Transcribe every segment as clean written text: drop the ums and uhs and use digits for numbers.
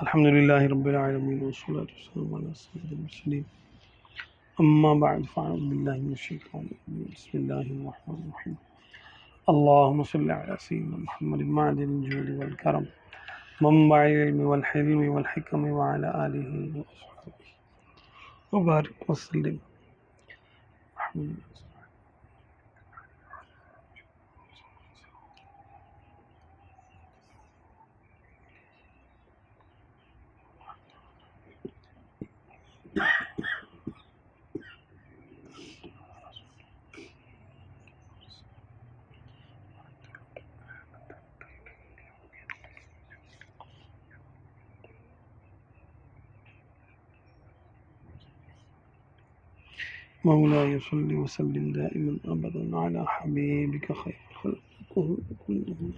الحمد لله رب العالمين والصلاة والسلام على سيد المرسلين أما بعد فأعوذ بالله من الشيطان الرجيم بسم الله الرحمن الرحيم اللهم صل على سيدنا محمد معدن الجود والكرم منبع العلم والحلم والحكم وعلى آله وصحبه وبارك وسلم مولاي صل وسلم دائما أبدا على حبيبك خير الخلق كلهم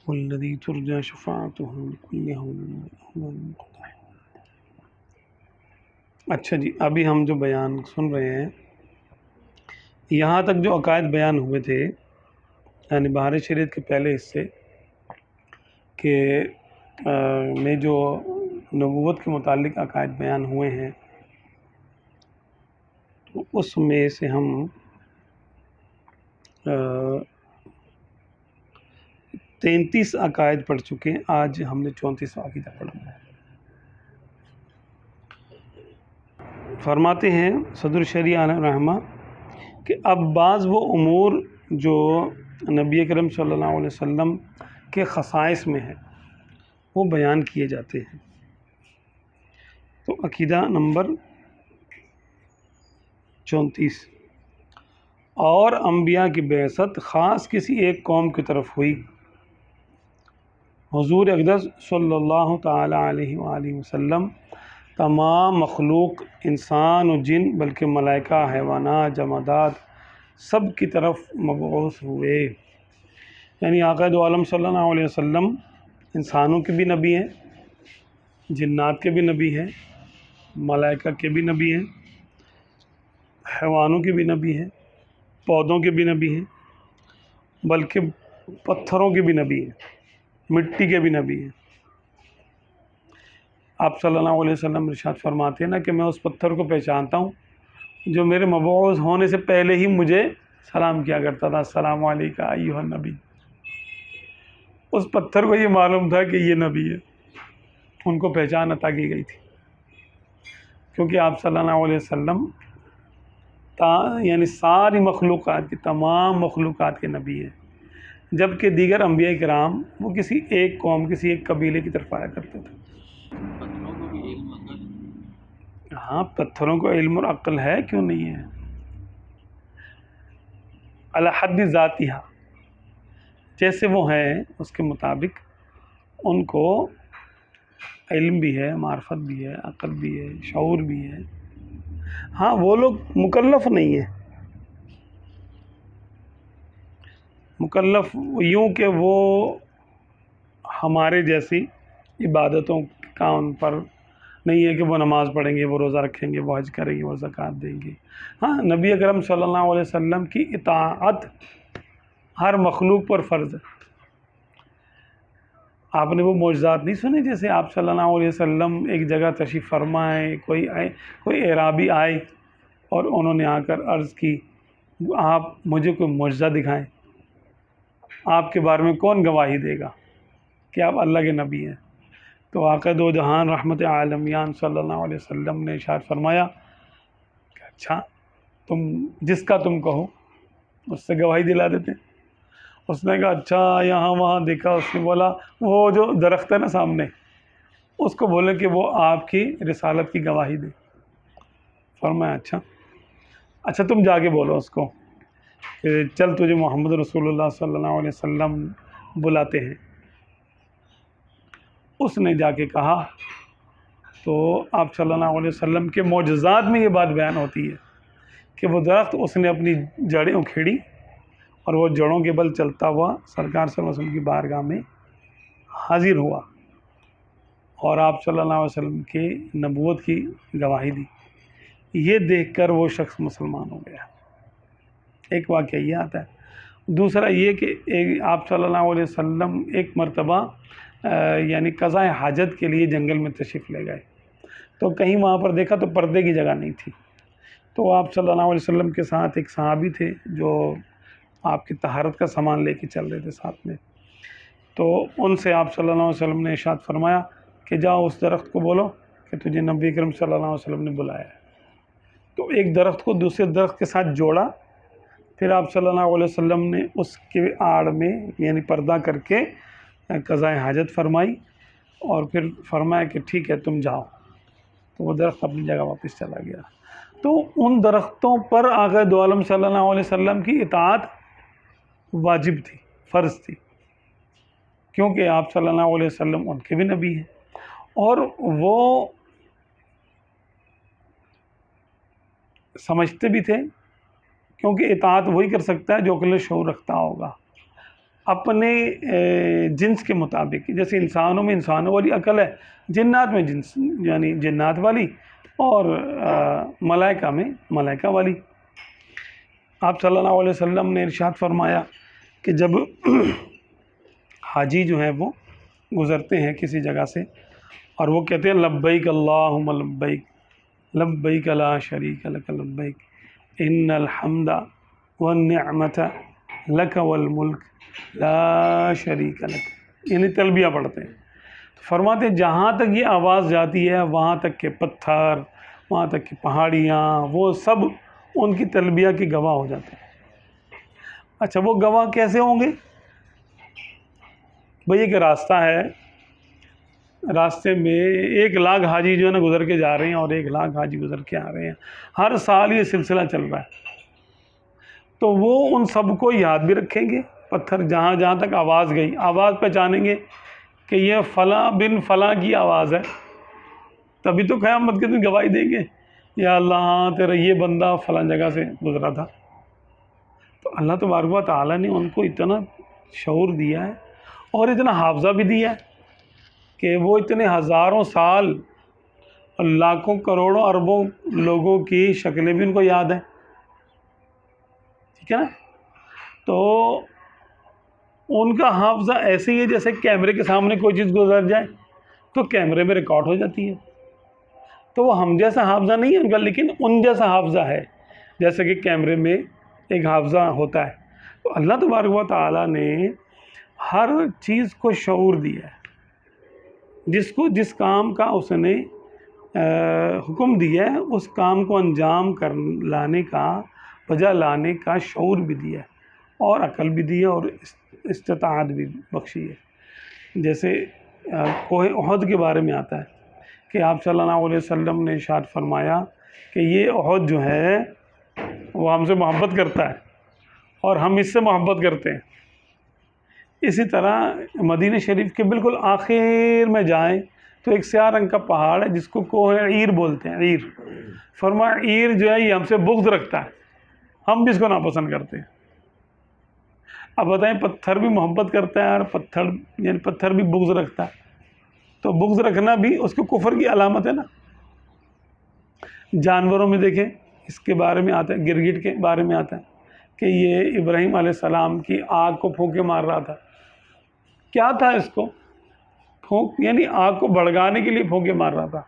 والذي ترجى شفاعته لكل هول. اچھا جی، ابھی ہم جو بیان سن رہے ہیں، یہاں تک جو عقائد بیان ہوئے تھے، یعنی بہار شریعت کے پہلے حصے کہ میں جو نبوت کے متعلق عقائد بیان ہوئے ہیں، تو اس میں سے ہم 33 عقائد پڑھ چکے ہیں. آج ہم نے 34واں عقیدہ پڑھنا ہے. فرماتے ہیں صدر شریعہ علیہ رحمہ کہ اب بعض وہ امور جو نبی اکرم صلی اللہ علیہ وسلم کے خصائص میں ہیں وہ بیان کیے جاتے ہیں. تو عقیدہ نمبر 34، اور انبیاء کی بعثت خاص کسی ایک قوم کی طرف ہوئی. حضور اقدس صلی اللہ تعالی علیہ وآلہ وسلم تمام مخلوق، انسان و جن، بلکہ ملائکہ، حیوانات، جمادات سب کی طرف مبعوث ہوئے. یعنی آقا دو عالم صلی اللہ علیہ وسلم انسانوں کے بھی نبی ہیں، جنات کے بھی نبی ہیں، ملائکہ کے بھی نبی ہیں، حیوانوں کے بھی نبی ہیں، پودوں کے بھی نبی ہیں، بلکہ پتھروں کے بھی نبی ہیں، مٹی کے بھی نبی ہیں. آپ صلی اللہ علیہ وسلم ارشاد فرماتے ہیں نا کہ میں اس پتھر کو پہچانتا ہوں جو میرے مبعوث ہونے سے پہلے ہی مجھے سلام کیا کرتا تھا، السلام علیکم ایھا النبی. اس پتھر کو یہ معلوم تھا کہ یہ نبی ہے، ان کو پہچان عطا کی گئی تھی، کیونکہ آپ صلی اللہ علیہ وسلم یعنی ساری مخلوقات کی، تمام مخلوقات کے نبی ہیں، جبکہ دیگر انبیاء کرام وہ کسی ایک قوم، کسی ایک قبیلے کی طرف آیا کرتے تھے. ہاں، پتھروں کو علم اور عقل ہے، کیوں نہیں ہے؟ علی حد ذاتیہ، جیسے وہ ہیں اس کے مطابق ان کو علم بھی ہے، معرفت بھی ہے، عقل بھی ہے، شعور بھی ہے. ہاں، وہ لوگ مکلف نہیں ہیں. مکلف یوں کہ وہ ہمارے جیسی عبادتوں کا ان پر نہیں ہے کہ وہ نماز پڑھیں گے، وہ روزہ رکھیں گے، وہ حج کریں گے، وہ زکوٰۃ دیں گے. ہاں، نبی اکرم صلی اللہ علیہ وسلم کی اطاعت ہر مخلوق پر فرض ہے. آپ نے وہ معجزات نہیں سنے؟ جیسے آپ صلی اللہ علیہ وسلم ایک جگہ تشریف فرما ہے، کوئی اعرابی آئے اور انہوں نے آ کر عرض کی، آپ مجھے کوئی معجزہ دکھائیں، آپ کے بارے میں کون گواہی دے گا کہ آپ اللہ کے نبی ہیں؟ تو آقا دو جہان رحمت عالمیان صلی اللہ علیہ وسلم نے ارشاد فرمایا کہ اچھا، تم جس کا تم کہو اس سے گواہی دلا دیتے. اس نے کہا اچھا، یہاں وہاں دیکھا. اس نے بولا وہ جو درخت ہے نا سامنے، اس کو بولے کہ وہ آپ کی رسالت کی گواہی دے. فرمایا اچھا تم جا کے بولو اس کو کہ چل، تجھے محمد رسول اللہ صلی اللہ علیہ وسلم بلاتے ہیں. اس نے جا کے کہا تو آپ صلی اللہ علیہ وسلم کے معجزات میں یہ بات بیان ہوتی ہے کہ وہ درخت اس نے اپنی جڑیں اکھیڑی اور وہ جڑوں کے بل چلتا ہوا سرکار صلی اللہ علیہ وسلم کی بارگاہ میں حاضر ہوا اور آپ صلی اللہ علیہ وسلم کے نبوت کی گواہی دی. یہ دیکھ کر وہ شخص مسلمان ہو گیا۔ ایک واقعہ یہ آتا ہے۔ دوسرا یہ کہ آپ صلی اللہ علیہ وسلم ایک مرتبہ یعنی قضاء حاجت کے لیے جنگل میں تشریف لے گئے، تو کہیں وہاں پر دیکھا تو پردے کی جگہ نہیں تھی، تو آپ صلی اللہ علیہ وسلم کے ساتھ ایک صحابی تھے جو آپ کی طہارت کا سامان لے کے چل رہے تھے ساتھ میں، تو ان سے آپ صلی اللہ علیہ وسلم نے ارشاد فرمایا کہ جاؤ اس درخت کو بولو کہ تجھے نبی اکرم صلی اللہ علیہ وسلم نے بلایا ہے۔ تو ایک درخت کو دوسرے درخت کے ساتھ جوڑا، پھر آپ صلی اللہ علیہ وسلم نے اس کے آڑ میں یعنی پردہ کر کے قضاء حاجت فرمائی، اور پھر فرمایا کہ ٹھیک ہے تم جاؤ، تو وہ درخت اپنی جگہ واپس چلا گیا۔ تو ان درختوں پر آقا دو عالم صلی اللہ علیہ وسلم کی اطاعت واجب تھی، فرض تھی، کیونکہ آپ صلی اللہ علیہ وسلم ان کے بھی نبی ہیں، اور وہ سمجھتے بھی تھے، کیونکہ اطاعت وہی کر سکتا ہے جو عقل و شعور رکھتا ہوگا اپنے جنس کے مطابق۔ جیسے انسانوں میں انسانوں والی عقل ہے، جنات میں جنس یعنی جنات والی، اور ملائکہ میں ملائکہ والی۔ آپ صلی اللہ علیہ وسلم نے ارشاد فرمایا کہ جب حاجی جو ہیں وہ گزرتے ہیں کسی جگہ سے اور وہ کہتے ہیں لبیک اللہم لبیک لبیک لا شریک لک لبیک ان الحمد والنعمت لک والملک لا شریک لک، یعنی تلبیہ پڑھتے ہیں، فرماتے ہیں جہاں تک یہ آواز جاتی ہے وہاں تک کہ پتھر، وہاں تک کہ پہاڑیاں، وہ سب ان کی تلبیہ کی گواہ ہو جاتے ہیں۔ اچھا وہ گواہ کیسے ہوں گے؟ بھئی ایک راستہ ہے، راستے میں 1,00,000 حاجی جو ہے نا گزر کے جا رہے ہیں اور 1,00,000 حاجی گزر کے آ رہے ہیں، ہر سال یہ سلسلہ چل رہا ہے، تو وہ ان سب کو یاد بھی رکھیں گے، پتھر جہاں جہاں تک آواز گئی، آواز پہچانیں گے کہ یہ فلاں بن فلاں کی آواز ہے، تبھی تو قیامت کے دن گواہی دیں گے یا اللہ ہاں تیرا یہ بندہ فلاں جگہ سے گزرا تھا۔ تو اللہ تبارک و تعالیٰ نے ان کو اتنا شعور دیا ہے اور اتنا حافظہ بھی دیا ہے کہ وہ اتنے ہزاروں سال اور لاکھوں کروڑوں اربوں لوگوں کی شکلیں بھی ان کو یاد ہیں، ٹھیک ہے نا؟ تو ان کا حافظہ ایسے ہی ہے جیسے کیمرے کے سامنے کوئی چیز گزر جائے تو کیمرے میں ریکارڈ ہو جاتی ہے، تو وہ ہم جیسا حافظہ نہیں ہے ان کا، لیکن ان جیسا حافظہ ہے جیسے کہ کیمرے میں ایک حافظہ ہوتا ہے۔ تو اللہ تبارک و تعالیٰ نے ہر چیز کو شعور دیا ہے، جس کام کا اس نے حکم دیا ہے اس کام کو انجام لانے کا، بجا لانے کا شعور بھی دیا ہے اور عقل بھی دی ہے اور استطاعت بھی بخشی ہے۔ جیسے کوہ احد کے بارے میں آتا ہے کہ آپ صلی اللہ علیہ وسلم نے ارشاد فرمایا کہ یہ احد جو ہے وہ ہم سے محبت کرتا ہے اور ہم اس سے محبت کرتے ہیں۔ اسی طرح مدینہ شریف کے بالکل آخر میں جائیں تو ایک سیاہ رنگ کا پہاڑ ہے جس کو کوہ عیر بولتے ہیں، عیر۔ فرمایا عیر جو ہے یہ ہم سے بغض رکھتا ہے، ہم بھی اس کو ناپسند کرتے ہیں۔ اب بتائیں پتھر بھی محبت کرتا ہے اور پتھر بھی بغض رکھتا ہے، تو بغض رکھنا بھی اس کو کفر کی علامت ہے نا۔ جانوروں میں دیکھیں اس کے بارے میں آتا ہے، گرگٹ کے بارے میں آتا ہے کہ یہ ابراہیم علیہ السلام کی آگ کو پھونکے مار رہا تھا، کیا تھا اس کو یعنی آگ کو بھڑکانے کے لیے پھونکے مار رہا تھا،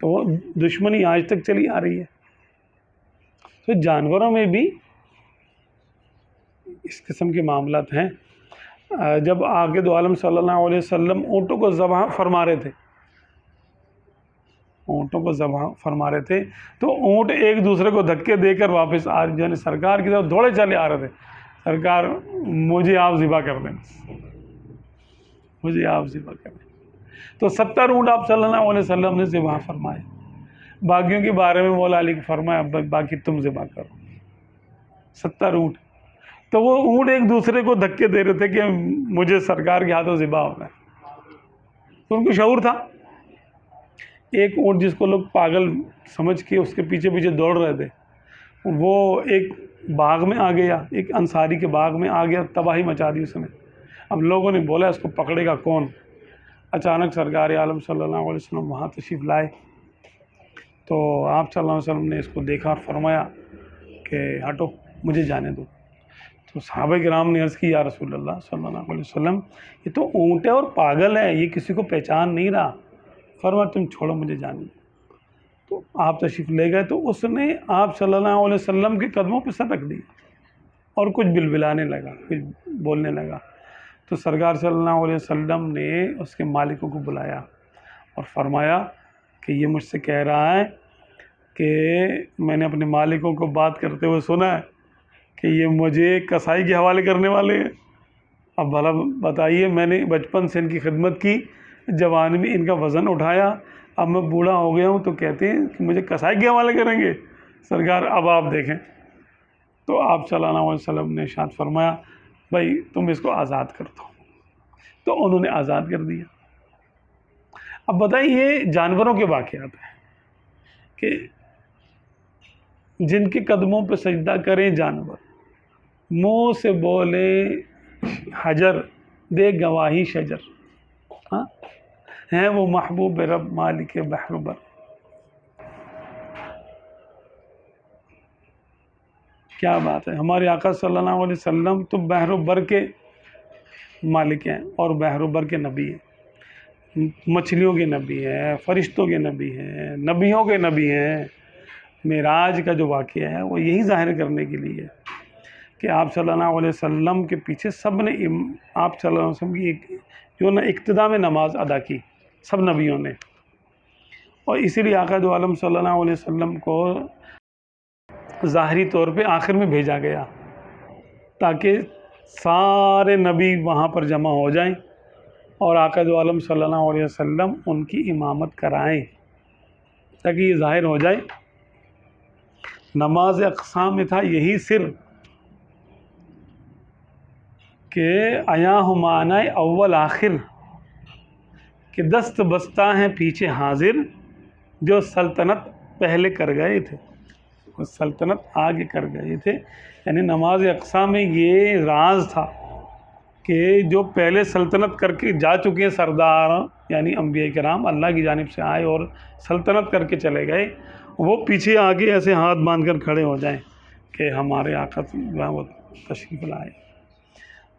تو وہ دشمنی آج تک چلی آ رہی ہے۔ تو جانوروں میں بھی اس قسم کے معاملات ہیں۔ جب آقا دو عالم صلی اللہ علیہ وسلم اونٹوں کو ذبح فرما رہے تھے تو اونٹ ایک دوسرے کو دھکے دے کر واپس یعنی سرکار کی طرف دوڑے چلے آ رہے تھے، سرکار مجھے آپ ذبح کر دیں، مجھے آپ ذبح کر دیں۔ تو 70 اونٹ آپ صلی اللہ علیہ وسلم نے ذبح فرمائے، باقیوں کے بارے میں مولا علی کو فرمایا باقی تم ذبح کرو، 70 اونٹ۔ تو وہ اونٹ ایک دوسرے کو دھکے دے رہے تھے کہ مجھے سرکار کے ہاتھوں ذبح ہونا ہے، تو ان کو شعور تھا۔ ایک اونٹ جس کو لوگ پاگل سمجھ کے اس کے پیچھے پیچھے دوڑ رہے تھے، وہ ایک باغ میں آ گیا، ایک انصاری کے باغ میں آ گیا، تباہی مچا دی اس نے۔ اب لوگوں نے بولا اس کو پکڑے گا کون؟ اچانک سرکار عالم صلی اللہ علیہ وسلم وہاں تشریف لائے تو آپ صلی اللہ علیہ وسلم نے اس کو دیکھا اور فرمایا کہ ہٹو، مجھے جانے دو۔ تو صحابہ کرام نے عرض کی یا رسول اللہ صلی اللہ علیہ وسلم، یہ تو اونٹ ہے اور پاگل ہے، یہ کسی کو پہچان نہیں رہا۔ فرمایا تم چھوڑو، مجھے جانے دو۔ تو آپ تشریف لے گئے تو اس نے آپ صلی اللہ علیہ وسلم کے قدموں پہ سر رکھ دی اور کچھ بلبلانے لگا، کچھ بولنے لگا۔ تو سرکار صلی اللہ علیہ وسلم نے اس کے مالکوں کو بلایا اور فرمایا کہ یہ مجھ سے کہہ رہا ہے کہ میں نے اپنے مالکوں کو بات کرتے ہوئے سنا ہے کہ یہ مجھے کسائی کے حوالے کرنے والے ہیں۔ اب بھلا بتائیے، میں نے بچپن سے ان کی خدمت کی، جوانی میں ان کا وزن اٹھایا، اب میں بوڑھا ہو گیا ہوں تو کہتے ہیں کہ مجھے کسائی کے حوالے کریں گے۔ سرکار اب آپ دیکھیں۔ تو آپ صلی اللہ علیہ وسلم نے ارشاد فرمایا بھائی تم اس کو آزاد کر دو۔ تو انہوں نے آزاد کر دیا۔ اب بتائیے، یہ جانوروں کے واقعات ہیں کہ جن کے قدموں پہ سجدہ کریں جانور، منہ سے بولے حجر، دے گواہی شجر، ہاں ہیں وہ محبوب رب مالک بحر بر۔ کیا بات ہے، ہمارے آقا صلی اللہ علیہ وسلم تو بحر بر کے مالک ہیں اور بحر بر کے نبی ہیں، مچھلیوں کے نبی ہیں، فرشتوں کے نبی ہیں، نبیوں کے نبی ہیں۔ معراج کا جو واقعہ ہے وہ یہی ظاہر کرنے کے لیے ہے کہ آپ صلی اللہ علیہ وسلم کے پیچھے سب نے آپ صلی اللہ علیہ وسلم کی ایک جو نا ابتدا میں نماز ادا کی سب نبیوں نے، اور اسی لیے آقا دو عالم صلی اللہ علیہ وسلم کو ظاہری طور پہ آخر میں بھیجا گیا تاکہ سارے نبی وہاں پر جمع ہو جائیں اور آقا دو عالم صلی اللہ علیہ وسلم ان کی امامت کرائیں تاکہ یہ ظاہر ہو جائے۔ نماز اقصا میں تھا یہی سر کہ آیا ہمانہ اول آخر، کہ دست بستہ ہیں پیچھے حاضر، جو سلطنت پہلے کر گئے تھے، وہ سلطنت آگے کر گئے تھے۔ یعنی نماز اقصا میں یہ راز تھا کہ جو پہلے سلطنت کر کے جا چکے ہیں سردار، یعنی انبیاء کرام اللہ کی جانب سے آئے اور سلطنت کر کے چلے گئے، وہ پیچھے آگے ایسے ہاتھ باندھ کر کھڑے ہو جائیں کہ ہمارے آقا جو ہے وہ تشریف لائے۔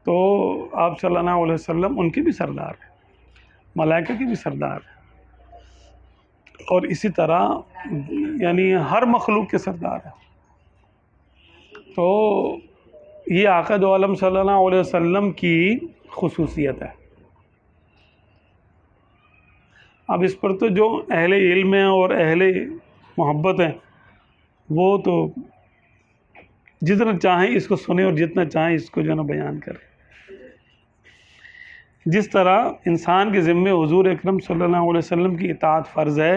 تو آپ صلی اللہ علیہ وسلم ان کے بھی سردار ہیں، ملائکہ کے بھی سردار ہیں، اور اسی طرح یعنی ہر مخلوق کے سردار ہیں۔ تو یہ آقا دو عالم صلی اللہ علیہ وسلم کی خصوصیت ہے۔ اب اس پر تو جو اہل علم ہیں اور اہل محبت ہیں وہ تو جتنا چاہیں اس کو سنیں اور جتنا چاہیں اس کو جو ہے نا بیان کریں۔ جس طرح انسان کے ذمے حضور اکرم صلی اللہ علیہ وسلم کی اطاعت فرض ہے،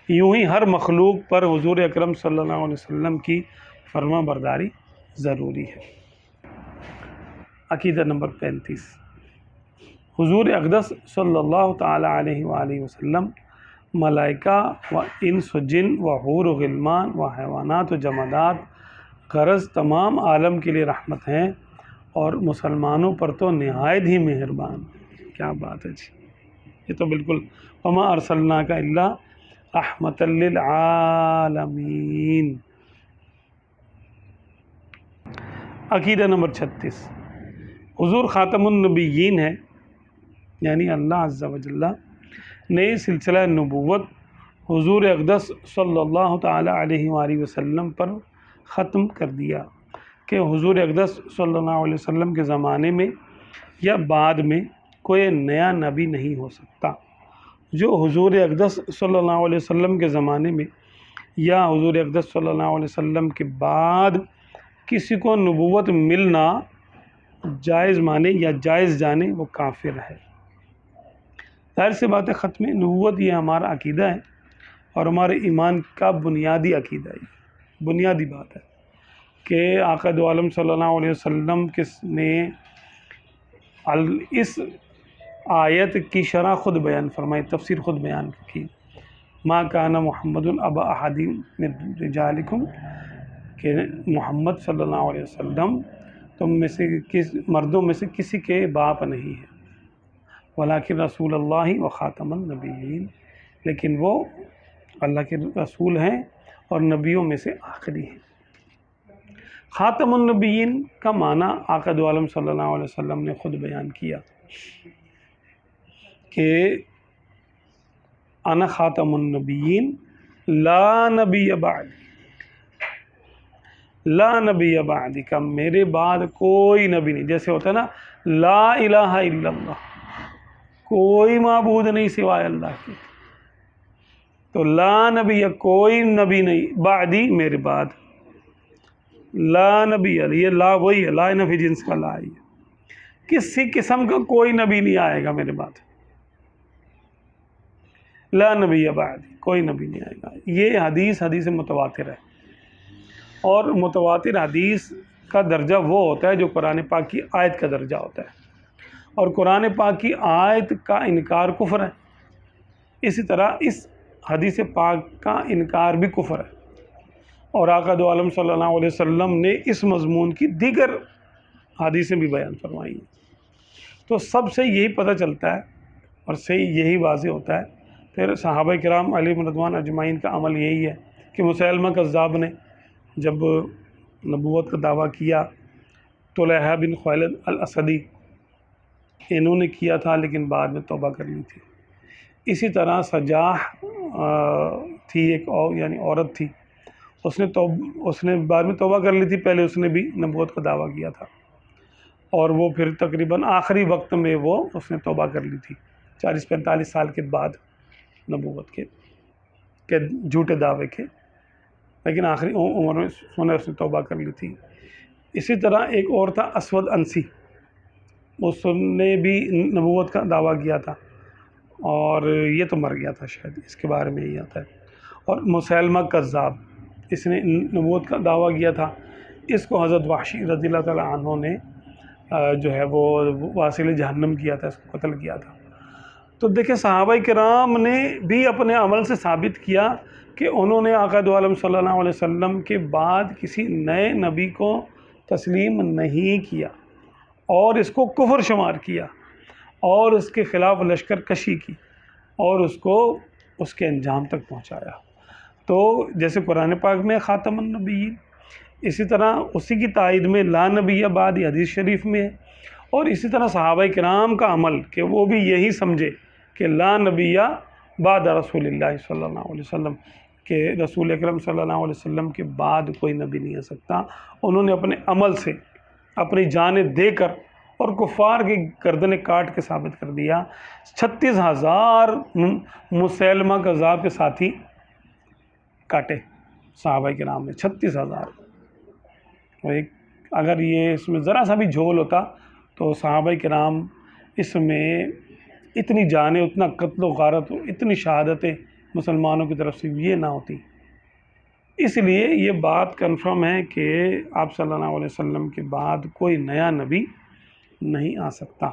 یوں ہی ہر مخلوق پر حضور اکرم صلی اللہ علیہ وسلم کی فرما برداری ضروری ہے۔ عقیدہ نمبر 35، حضور اقدس صلی اللہ تعالی علیہ وآلہ وسلم ملائکہ و انس و جن و حور و غلمان و حیوانات و جمادات غرض تمام عالم کے لیے رحمت ہیں اور مسلمانوں پر تو نہایت ہی مہربان۔ کیا بات ہے جی، یہ تو بالکل وما ارسلناک الا رحمۃ للعالمین۔ عقیدہ نمبر 36، حضور خاتم النبیین ہے، یعنی اللہ عز و جل نے سلسلہ نبوت حضور اقدس صلی اللہ تعالی علیہ وآلہ وسلم پر ختم کر دیا کہ حضور اقدس صلی اللہ علیہ وسلم کے زمانے میں یا بعد میں کوئی نیا نبی نہیں ہو سکتا۔ جو حضور اقدس صلی اللہ علیہ وسلم کے زمانے میں یا حضور اقدس صلی اللہ علیہ وسلم کے بعد کسی کو نبوت ملنا جائز مانے یا جائز جانے وہ کافر ہے۔ ظاہر سی بات ہے، ختم نبوت یہ ہمارا عقیدہ ہے اور ہمارے ایمان کا بنیادی عقیدہ ہے، بنیادی بات ہے کہ آقا دو عالم صلی اللہ علیہ وسلم نے اس آیت کی شرح خود بیان فرمائی، تفسیر خود بیان کی، ما کان محمد ابا احد من رجالکم، کہ محمد صلی اللہ علیہ وسلم تم میں سے مردوں میں سے کسی کے باپ نہیں ہے، ولیکن رسول اللہ و خاتم النبیین، لیکن وہ اللہ کے رسول ہیں اور نبیوں میں سے آخری ہیں۔ خاتم النبیین کا معنی آقا دو عالم صلی اللہ علیہ وسلم نے خود بیان کیا کہ انا خاتم النبیین لا نبی بعد، لا نبی بعد کا میرے بعد کوئی نبی نہیں۔ جیسے ہوتا ہے نا لا الہ الا اللہ، کوئی معبود نہیں سوائے اللہ کے، تو لا نبی کوئی نبی نہیں بعدی میرے بعد، لا نبی یہ لا وہی ہے، لا نفی جنس کا لا ہے، کسی قسم کا کوئی نبی نہیں آئے گا میرے بعد، لا نبی بعد کوئی نبی نہیں آئے گا۔ یہ حدیث متواتر ہے، اور متواتر حدیث کا درجہ وہ ہوتا ہے جو قرآن پاک کی آیت کا درجہ ہوتا ہے، اور قرآن پاک کی آیت کا انکار کفر ہے، اسی طرح اس حدیث پاک کا انکار بھی کفر ہے، اور آقا دو عالم صلی اللہ علیہ وسلم نے اس مضمون کی دیگر حدیثیں بھی بیان فرمائی ہیں۔ تو سب سے یہی پتہ چلتا ہے اور صحیح یہی واضح ہوتا ہے، پھر صحابہ کرام علیہم رضوان اجمعین کا عمل یہی ہے کہ مسیلمہ کذاب نے جب نبوت کا دعویٰ کیا، طلحہ بن خویلد الاسدی انہوں نے کیا تھا لیکن بعد میں توبہ کر لی تھی۔ اسی طرح سجاح تھی ایک یعنی عورت تھی، اس نے بعد میں توبہ کر لی تھی، پہلے اس نے بھی نبوت کا دعویٰ کیا تھا، اور وہ پھر تقریباً آخری وقت میں اس نے توبہ کر لی تھی 40-45 سال کے بعد نبوت کے جھوٹے دعوے کے، لیکن آخری عمر میں اس نے توبہ کر لی تھی۔ اسی طرح ایک اور تھا اسود انسی، اس نے بھی نبوت کا دعویٰ کیا تھا اور یہ تو مر گیا تھا شاید، اس کے بارے میں یہی آتا ہے۔ اور مسیلمہ کذاب، اس نے نبوت کا دعویٰ کیا تھا، اس کو حضرت وحشی رضی اللہ تعالیٰ عنہ نے جو ہے وہ واصل جہنم کیا تھا، اس کو قتل کیا تھا۔ تو دیکھیں صحابہ کرام نے بھی اپنے عمل سے ثابت کیا کہ انہوں نے آقا دو عالم صلی اللہ علیہ وسلم کے بعد کسی نئے نبی کو تسلیم نہیں کیا، اور اس کو کفر شمار کیا، اور اس کے خلاف لشکر کشی کی، اور اس کو اس کے انجام تک پہنچایا۔ تو جیسے قرآن پاک میں خاتم النبیین، اسی طرح اسی کی تائید میں لا نبی بعد یہ حدیث شریف میں ہے، اور اسی طرح صحابہ کرام کا عمل کہ وہ بھی یہی سمجھے کہ لا نبی بعد رسول اللہ صلی اللہ علیہ وسلم، کہ رسول اکرم صلی اللہ علیہ وسلم کے بعد کوئی نبی نہیں آ سکتا۔ انہوں نے اپنے عمل سے اپنی جانیں دے کر اور کفار کی گردنیں کاٹ کے ثابت کر دیا۔ 36,000 مسیلمہ کذاب کے ساتھی کاٹے صحابہ کرام نے، 36,000۔ اگر یہ اس میں ذرا سا بھی جھول ہوتا تو صحابہ کرام اس میں اتنی جانیں، اتنا قتل و غارت، اتنی شہادتیں مسلمانوں کی طرف سے یہ نہ ہوتی۔ اس لیے یہ بات کنفرم ہے کہ آپ صلی اللہ علیہ وسلم کے بعد کوئی نیا نبی نہیں آ سکتا۔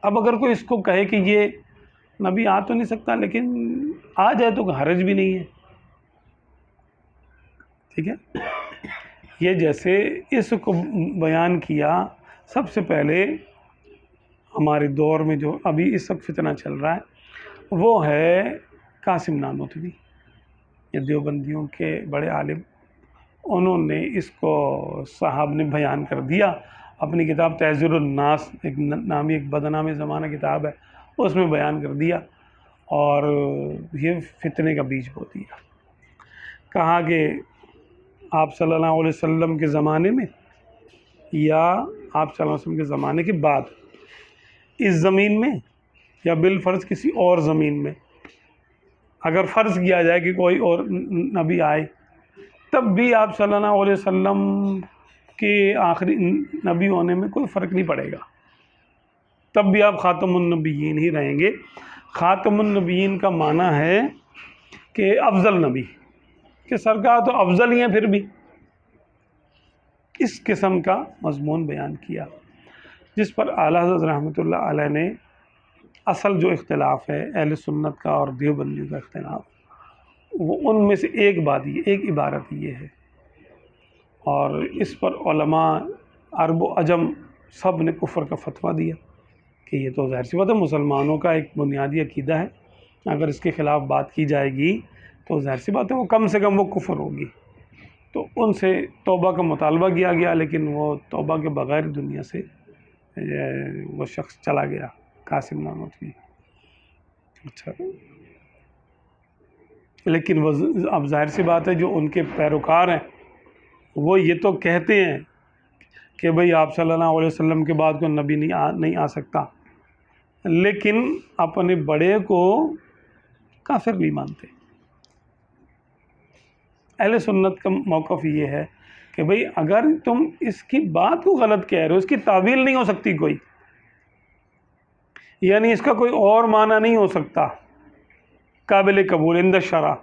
اب اگر کوئی اس کو کہے کہ یہ نبی آ تو نہیں سکتا لیکن آ جائے تو حرج بھی نہیں ہے، ٹھیک ہے۔ یہ جیسے اس کو بیان کیا سب سے پہلے ہمارے دور میں جو ابھی اس وقت فتنہ چل رہا ہے وہ ہے قاسم نانوتوی، یہ دیوبندیوں کے بڑے عالم، انہوں نے اس کو صاحب نے بیان کر دیا اپنی کتاب تحذیر الناس، ایک نامی ایک بدنام زمانہ کتاب ہے، اس میں بیان کر دیا، اور یہ فتنے کا بیج بو دیا۔ کہا کہ آپ صلی اللہ علیہ وسلم کے زمانے میں یا آپ صلی اللہ علیہ وسلم کے زمانے کے بعد اس زمین میں یا بالفرض کسی اور زمین میں اگر فرض کیا جائے کہ کوئی اور نبی آئے، تب بھی آپ صلی اللہ علیہ وسلم کے آخری نبی ہونے میں کوئی فرق نہیں پڑے گا، تب بھی آپ خاتم النبیین ہی رہیں گے۔ خاتم النبیین کا معنی ہے کہ افضل نبی، کہ سرکار تو افضل ہی ہیں، پھر بھی اس قسم کا مضمون بیان کیا، جس پر اعلیٰ حضرت رحمۃ اللہ علیہ نے اصل جو اختلاف ہے اہل سنت کا اور دیوبندیوں کا اختلاف، وہ ان میں سے ایک بات یہ، ایک عبارت یہ ہے، اور اس پر علماء عرب و عجم سب نے کفر کا فتویٰ دیا کہ یہ تو ظاہر سی بات ہے، مسلمانوں کا ایک بنیادی عقیدہ ہے اگر اس کے خلاف بات کی جائے گی تو ظاہر سی بات ہے وہ کم سے کم وہ کفر ہوگی. تو ان سے توبہ کا مطالبہ کیا گیا، لیکن وہ توبہ کے بغیر دنیا سے وہ شخص چلا گیا، قاسم نانوتوی. اچھا، لیکن وہ اب ظاہر سی بات ہے جو ان کے پیروکار ہیں وہ یہ تو کہتے ہیں کہ بھئی آپ صلی اللہ علیہ وسلم کے بعد کوئی نبی نہیں آ سکتا، لیکن اپنے بڑے کو کافر نہیں مانتے. اہل سنت کا موقف یہ ہے کہ بھئی اگر تم اس کی بات کو غلط کہہ رہے ہو، اس کی تعویل نہیں ہو سکتی کوئی، یعنی اس کا کوئی اور معنی نہیں ہو سکتا قابل قبول عند الشرع.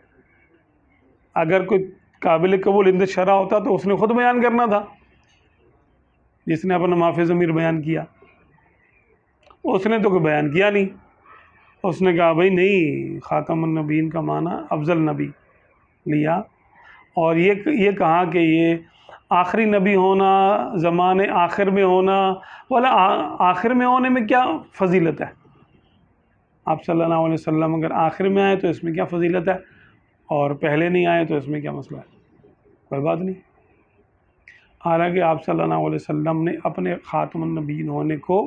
اگر کوئی قابل قبول عند الشرع ہوتا تو اس نے خود بیان کرنا تھا، جس نے اپنا ما فی الضمیر بیان کیا. اس نے تو کوئی بیان کیا نہیں، اس نے کہا بھئی نہیں، خاتم النبیین کا معنی افضل نبی لیا، اور یہ کہا کہ یہ آخری نبی ہونا، زمانے آخر میں ہونا، والا آخر میں ہونے میں کیا فضیلت ہے؟ آپ صلی اللہ علیہ وسلم اگر آخر میں آئے تو اس میں کیا فضیلت ہے، اور پہلے نہیں آئے تو اس میں کیا مسئلہ ہے؟ کوئی بات نہیں. حالانکہ آپ صلی اللہ علیہ وسلم نے اپنے خاتم النبیین ہونے کو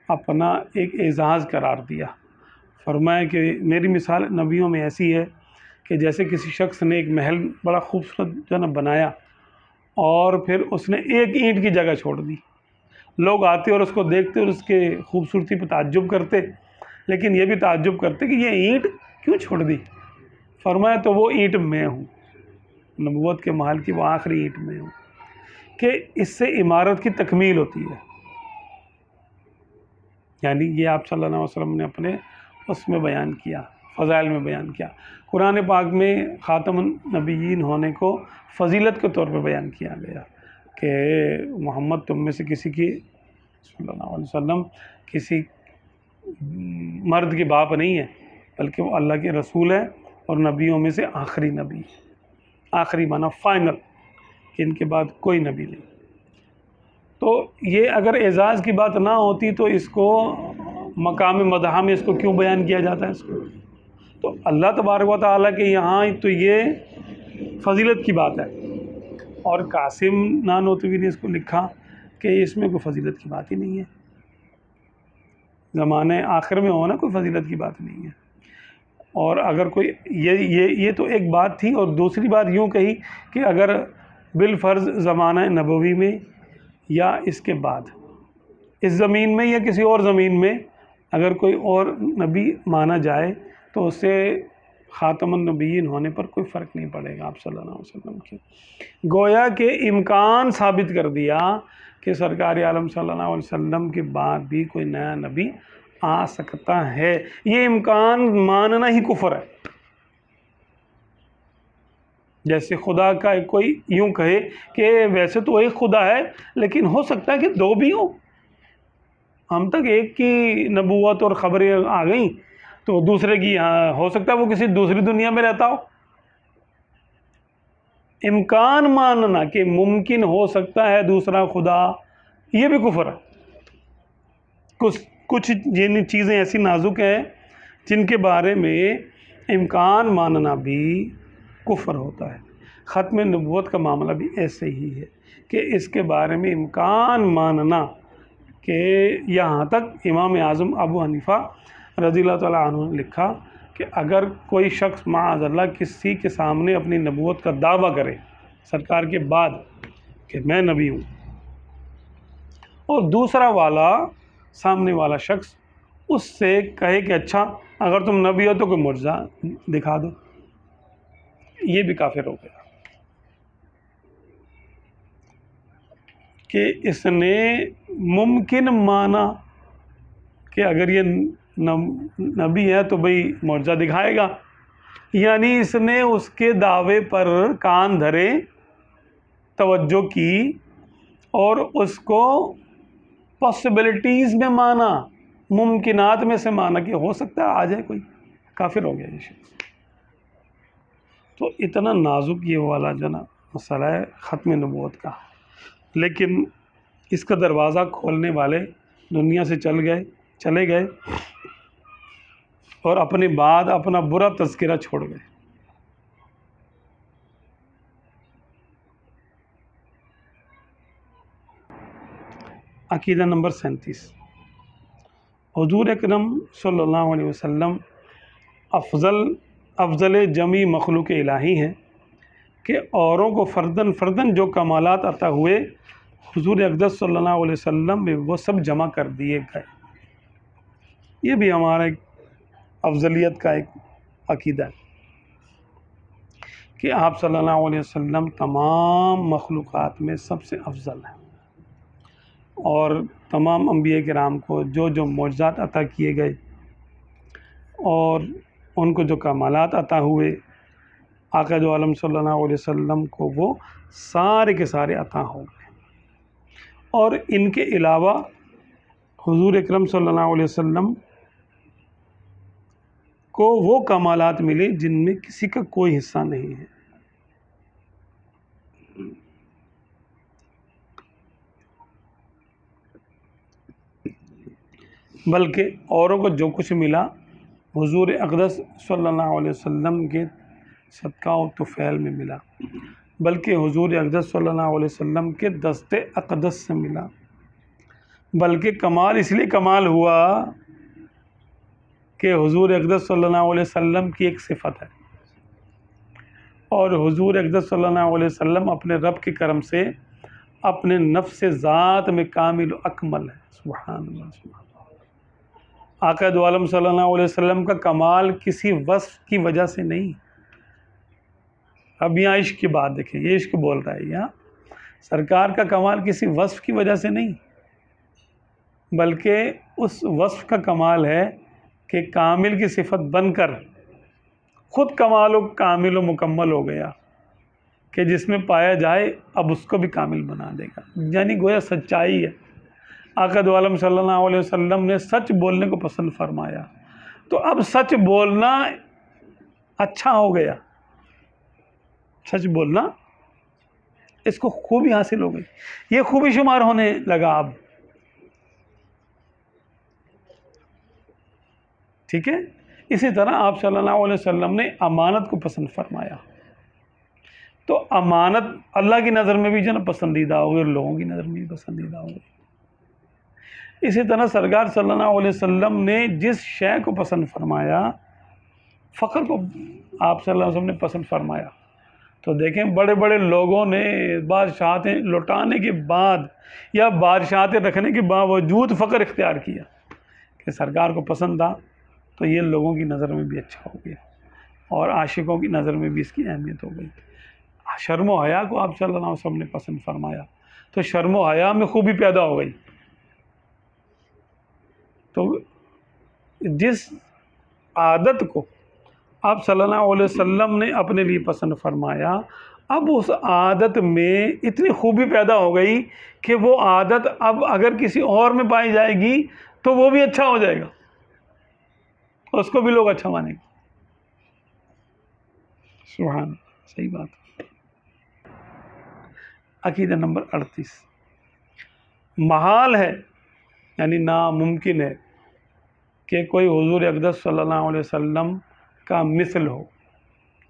اپنا ایک اعزاز قرار دیا. فرمایا کہ میری مثال نبیوں میں ایسی ہے کہ جیسے کسی شخص نے ایک محل بڑا خوبصورت جو ہے نا بنایا، اور پھر اس نے ایک اینٹ کی جگہ چھوڑ دی. لوگ آتے اور اس کو دیکھتے اور اس کے خوبصورتی پہ تعجب کرتے، لیکن یہ بھی تعجب کرتے کہ یہ اینٹ کیوں چھوڑ دی. فرمایا تو وہ اینٹ میں ہوں، نبوت کے محل کی وہ آخری اینٹ میں ہوں، کہ اس سے عمارت کی تکمیل ہوتی ہے. یعنی یہ آپ صلی اللہ علیہ وسلم نے اپنے اس میں بیان کیا، فضائل میں بیان کیا. قرآن پاک میں خاتم النبیین ہونے کو فضیلت کے طور پہ بیان کیا گیا کہ محمد تم میں سے کسی کی صلی اللہ علیہ وسلم کسی مرد کے باپ نہیں ہے، بلکہ وہ اللہ کے رسول ہے اور نبیوں میں سے آخری نبی ہے. آخری معنی فائنل، کہ ان کے بعد کوئی نبی نہیں. تو یہ اگر اعزاز کی بات نہ ہوتی تو اس کو مقام مدح میں اس کو کیوں بیان کیا جاتا ہے اس کو؟ تو اللہ تبارک و تعالیٰ کے یہاں تو یہ فضیلت کی بات ہے، اور قاسم نانوتوی نے اس کو لکھا کہ اس میں کوئی فضیلت کی بات ہی نہیں ہے، زمانے آخر میں ہونا کوئی فضیلت کی بات نہیں ہے. اور اگر کوئی یہ تو ایک بات تھی، اور دوسری بات یوں کہی کہ اگر بالفرض زمانہ نبوی میں یا اس کے بعد اس زمین میں یا کسی اور زمین میں اگر کوئی اور نبی مانا جائے تو اس سے خاتم النبیین ہونے پر کوئی فرق نہیں پڑے گا آپ صلی اللہ علیہ وسلم کے. گویا کہ امکان ثابت کر دیا کہ سرکار عالم صلی اللہ علیہ وسلم کے بعد بھی کوئی نیا نبی آ سکتا ہے. یہ امکان ماننا ہی کفر ہے. جیسے خدا کا کوئی یوں کہے کہ ویسے تو ایک خدا ہے لیکن ہو سکتا ہے کہ دو بھی ہوں. ہم تک ایک کی نبوت اور خبریں آ گئیں تو دوسرے کی ہو سکتا ہے وہ کسی دوسری دنیا میں رہتا ہو. امکان ماننا کہ ممکن ہو سکتا ہے دوسرا خدا، یہ بھی کفر ہے. کچھ جن چیزیں ایسی نازک ہیں جن کے بارے میں امکان ماننا بھی کفر ہوتا ہے. ختم نبوت کا معاملہ بھی ایسے ہی ہے کہ اس کے بارے میں امکان ماننا کہ یہاں تک امام اعظم ابو حنیفہ رضی اللہ تعالیٰ عنہ نے لکھا کہ اگر کوئی شخص معاذ اللہ کسی کے سامنے اپنی نبوت کا دعویٰ کرے سرکار کے بعد کہ میں نبی ہوں، اور دوسرا والا سامنے والا شخص اس سے کہے کہ اچھا اگر تم نبی ہو تو کوئی معجزہ دکھا دو، یہ بھی کافر ہو گیا. کہ اس نے ممکن مانا کہ اگر یہ نبی ہے تو بھئی معجزہ دکھائے گا، یعنی اس نے اس کے دعوے پر کان دھرے، توجہ کی اور اس کو پاسبلٹیز میں مانا، ممکنات میں سے مانا کہ ہو سکتا ہے آ جائے کوئی. کافر ہو گیا یہ شخص. تو اتنا نازک یہ والا جو نا مسئلہ ہے ختم نبوت کا، لیکن اس کا دروازہ کھولنے والے دنیا سے چلے گئے. اور اپنے بعد اپنا برا تذکرہ چھوڑ گئے۔ عقیدہ نمبر 37، حضور اکرم صلی اللہ علیہ وسلم افضل جمی مخلوق الہی ہیں کہ اوروں کو فردن فردن جو کمالات عطا ہوئے حضور اقدس صلی اللہ علیہ وسلم میں وہ سب جمع کر دیے گئے۔ یہ بھی ہمارا ایک افضلیت کا ایک عقیدہ ہے کہ آپ صلی اللہ علیہ وسلم تمام مخلوقات میں سب سے افضل ہیں، اور تمام انبیاء کرام کو جو جو معجزات عطا کیے گئے اور ان کو جو کمالات عطا ہوئے، آقا دو عالم صلی اللہ علیہ وسلم کو وہ سارے کے سارے عطا ہو گئے۔ اور ان کے علاوہ حضور اکرم صلی اللہ علیہ وسلم کو وہ کمالات ملے جن میں کسی کا کوئی حصہ نہیں ہے۔ بلکہ اوروں کو جو کچھ ملا حضور اقدس صلی اللہ علیہ وسلم کے صدقہ و طفیل میں ملا، بلکہ حضور اقدس صلی اللہ علیہ وسلم کے دست اقدس سے ملا۔ بلکہ کمال اس لیے کمال ہوا کہ حضور اقدس صلی اللہ علیہ وسلم کی ایک صفت ہے، اور حضور اقدس صلی اللہ علیہ وسلم اپنے رب کے کرم سے اپنے نفس ذات میں کامل و اکمل ہے۔ سبحان اللہ، سبحان اللہ۔ آقا دو عالم صلی اللہ علیہ وسلم کا کمال کسی وصف کی وجہ سے نہیں۔ اب یہاں عشق کی بات دیکھیں، یہ عشق بول رہا ہے یہاں، سرکار کا کمال کسی وصف کی وجہ سے نہیں، بلکہ اس وصف کا کمال ہے کہ کامل کی صفت بن کر خود کمال و کامل و مکمل ہو گیا کہ جس میں پایا جائے اب اس کو بھی کامل بنا دے گا، یعنی گویا سچائی ہے۔ آقا دو عالم صلی اللہ علیہ وسلم نے سچ بولنے کو پسند فرمایا، تو اب سچ بولنا اچھا ہو گیا، سچ بولنا اس کو خوبی حاصل ہو گئی، یہ خوبی شمار ہونے لگا اب، ٹھیک ہے۔ اسی طرح آپ صلی اللہ علیہ وسلم نے امانت کو پسند فرمایا، تو امانت اللہ کی نظر میں بھی جو نا پسندیدہ ہو گئی اور لوگوں کی نظر میں بھی پسندیدہ ہو گئی۔ اسی طرح سرکار صلی اللہ علیہ وسلم نے جس شے کو پسند فرمایا، فخر کو آپ صلی اللہ علیہ وسلم نے پسند فرمایا، تو دیکھیں بڑے بڑے لوگوں نے بادشاہتیں لوٹانے کے بعد یا بادشاہتیں رکھنے کے باوجود فخر اختیار کیا کہ سرکار کو پسند تھا، تو یہ لوگوں کی نظر میں بھی اچھا ہو گیا اور عاشقوں کی نظر میں بھی اس کی اہمیت ہو گئی۔ شرم و حیا کو آپ صلی اللہ علیہ وسلم نے پسند فرمایا، تو شرم و حیا میں خوبی پیدا ہو گئی۔ تو جس عادت کو آپ صلی اللہ علیہ وسلم نے اپنے لیے پسند فرمایا، اب اس عادت میں اتنی خوبی پیدا ہو گئی کہ وہ عادت اب اگر کسی اور میں پائی جائے گی تو وہ بھی اچھا ہو جائے گا، اس کو بھی لوگ اچھا مانیں گے۔ سبحان اللہ، صحیح بات۔ عقیدہ نمبر 38، محال ہے یعنی ناممکن ہے کہ کوئی حضور اقدس صلی اللہ علیہ وسلم کا مثل ہو،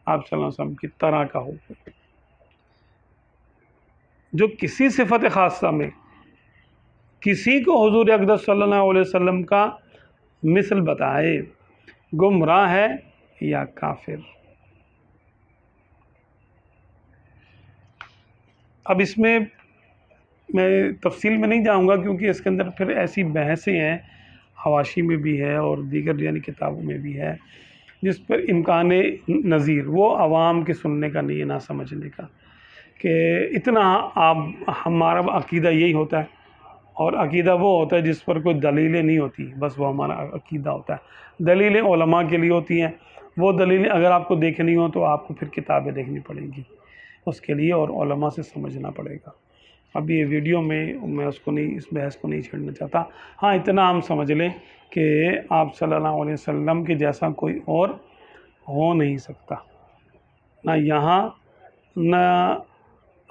آپ صلی اللہ علیہ وسلم کی طرح کا ہو، جو کسی صفت خاصہ میں کسی کو حضور اقدس صلی اللہ علیہ وسلم کا مثل بتائے، گمراہ ہے یا کافر۔ اب اس میں تفصیل میں نہیں جاؤں گا کیونکہ اس کے اندر پھر ایسی بحثیں ہیں، حواشی میں بھی ہے اور دیگر یعنی کتابوں میں بھی ہے، جس پر امکان نظیر وہ عوام کے سننے کا نہیں ہے، نہ سمجھنے کا، کہ اتنا ہمارا عقیدہ یہی ہوتا ہے، اور عقیدہ وہ ہوتا ہے جس پر کوئی دلیلیں نہیں ہوتی، بس وہ ہمارا عقیدہ ہوتا ہے۔ دلیلیں علماء کے لیے ہوتی ہیں، وہ دلیلیں اگر آپ کو دیکھنی ہوں تو آپ کو پھر کتابیں دیکھنی پڑیں گی اس کے لیے، اور علماء سے سمجھنا پڑے گا۔ اب یہ ویڈیو میں اس بحث کو نہیں چھیڑنا چاہتا، ہاں اتنا ہم سمجھ لیں کہ آپ صلی اللہ علیہ وسلم کے جیسا کوئی اور ہو نہیں سکتا، نہ یہاں نہ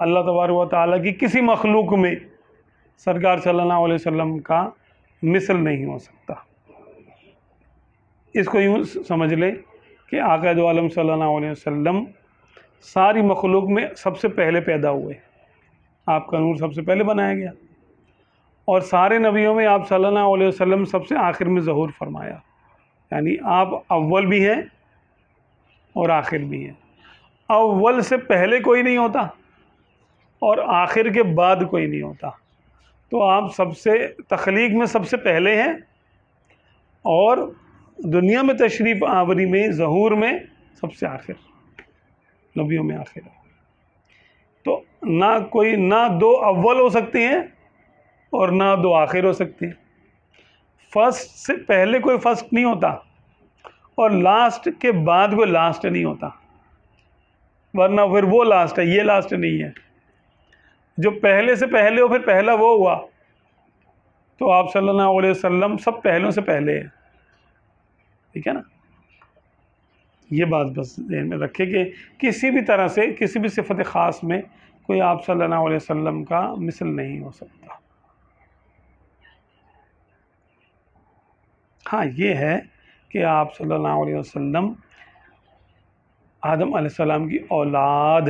اللہ تبارک و تعالیٰ کی کسی مخلوق میں سرکار صلی اللہ علیہ وسلم کا مثل نہیں ہو سکتا۔ اس کو یوں سمجھ لے کہ آقا دو عالم صلی اللہ علیہ وسلم ساری مخلوق میں سب سے پہلے پیدا ہوئے، آپ کا نور سب سے پہلے بنایا گیا، اور سارے نبیوں میں آپ صلی اللہ علیہ وسلم سب سے آخر میں ظہور فرمایا، یعنی آپ اول بھی ہیں اور آخر بھی ہیں۔ اول سے پہلے کوئی نہیں ہوتا اور آخر کے بعد کوئی نہیں ہوتا، تو آپ سب سے تخلیق میں سب سے پہلے ہیں اور دنیا میں تشریف آوری میں ظہور میں سب سے آخر، نبیوں میں آخر ہے۔ تو نہ دو اول ہو سکتے ہیں اور نہ دو آخر ہو سکتے ہیں۔ فرسٹ سے پہلے کوئی فرسٹ نہیں ہوتا اور لاسٹ کے بعد کوئی لاسٹ نہیں ہوتا، ورنہ پھر وہ لاسٹ ہے، یہ لاسٹ نہیں ہے۔ جو پہلے سے پہلے ہو پھر پہلا وہ ہوا، تو آپ صلی اللہ علیہ وسلم سب پہلوں سے پہلے ہیں، ٹھیک ہے نا۔ یہ بات بس ذہن میں رکھے کہ کسی بھی طرح سے کسی بھی صفت خاص میں کوئی آپ صلی اللہ علیہ وسلم کا مثل نہیں ہو سکتا۔ ہاں یہ ہے کہ آپ صلی اللہ علیہ وسلم آدم علیہ السلام کی اولاد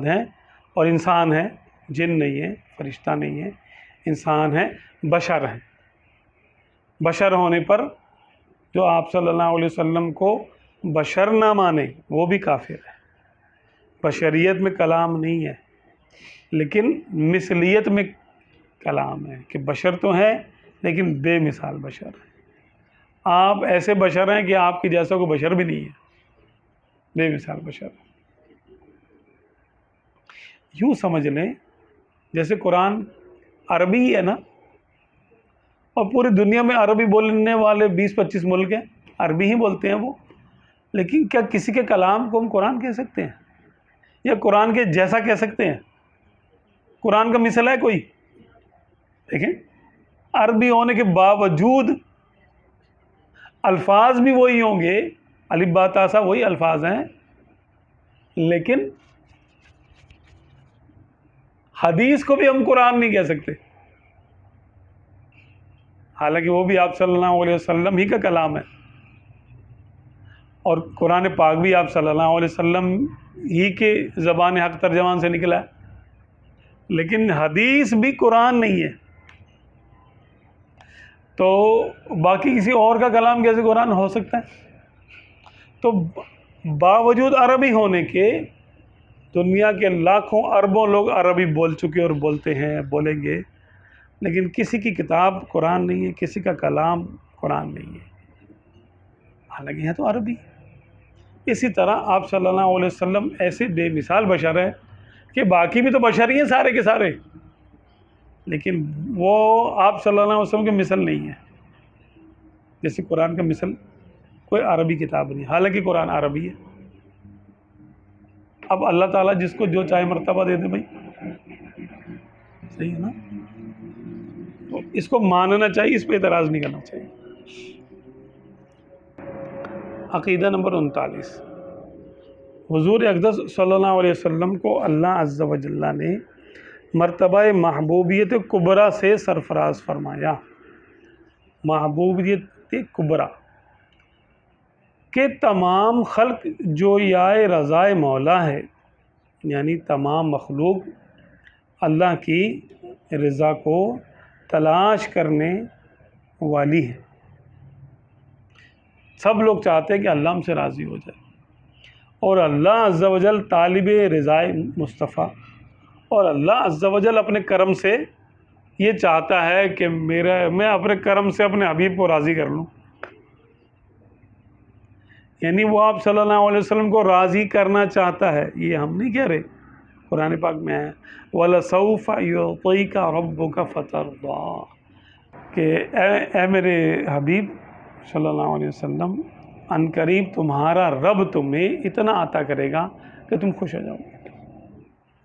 ہیں اور انسان ہیں، جن نہیں ہے، فرشتہ نہیں ہے، انسان ہیں، بشر ہیں۔ بشر ہونے پر جو آپ صلی اللہ علیہ وسلم کو بشر نہ مانے وہ بھی کافر ہے۔ بشریت میں کلام نہیں ہے لیکن مثلیت میں کلام ہے کہ بشر تو ہیں لیکن بے مثال بشر ہیں۔ آپ ایسے بشر ہیں کہ آپ کی جیسا کوئی بشر بھی نہیں ہے، بے مثال بشر۔ یوں سمجھ لیں جیسے قرآن عربی ہے نا، اور پوری دنیا میں عربی بولنے والے 20-25 ملک ہیں، عربی ہی بولتے ہیں وہ، لیکن کیا کسی کے کلام کو ہم قرآن کہہ سکتے ہیں یا قرآن کے جیسا کہہ سکتے ہیں؟ قرآن کا مثل ہے کوئی؟ دیکھیں، عربی ہونے کے باوجود الفاظ بھی وہی ہوں گے، الف با تا سا وہی الفاظ ہیں، لیکن حدیث کو بھی ہم قرآن نہیں کہہ سکتے، حالانکہ وہ بھی آپ صلی اللہ علیہ وسلم ہی کا کلام ہے، اور قرآن پاک بھی آپ صلی اللہ علیہ وسلم ہی کے زبان حق ترجمان سے نکلا ہے، لیکن حدیث بھی قرآن نہیں ہے، تو باقی کسی اور کا کلام کیسے قرآن ہو سکتا ہے؟ تو باوجود عربی ہونے کے دنیا کے لاکھوں اربوں لوگ عربی بول چکے اور بولتے ہیں، بولیں گے، لیکن کسی کی کتاب قرآن نہیں ہے، کسی کا کلام قرآن نہیں ہے، حالانکہ ہے تو عربی۔ اسی طرح آپ صلی اللہ علیہ وسلم ایسے بے مثال بشر ہیں کہ باقی بھی تو بشر ہی ہیں سارے کے سارے، لیکن وہ آپ صلی اللہ علیہ وسلم کے مثل نہیں ہے، جیسے قرآن کا مثل کوئی عربی کتاب نہیں، حالانکہ قرآن عربی ہے۔ اب اللہ تعالیٰ جس کو جو چاہے مرتبہ دے دے بھائی، صحیح ہے نا، تو اس کو ماننا چاہیے، اس پہ اعتراض نہیں کرنا چاہیے۔ عقیدہ نمبر 39، حضور اقدس صلی اللہ علیہ وسلم کو اللہ عز و جل نے مرتبہ محبوبیت کبریٰ سے سرفراز فرمایا۔ محبوبیت کبریٰ کہ تمام خلق جو یا رضائے مولا ہے، یعنی تمام مخلوق اللہ کی رضا کو تلاش کرنے والی ہے، سب لوگ چاہتے ہیں کہ اللہ ہم سے راضی ہو جائے، اور اللہ عز و جل طالب رضائے مصطفیٰ، اور اللہ عز و جل اپنے کرم سے یہ چاہتا ہے کہ میں اپنے کرم سے اپنے حبیب کو راضی کر لوں، یعنی وہ آپ صلی اللہ علیہ وسلم کو راضی کرنا چاہتا ہے۔ یہ ہم نہیں کہہ رہے، قرآن پاک میں ہے وَلَسَوْفَ يُعْطِيكَ رَبُّكَ فَتَرْضَىٰ، کہ اے میرے حبیب صلی اللہ علیہ وسلم، ان قریب تمہارا رب تمہیں اتنا عطا کرے گا کہ تم خوش ہو جاؤ گے،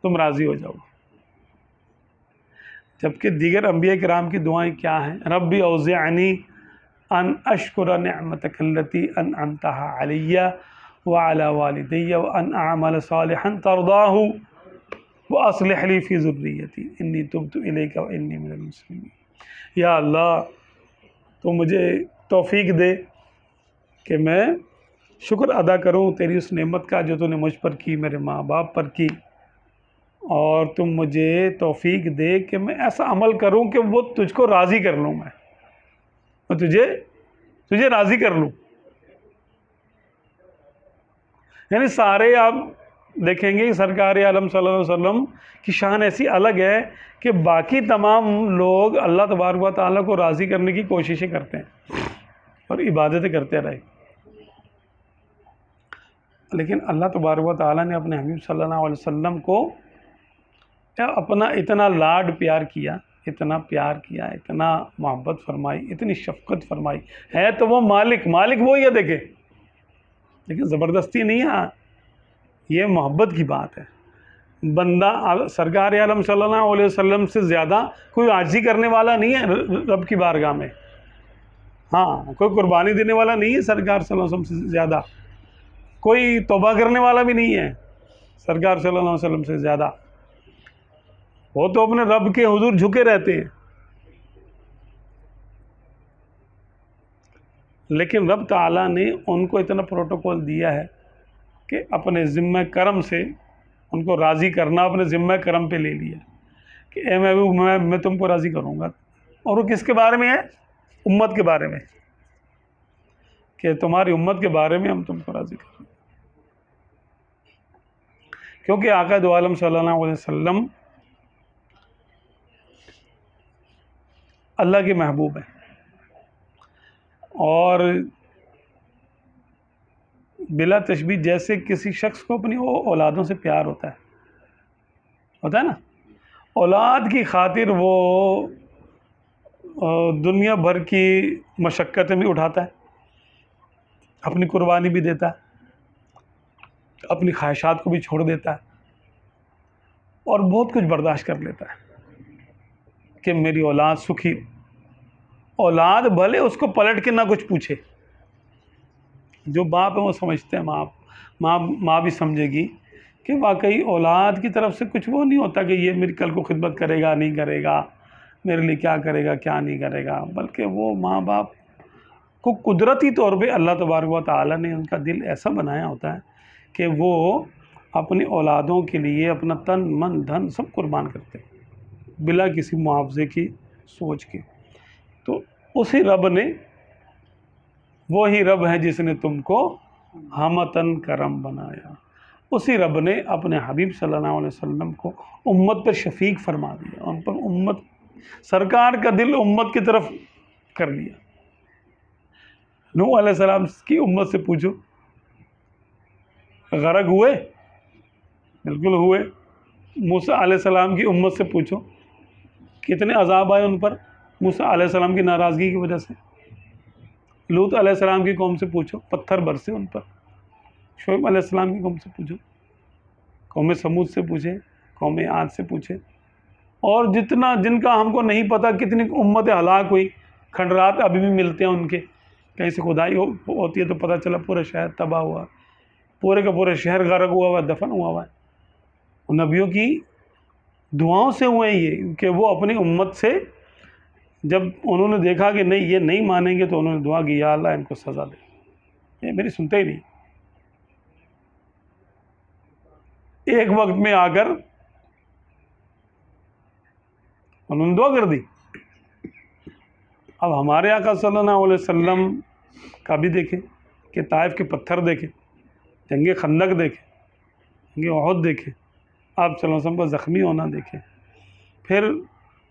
تم راضی ہو جاؤ گے۔ جبکہ دیگر انبیاء کرام کی دعائیں کیا ہیں؟ ربی اوزعنی ان اشکر نعمتک التی انعمتها علی وعلی والدی وان اعمل صالحا ترضاہ واصلح لی فی ذریتی انی تبت الیک وانی من المسلمین۔ یا اللہ، تو مجھے توفیق دے کہ میں شکر ادا کروں تیری اس نعمت کا جو تو نے مجھ پر کی، میرے ماں باپ پر کی، اور تم مجھے توفیق دے کہ میں ایسا عمل کروں کہ وہ تجھ کو راضی کر لوں، میں تجھے راضی کر لوں۔ یعنی سارے آپ دیکھیں گے سرکار عالم صلی اللہ علیہ وسلم کی شان ایسی الگ ہے کہ باقی تمام لوگ اللہ تبارک و تعالیٰ کو راضی کرنے کی کوششیں کرتے ہیں اور عبادتیں کرتے رہے، لیکن اللہ تبارک و تعالیٰ نے اپنے حبیب صلی اللہ علیہ وسلم کو اپنا اتنا لاڈ پیار کیا، اتنا محبت فرمائی، اتنی شفقت فرمائی۔ ہے تو وہ مالک وہی ہے، دیکھیں لیکن زبردستی نہیں ہے، یہ محبت کی بات ہے۔ بندہ سرکار عالم صلی اللہ علیہ وسلم سے زیادہ کوئی عاجزی کرنے والا نہیں ہے رب کی بارگاہ میں، ہاں کوئی قربانی دینے والا نہیں ہے سرکار صلی اللہ علیہ وسلم سے زیادہ، کوئی توبہ کرنے والا بھی نہیں ہے سرکار صلی اللہ علیہ وسلم سے زیادہ۔ وہ تو اپنے رب کے حضور جھکے رہتے ہیں، لیکن رب تعالیٰ نے ان کو اتنا پروٹوکول دیا ہے کہ اپنے ذمہ کرم سے ان کو راضی کرنا اپنے ذمہ کرم پہ لے لیا کہ اے محبوب میں تم کو راضی کروں گا۔ اور وہ کس کے بارے میں ہے؟ امت کے بارے میں، کہ تمہاری امت کے بارے میں ہم تم کو راضی کریں گے، کیونکہ آقا دو عالم صلی اللہ علیہ وسلم اللہ کے محبوب ہیں، اور بلا تشبیہ جیسے کسی شخص کو اپنی اولادوں سے پیار ہوتا ہے نا، اولاد کی خاطر وہ دنیا بھر کی مشقتیں بھی اٹھاتا ہے، اپنی قربانی بھی دیتا ہے، اپنی خواہشات کو بھی چھوڑ دیتا ہے، اور بہت کچھ برداشت کر لیتا ہے کہ میری اولاد سکھی ہو۔ اولاد بھلے اس کو پلٹ کے نہ کچھ پوچھے، جو باپ ہے وہ سمجھتے ہیں، ماں بھی سمجھے گی کہ واقعی اولاد کی طرف سے کچھ وہ نہیں ہوتا کہ یہ میری کل کو خدمت کرے گا نہیں کرے گا، میرے لیے کیا کرے گا کیا نہیں کرے گا، بلکہ وہ ماں باپ کو قدرتی طور پہ اللہ تبارک و تعالیٰ نے ان کا دل ایسا بنایا ہوتا ہے کہ وہ اپنی اولادوں کے لیے اپنا تن من دھن سب قربان کرتے ہیں بلا کسی معاوضے کی سوچ کے۔ تو اسی رب نے، وہی رب ہے جس نے تم کو ہمتن کرم بنایا، اسی رب نے اپنے حبیب صلی اللہ علیہ وسلم کو امت پر شفیق فرما دیا، ان پر امت سرکار کا دل امت کی طرف کر لیا۔ نوح علیہ السلام کی امت سے پوچھو غرق ہوئے؟ بالکل ہوئے۔ موسیٰ علیہ السلام کی امت سے پوچھو کتنے عذاب آئے ان پر موسیٰ علیہ السلام کی ناراضگی کی وجہ سے۔ لوط علیہ السلام کی قوم سے پوچھو، پتھر برسے ان پر۔ شعیب علیہ السلام کی قوم سے پوچھو، قوم سمود سے پوچھے، قوم عاد سے پوچھے، اور جن کا ہم کو نہیں پتہ کتنی امت ہلاک ہوئی، کھنڈرات ابھی بھی ملتے ہیں ان کے، کہیں سے کھدائی ہوتی ہے تو پتہ چلا پورا شہر تباہ ہوا، پورے کا پورا شہر غرق ہوا ہے، دفن ہوا ہے۔ نبیوں کی دعاؤں سے ہوئے یہ کہ وہ اپنی امت سے جب انہوں نے دیکھا کہ نہیں یہ نہیں مانیں گے تو انہوں نے دعا کی یا اللہ ان کو سزا دے، یہ میری سنتے ہی نہیں۔ ایک وقت میں آ کر انہوں نے دعا کر دی۔ اب ہمارے آقا صلی اللہ علیہ وسلم کا بھی دیکھیں کہ طائف کے پتھر دیکھیں، جنگ خندق دیکھیں، جنگ احد دیکھیں، آپ صلی اللہ علیہ وسلم کا زخمی ہونا دیکھیں، پھر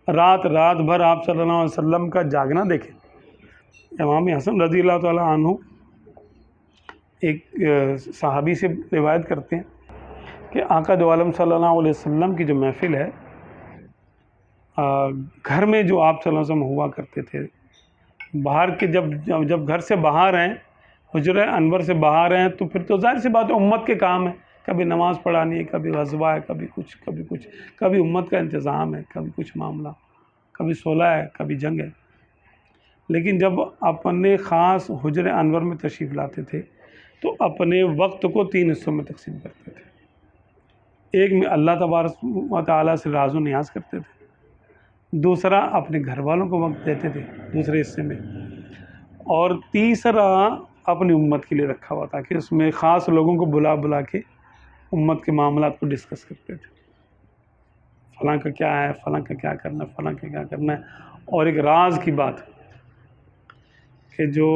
رات بھر آپ صلی اللہ علیہ وسلم کا جاگنا دیکھیں۔ امام حسن رضی اللہ تعالیٰ عنہ ایک صحابی سے روایت کرتے ہیں کہ آقا دو عالم صلی اللہ علیہ وسلم کی جو محفل ہے، گھر میں جو آپ صلی اللہ علیہ وسلم ہوا کرتے تھے، باہر کے جب گھر سے باہر ہیں، حجرہ انور سے باہر ہیں، تو پھر تو ظاہر سی بات ہے امت کے کام ہے، کبھی نماز پڑھانی ہے، کبھی غزوہ ہے، کبھی کچھ، کبھی امت کا انتظام ہے، کبھی کچھ معاملہ، کبھی صلح ہے، کبھی جنگ ہے۔ لیکن جب اپنے خاص حجرہ انور میں تشریف لاتے تھے تو اپنے وقت کو 3 حصوں میں تقسیم کرتے تھے۔ ایک میں اللہ تبارک و تعالیٰ سے راز و نیاز کرتے تھے، دوسرا اپنے گھر والوں کو وقت دیتے تھے دوسرے حصے میں، اور تیسرا اپنی امت کے لیے رکھا ہوا تھا کہ اس میں خاص لوگوں کو بلا بلا کے امت کے معاملات کو ڈسکس کرتے تھے، فلاں کا کیا ہے، فلاں کا کیا کرنا ہے، فلاں کا کیا کرنا ہے۔ اور ایک راز کی بات کہ جو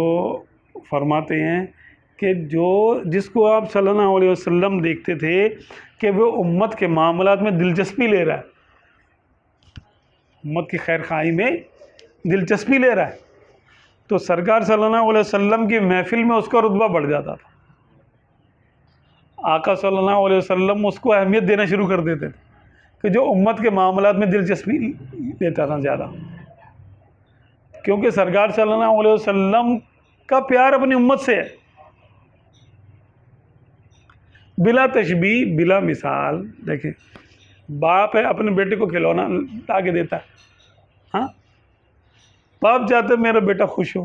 فرماتے ہیں کہ جس کو آپ صلی اللہ علیہ وسلم دیکھتے تھے کہ وہ امت کے معاملات میں دلچسپی لے رہا ہے، امت کی خیر خواہی میں دلچسپی لے رہا ہے، تو سرکار صلی اللہ علیہ وسلم کی محفل میں اس کا رتبہ بڑھ جاتا تھا، آقا صلی اللہ علیہ وسلم اس کو اہمیت دینا شروع کر دیتے تھے کہ جو امت کے معاملات میں دلچسپی لیتا تھا زیادہ، کیونکہ سرکار صلی اللہ علیہ وسلم کا پیار اپنی امت سے ہے، بلا تشبیہ بلا مثال۔ دیکھیں باپ ہے، اپنے بیٹے کو کھلونا لا کے دیتا ہے، ہاں باپ چاہتے میرا بیٹا خوش ہو،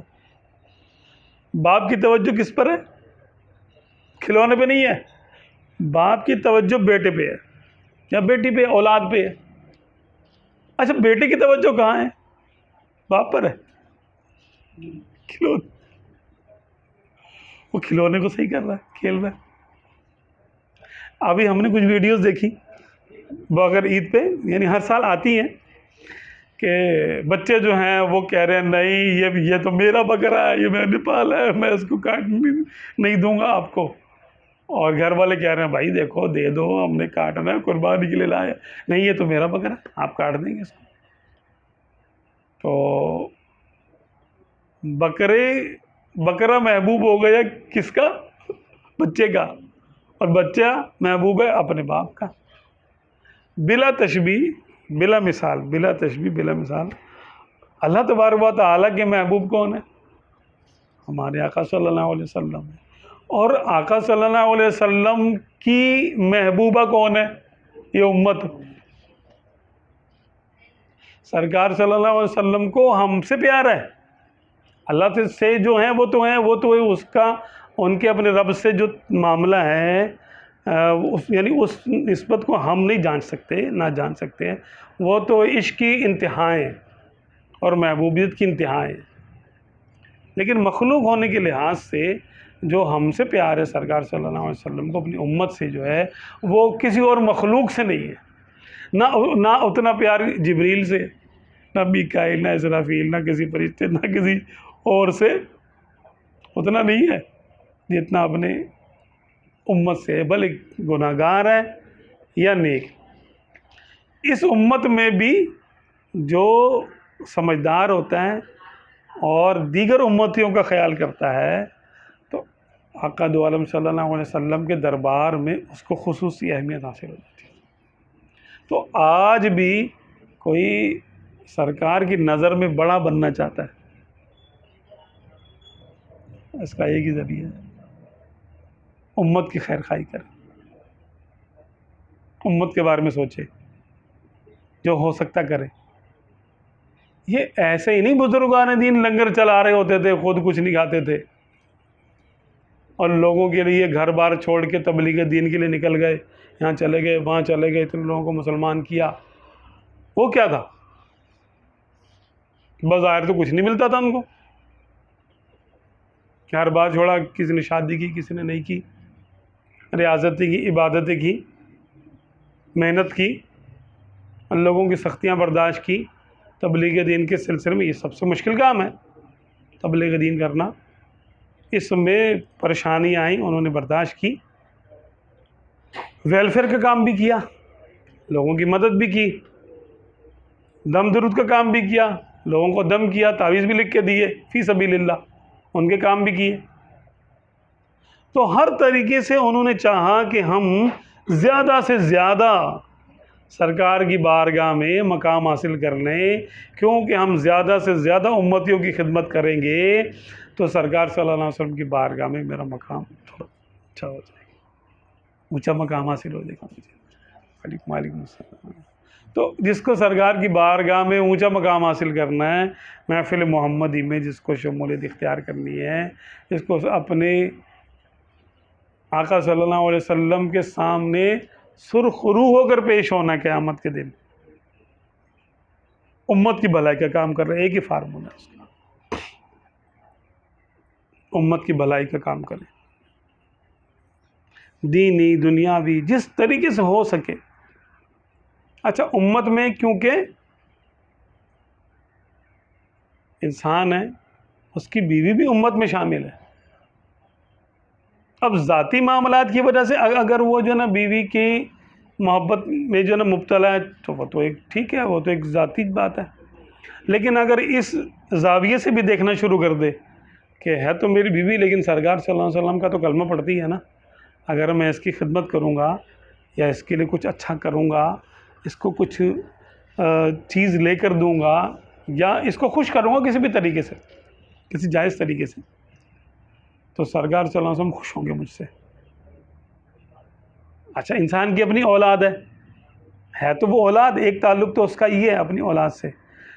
باپ کی توجہ کس پر ہے؟ کھلونے پہ نہیں ہے، باپ کی توجہ بیٹے پہ ہے یا بیٹی پہ، اولاد پہ ہے۔ اچھا بیٹے کی توجہ کہاں ہے؟ باپ پر ہے، کھلونے، وہ کھلونے کو صحیح کر رہا ہے، کھیل رہا ہے۔ ابھی ہم نے کچھ ویڈیوز دیکھی وہ اگر عید پہ یعنی ہر سال آتی ہیں کہ بچے جو ہیں وہ کہہ رہے ہیں نہیں یہ تو میرا بکرا ہے، یہ میں نے پالا ہے، میں اس کو کاٹ نہیں دوں گا آپ کو، اور گھر والے کہہ رہے ہیں بھائی دیکھو دے دو، ہم نے کاٹنا ہے، قربانی کے لیے لایا، نہیں یہ تو میرا بکرا ہے، آپ کاٹ دیں گے اس کو۔ تو بکرا محبوب ہو گیا کس کا؟ بچے کا، اور بچہ محبوب ہے اپنے باپ کا، بلا تشبیہ بلا مثال، بلا تشبیہ بلا مثال۔ اللہ تبارک و تعالیٰ کے محبوب کون ہے؟ ہمارے آقا صلی اللہ علیہ وسلم ہے، اور آقا صلی اللہ علیہ وسلم کی محبوبہ کون ہے؟ یہ امت۔ سرکار صلی اللہ علیہ وسلم کو ہم سے پیار ہے، اللہ سے جو ہیں وہ تو ہیں، وہ تو اس کا ان کے اپنے رب سے جو معاملہ ہے یعنی اس نسبت کو ہم نہیں جان سکتے، نہ جان سکتے ہیں، وہ تو عشق کی انتہائیں اور محبوبیت کی انتہائیں، لیکن مخلوق ہونے کے لحاظ سے جو ہم سے پیار ہے سرکار صلی اللہ علیہ وسلم کو اپنی امت سے جو ہے وہ کسی اور مخلوق سے نہیں ہے، نہ اتنا پیار جبریل سے، نہ میکائیل، نہ اسرافیل، نہ کسی فرشتے، نہ کسی اور سے، اتنا نہیں ہے جتنا اپنے امت سے ہے، بھلے گناہ گار ہے یا نیک۔ اس امت میں بھی جو سمجھدار ہوتا ہے اور دیگر امتیوں کا خیال کرتا ہے تو آقا دو عالم صلی اللہ علیہ وسلم کے دربار میں اس کو خصوصی اہمیت حاصل ہو جاتی ہے۔ تو آج بھی کوئی سرکار کی نظر میں بڑا بننا چاہتا ہے، اس کا ایک ہی ذریعہ ہے، امت کی خیر خواہی کرے، امت کے بارے میں سوچے، جو ہو سکتا کرے۔ یہ ایسے ہی نہیں بزرگان دین لنگر چلا رہے ہوتے تھے، خود کچھ نہیں کھاتے تھے اور لوگوں کے لیے گھر بار چھوڑ کے تبلیغ دین کے لیے نکل گئے، یہاں چلے گئے وہاں چلے گئے، اتنے لوگوں کو مسلمان کیا۔ وہ کیا تھا؟ بظاہر تو کچھ نہیں ملتا تھا ان کو، ہر بار چھوڑا، کسی نے شادی کی، کسی نے نہیں کی، ریاضتیں کی، عبادتیں کی، محنت کی، ان لوگوں کی سختیاں برداشت کی۔ تبلیغ دین کے سلسلے میں یہ سب سے مشکل کام ہے، تبلیغ دین کرنا، اس میں پریشانیاں آئیں، انہوں نے برداشت کی، ویلفیئر کا کام بھی کیا، لوگوں کی مدد بھی کی، دم درود کا کام بھی کیا، لوگوں کو دم کیا، تعویذ بھی لکھ کے دیے فی سبیل اللہ، ان کے کام بھی کیے۔ تو ہر طریقے سے انہوں نے چاہا کہ ہم زیادہ سے زیادہ سرکار کی بارگاہ میں مقام حاصل کر لیں، کیونکہ ہم زیادہ سے زیادہ امتیوں کی خدمت کریں گے تو سرکار صلی اللہ علیہ وسلم کی بارگاہ میں میرا مقام تھوڑا اچھا ہو جائے گا، اونچا مقام حاصل ہو جائے گا مجھے۔ وعلیکم السلام۔ تو جس کو سرکار کی بارگاہ میں اونچا مقام حاصل کرنا ہے، محفل محمدی میں جس کو شمولیت اختیار کرنی ہے، جس کو اپنے آقا صلی اللہ علیہ وسلم کے سامنے سرخ روح ہو کر پیش ہونا قیامت کے دن، امت کی بھلائی کا کام کر رہے، ایک ہی فارمولا ہے اس کا، امت کی بھلائی کا کام کریں، دینی دنیاوی جس طریقے سے ہو سکے۔ اچھا، امت میں کیونکہ انسان ہے، اس کی بیوی بھی امت میں شامل ہے۔ اب ذاتی معاملات کی وجہ سے اگر وہ جو ہے نا بیوی کی محبت میں جو ہے نا مبتلا ہے تو وہ تو ایک ٹھیک ہے، وہ تو ایک ذاتی بات ہے۔ لیکن اگر اس زاویے سے بھی دیکھنا شروع کر دے کہ ہے تو میری بیوی لیکن سرکار صلی اللہ علیہ وسلم کا تو کلمہ پڑھتی ہے نا، اگر میں اس کی خدمت کروں گا یا اس کے لیے کچھ اچھا کروں گا، اس کو کچھ چیز لے کر دوں گا یا اس کو خوش کروں گا کسی بھی طریقے سے، کسی جائز طریقے سے، تو سرکار صلی اللہ علیہ وسلم خوش ہوں گے مجھ سے۔ اچھا، انسان کی اپنی اولاد ہے تو وہ اولاد، ایک تعلق تو اس کا یہ ہے اپنی اولاد سے،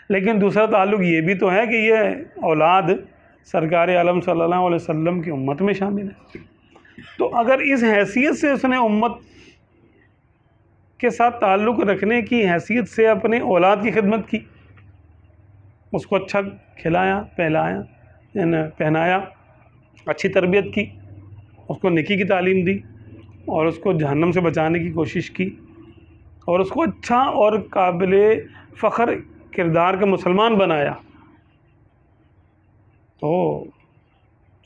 لیکن دوسرا تعلق یہ بھی تو ہے کہ یہ اولاد سرکار عالم صلی اللہ علیہ وسلم کی امت میں شامل ہے۔ تو اگر اس حیثیت سے اس نے امت کے ساتھ تعلق رکھنے کی حیثیت سے اپنے اولاد کی خدمت کی، اس کو اچھا کھلایا پہلایا پہنایا، اچھی تربیت کی، اس کو نیکی کی تعلیم دی اور اس کو جہنم سے بچانے کی کوشش کی اور اس کو اچھا اور قابل فخر کردار کا مسلمان بنایا، تو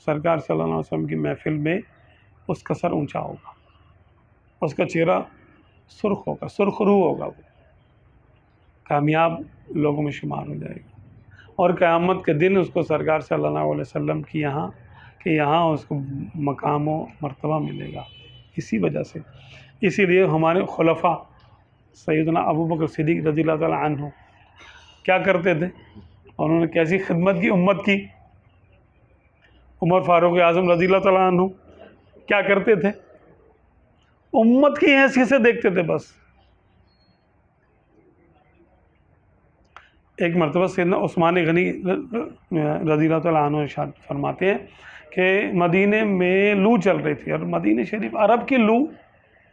سرکار صلی اللہ علیہ وسلم کی محفل میں اس کا سر اونچا ہوگا، اس کا چہرہ سرخ ہوگا، سرخ روح ہوگا، وہ کامیاب لوگوں میں شمار ہو جائے گا، اور قیامت کے دن اس کو سرکار صلی اللہ علیہ وسلم کی یہاں اس کو مقام و مرتبہ ملے گا۔ اسی وجہ سے، اسی لیے ہمارے خلفاء سیدنا ابو بکر صدیق رضی اللہ تعالیٰ عنہ کیا کرتے تھے، انہوں نے کیسی خدمت کی امت کی۔ عمر فاروق اعظم رضی اللہ تعالیٰ عنہ کیا کرتے تھے، امت کی حیثیت سے دیکھتے تھے بس۔ ایک مرتبہ سیدنا عثمان غنی رضی اللہ تعالیٰ عنہ ارشاد فرماتے ہیں کہ مدینے میں لو چل رہی تھی، اور مدینہ شریف عرب کی لو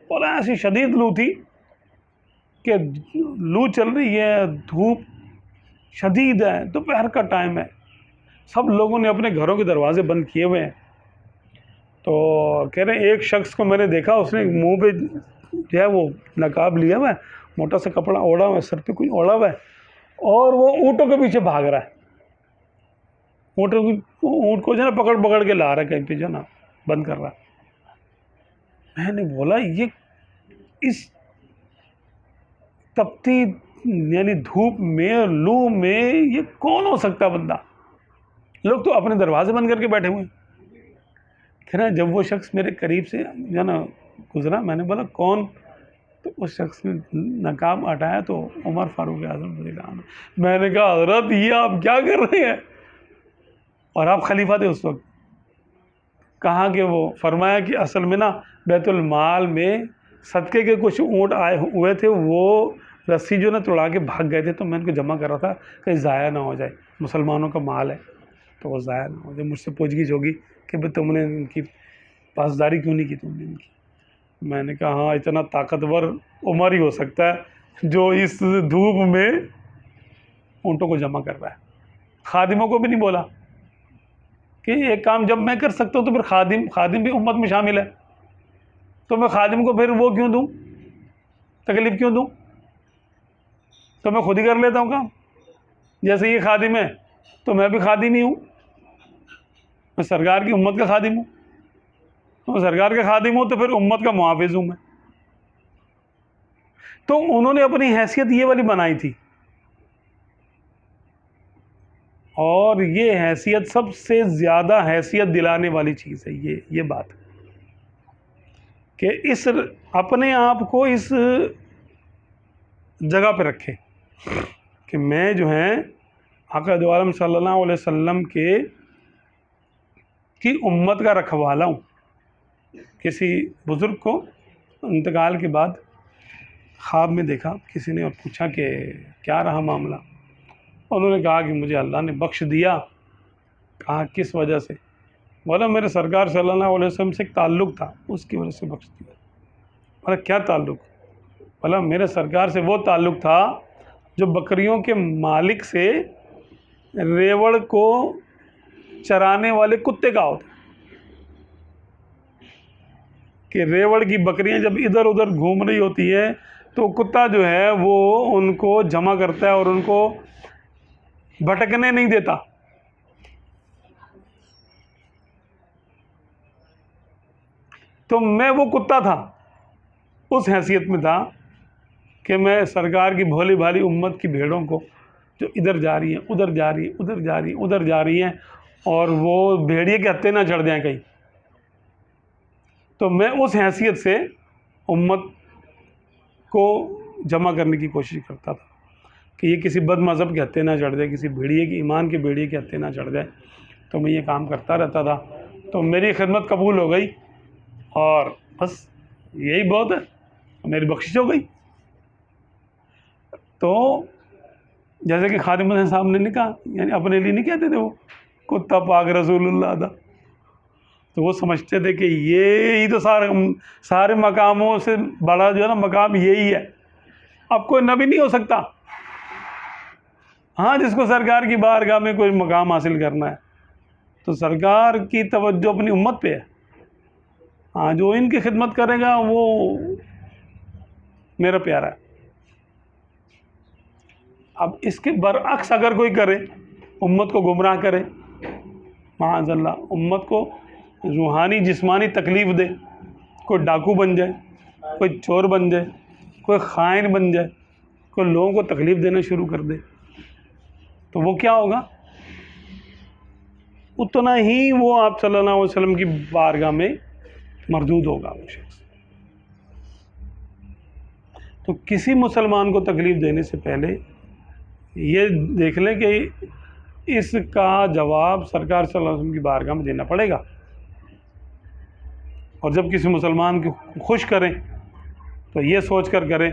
اور ایسی شدید لو تھی کہ لو چل رہی ہے، دھوپ شدید ہے، دوپہر کا ٹائم ہے، سب لوگوں نے اپنے گھروں کے دروازے بند کیے ہوئے ہیں۔ تو کہہ رہے ہیں ایک شخص کو میں نے دیکھا، اس نے منہ پہ جو ہے وہ نقاب لیا ہوا ہے، موٹا سا کپڑا اوڑھا ہوا ہے، سر پہ کچھ اوڑھا ہوا ہے، اور وہ اونٹوں کے پیچھے بھاگ رہا ہے، اونٹ کو جو ہے نا پکڑ کے لا رہا ہے، کہیں پہ جو ہے نا بند کر رہا ہے۔ میں نے بولا یہ اس تپتی یعنی دھوپ میں، لو میں، یہ کون ہو سکتا بندہ؟ لوگ تو اپنے دروازے بند کر کے بیٹھے ہوئے ہیں۔ کہنا جب وہ شخص میرے قریب سے جو ہے نا گزرا، میں نے بولا کون؟ تو اس شخص نے نقاب ہٹایا تو عمر فاروق اعظم رضی اللہ عنہ۔ میں نے کہا حضرت یہ آپ کیا کر رہے ہیں؟ اور آپ خلیفہ تھے اس وقت۔ کہا کہ وہ فرمایا کہ اصل میں نا بیت المال میں صدقے کے کچھ اونٹ آئے ہوئے تھے، وہ رسی جو نا توڑا کے بھاگ گئے تھے، تو میں ان کو جمع کر رہا تھا کہ ضائع نہ ہو جائے، مسلمانوں کا مال ہے تو وہ ضائع نہ ہو جائے۔ مجھ سے پوچھ گچھ ہوگی کہ بھئی تم نے ان کی پاسداری کیوں نہیں کی تم نے ان کی؟ میں نے کہا ہاں اتنا طاقتور عمر ہی ہو سکتا ہے جو اس دھوپ میں اونٹوں کو جمع کر رہا ہے۔ خادموں کو بھی نہیں بولا کہ ایک کام جب میں کر سکتا ہوں تو پھر خادم بھی امت میں شامل ہے، تو میں خادم کو پھر وہ کیوں دوں، تکلیف کیوں دوں؟ تو میں خود ہی کر لیتا ہوں کام۔ جیسے یہ خادم ہے تو میں بھی خادم ہی ہوں، میں سرکار کی امت کا خادم ہوں، تو میں سرکار کا خادم ہوں تو پھر امت کا محافظ ہوں میں۔ تو انہوں نے اپنی حیثیت یہ والی بنائی تھی، اور یہ حیثیت سب سے زیادہ حیثیت دلانے والی چیز ہے یہ بات کہ اس اپنے آپ کو اس جگہ پہ رکھے کہ میں جو ہے آقا دو عالم صلی اللہ علیہ وسلم کی امت کا رکھوالا ہوں۔ کسی بزرگ کو انتقال کے بعد خواب میں دیکھا کسی نے اور پوچھا کہ کیا رہا معاملہ؟ انہوں نے کہا کہ مجھے اللہ نے بخش دیا۔ کہا کس وجہ سے؟ بولا میرے سرکار صلی اللہ علیہ وسلم سے ایک تعلق تھا، اس کی وجہ سے بخش دیا۔ بولا کیا تعلق؟ بولا میرے سرکار سے وہ تعلق تھا جو بکریوں کے مالک سے ریوڑ کو چرانے والے کتے کا ہوتا ہے۔ کہ ریوڑ کی بکریاں جب ادھر ادھر گھوم رہی ہوتی ہیں تو کتا جو ہے وہ ان کو جمع کرتا ہے اور ان کو بھٹکنے نہیں دیتا. تو میں وہ کتا تھا، اس حیثیت میں تھا کہ میں سرکار کی بھولی بھالی امت کی بھیڑوں کو جو ادھر جا رہی ہیں ادھر جا رہی ہیں ادھر جا رہی ہیں ادھر جا رہی ہیں اور وہ بھیڑیے کے ہتھے نہ چڑھ جائیں کہیں، تو میں اس حیثیت سے امت کو جمع کرنے کی کوشش کرتا تھا کہ یہ کسی بد مذہب کے ہتھے نہ چڑھ جائے، کسی بھیڑیے کی ایمان کے بھیڑیے کے ہتھے نہ چڑھ جائے. تو میں یہ کام کرتا رہتا تھا. تو میری خدمت قبول ہو گئی اور بس یہی بہت ہے، میری بخشش ہو گئی. تو جیسے کہ خادم حسین صاحب نے کہا، یعنی اپنے لیے نہیں کہتے تھے وہ کتا پاک رسول اللہ تھا، تو وہ سمجھتے تھے کہ یہی تو سارے مقاموں سے بڑا جو ہے نا مقام یہی ہے، اب کوئی نبی نہیں ہو سکتا. ہاں جس کو سرکار کی بارگاہ میں کوئی مقام حاصل کرنا ہے تو سرکار کی توجہ اپنی امت پہ ہے. ہاں جو ان کی خدمت کرے گا وہ میرا پیارا ہے. اب اس کے برعکس اگر کوئی کرے، امت کو گمراہ کرے، معاذ اللہ امت کو روحانی جسمانی تکلیف دے، کوئی ڈاکو بن جائے، کوئی چور بن جائے، کوئی خائن بن جائے، کوئی لوگوں کو تکلیف دینا شروع کر دے، تو وہ کیا ہوگا؟ اتنا ہی وہ آپ صلی اللہ علیہ وسلم کی بارگاہ میں مردود ہوگا وہ شخص. تو کسی مسلمان کو تکلیف دینے سے پہلے یہ دیکھ لیں کہ اس کا جواب سرکار صلی اللہ علیہ وسلم کی بارگاہ میں دینا پڑے گا. اور جب کسی مسلمان کو خوش کریں تو یہ سوچ کر کریں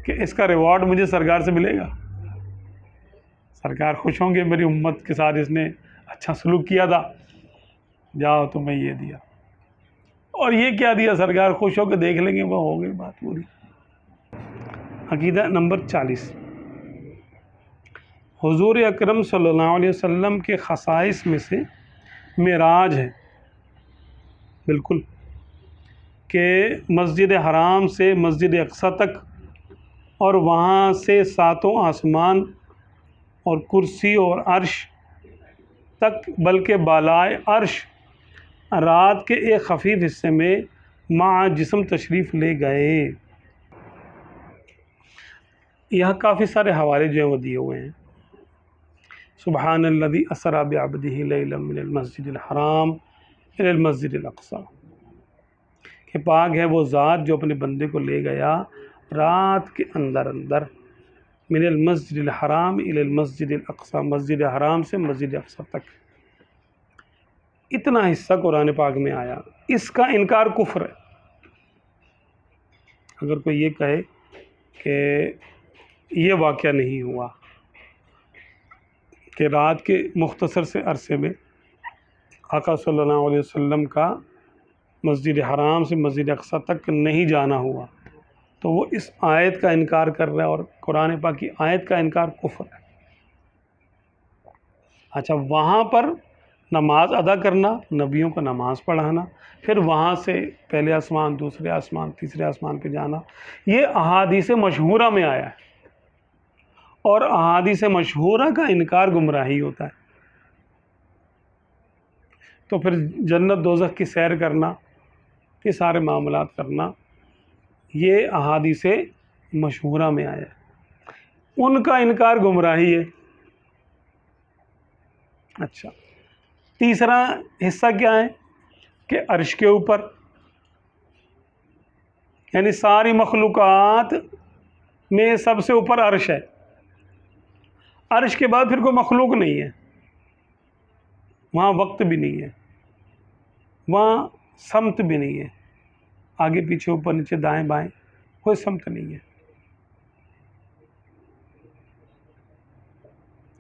کہ اس کا ریوارڈ مجھے سرکار سے ملے گا، سرکار خوش ہوں گے میری امت کے ساتھ اس نے اچھا سلوک کیا تھا، جاؤ تمہیں یہ دیا اور یہ کیا دیا، سرکار خوش ہو کے دیکھ لیں گے، وہ ہو گئی بات پوری. عقیدہ نمبر 40، حضور اکرم صلی اللہ علیہ وسلم کے خصائص میں سے معراج ہے. بالکل، کہ مسجد حرام سے مسجد اقصی تک اور وہاں سے 7 آسمان اور کرسی اور عرش تک، بلکہ بالائے عرش رات کے ایک خفیف حصے میں مع جسم تشریف لے گئے. یہاں کافی سارے حوالے جو ہیں وہ دیے ہوئے ہیں. سبحان الذی اسری بعبدہ لیلا من المسجد الحرام الی المسجد الاقصی، کہ پاک ہے وہ ذات جو اپنے بندے کو لے گیا رات کے اندر من المسجد الحرام الی المسجد الاقصی، مسجد حرام سے مسجد اقصی تک. اتنا حصہ قرآن پاک میں آیا. اس کا انکار کفر ہے. اگر کوئی یہ کہے کہ یہ واقعہ نہیں ہوا کہ رات کے مختصر سے عرصے میں آقا صلی اللہ علیہ وسلم کا مسجد حرام سے مسجد اقصی تک نہیں جانا ہوا، تو وہ اس آیت کا انکار کر رہا ہے، اور قرآن پاک کی آیت کا انکار کفر ہے. اچھا، وہاں پر نماز ادا کرنا، نبیوں کا نماز پڑھانا، پھر وہاں سے پہلے آسمان، دوسرے آسمان، تیسرے آسمان پہ جانا، یہ احادیث مشہورہ میں آیا ہے، اور احادیث مشہورہ کا انکار گمراہی ہوتا ہے. تو پھر جنت دوزخ کی سیر کرنا، یہ سارے معاملات کرنا، یہ احادیث مشہورہ میں آیا ہے، ان کا انکار گمراہی ہے. اچھا، تیسرا حصہ کیا ہے کہ عرش کے اوپر، یعنی ساری مخلوقات میں سب سے اوپر عرش ہے. عرش کے بعد پھر کوئی مخلوق نہیں ہے، وہاں وقت بھی نہیں ہے، وہاں سمت بھی نہیں ہے، آگے پیچھے اوپر نیچے دائیں بائیں کوئی سمت نہیں ہے،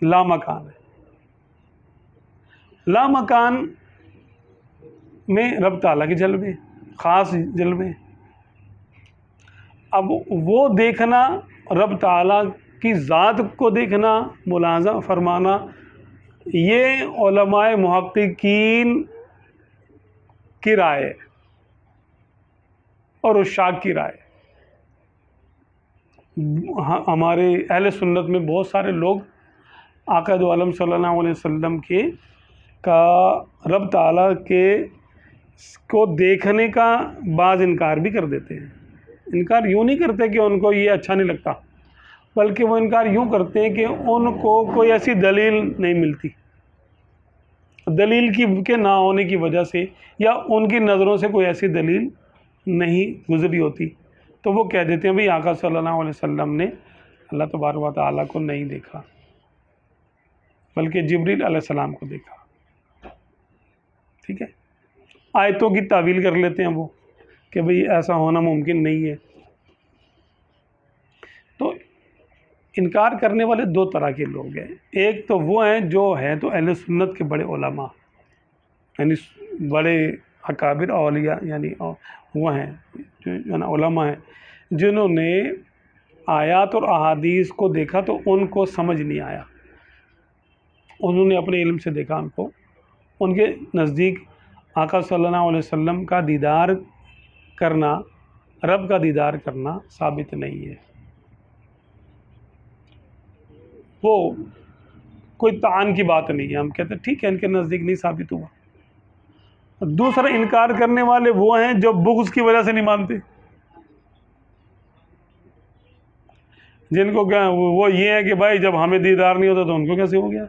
لا مکان ہے. لا مکان میں رب تعالیٰ کے جلوے، خاص جلوے. اب وہ دیکھنا، رب تعالیٰ کی ذات کو دیکھنا، ملاحظہ فرمانا، یہ علماء محققین کی رائے ہے. اور عشاق کی رائے. ہمارے اہل سنت میں بہت سارے لوگ آقا دو عالم صلی اللہ علیہ وسلم کے کا رب تعالیٰ کے کو دیکھنے کا بعض انکار بھی کر دیتے ہیں. انکار یوں نہیں کرتے کہ ان کو یہ اچھا نہیں لگتا، بلکہ وہ انکار یوں کرتے ہیں کہ ان کو کوئی ایسی دلیل نہیں ملتی، دلیل کے نہ ہونے کی وجہ سے، یا ان کی نظروں سے کوئی ایسی دلیل نہیں گزری ہوتی، تو وہ کہہ دیتے ہیں بھئی آقا صلی اللہ علیہ وسلم نے اللہ تبارک و تعالیٰ کو نہیں دیکھا، بلکہ جبریل علیہ السلام کو دیکھا. ٹھیک ہے، آیتوں کی تعویل کر لیتے ہیں وہ کہ بھئی ایسا ہونا ممکن نہیں ہے. تو انکار کرنے والے دو طرح کے لوگ ہیں. ایک تو وہ ہیں جو ہیں تو اہل سنت کے بڑے علماء، یعنی بڑے اکابر اولیاء، یعنی وہ ہیں جو نا علماء ہیں جنہوں نے آیات اور احادیث کو دیکھا تو ان کو سمجھ نہیں آیا، انہوں نے اپنے علم سے دیکھا، ان کے نزدیک آقا صلی اللہ علیہ وسلم کا دیدار کرنا، رب کا دیدار کرنا ثابت نہیں ہے. وہ کوئی تعان کی بات نہیں ہے، ہم کہتے ہیں ٹھیک ہے ان کے نزدیک نہیں ثابت ہوا. دوسرا انکار کرنے والے وہ ہیں جو بغض کی وجہ سے نہیں مانتے، جن کو کیا وہ یہ ہے کہ بھائی جب ہمیں دیدار نہیں ہوتا تو ان کو کیسے ہو گیا.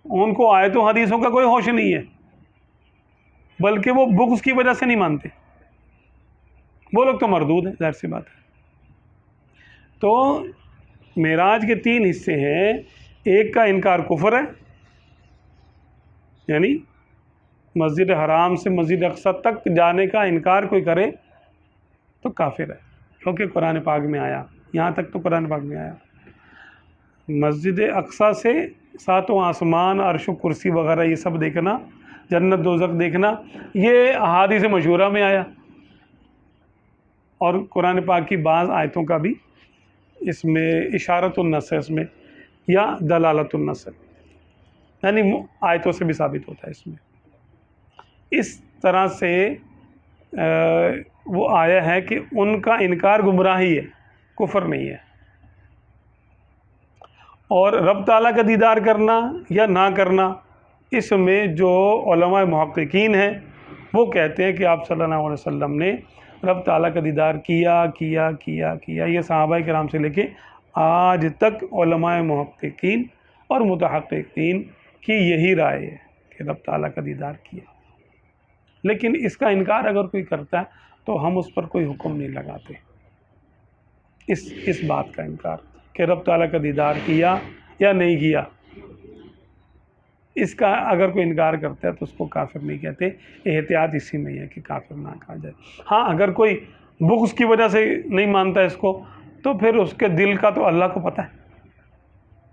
ان کو آیتوں حدیثوں کا کوئی ہوش نہیں ہے، بلکہ وہ بغض کی وجہ سے نہیں مانتے. وہ لوگ تو مردود ہیں، ظاہر سی بات ہے. تو معراج کے 3 حصے ہیں. ایک کا انکار کفر ہے، یعنی مسجد حرام سے مسجد اقصی تک جانے کا انکار کوئی کرے تو کافر ہے، کیونکہ قرآن پاک میں آیا، یہاں تک تو قرآن پاک میں آیا. مسجد اقصی سے 7 آسمان، عرش و کرسی وغیرہ یہ سب دیکھنا، جنت دوزخ دیکھنا، یہ احادیث مشہورہ میں آیا، اور قرآن پاک کی بعض آیتوں کا بھی اس میں اشارت النص ہے، اس میں یا دلالت النص ہے، یعنی آیتوں سے بھی ثابت ہوتا ہے اس میں. اس طرح سے وہ آیا ہے کہ ان کا انکار گمراہی ہے، کفر نہیں ہے. اور رب تعالیٰ کا دیدار کرنا یا نہ کرنا، اس میں جو علماء محققین ہیں وہ کہتے ہیں کہ آپ صلی اللہ علیہ وسلم نے رب تعالیٰ کا دیدار کیا. یہ صحابہ کرام سے لے کے آج تک علماء محققین اور متحققین کی یہی رائے ہے کہ رب تعالیٰ کا دیدار کیا. لیکن اس کا انکار اگر کوئی کرتا ہے تو ہم اس پر کوئی حکم نہیں لگاتے. اس بات کا انکار کہ رب تعالیٰ کا دیدار کیا یا نہیں کیا، اس کا اگر کوئی انکار کرتا ہے تو اس کو کافر نہیں کہتے. احتیاط اسی میں ہے کہ کافر نہ کہا جائے. ہاں اگر کوئی بغض کی وجہ سے نہیں مانتا اس کو، تو پھر اس کے دل کا تو اللہ کو پتہ ہے،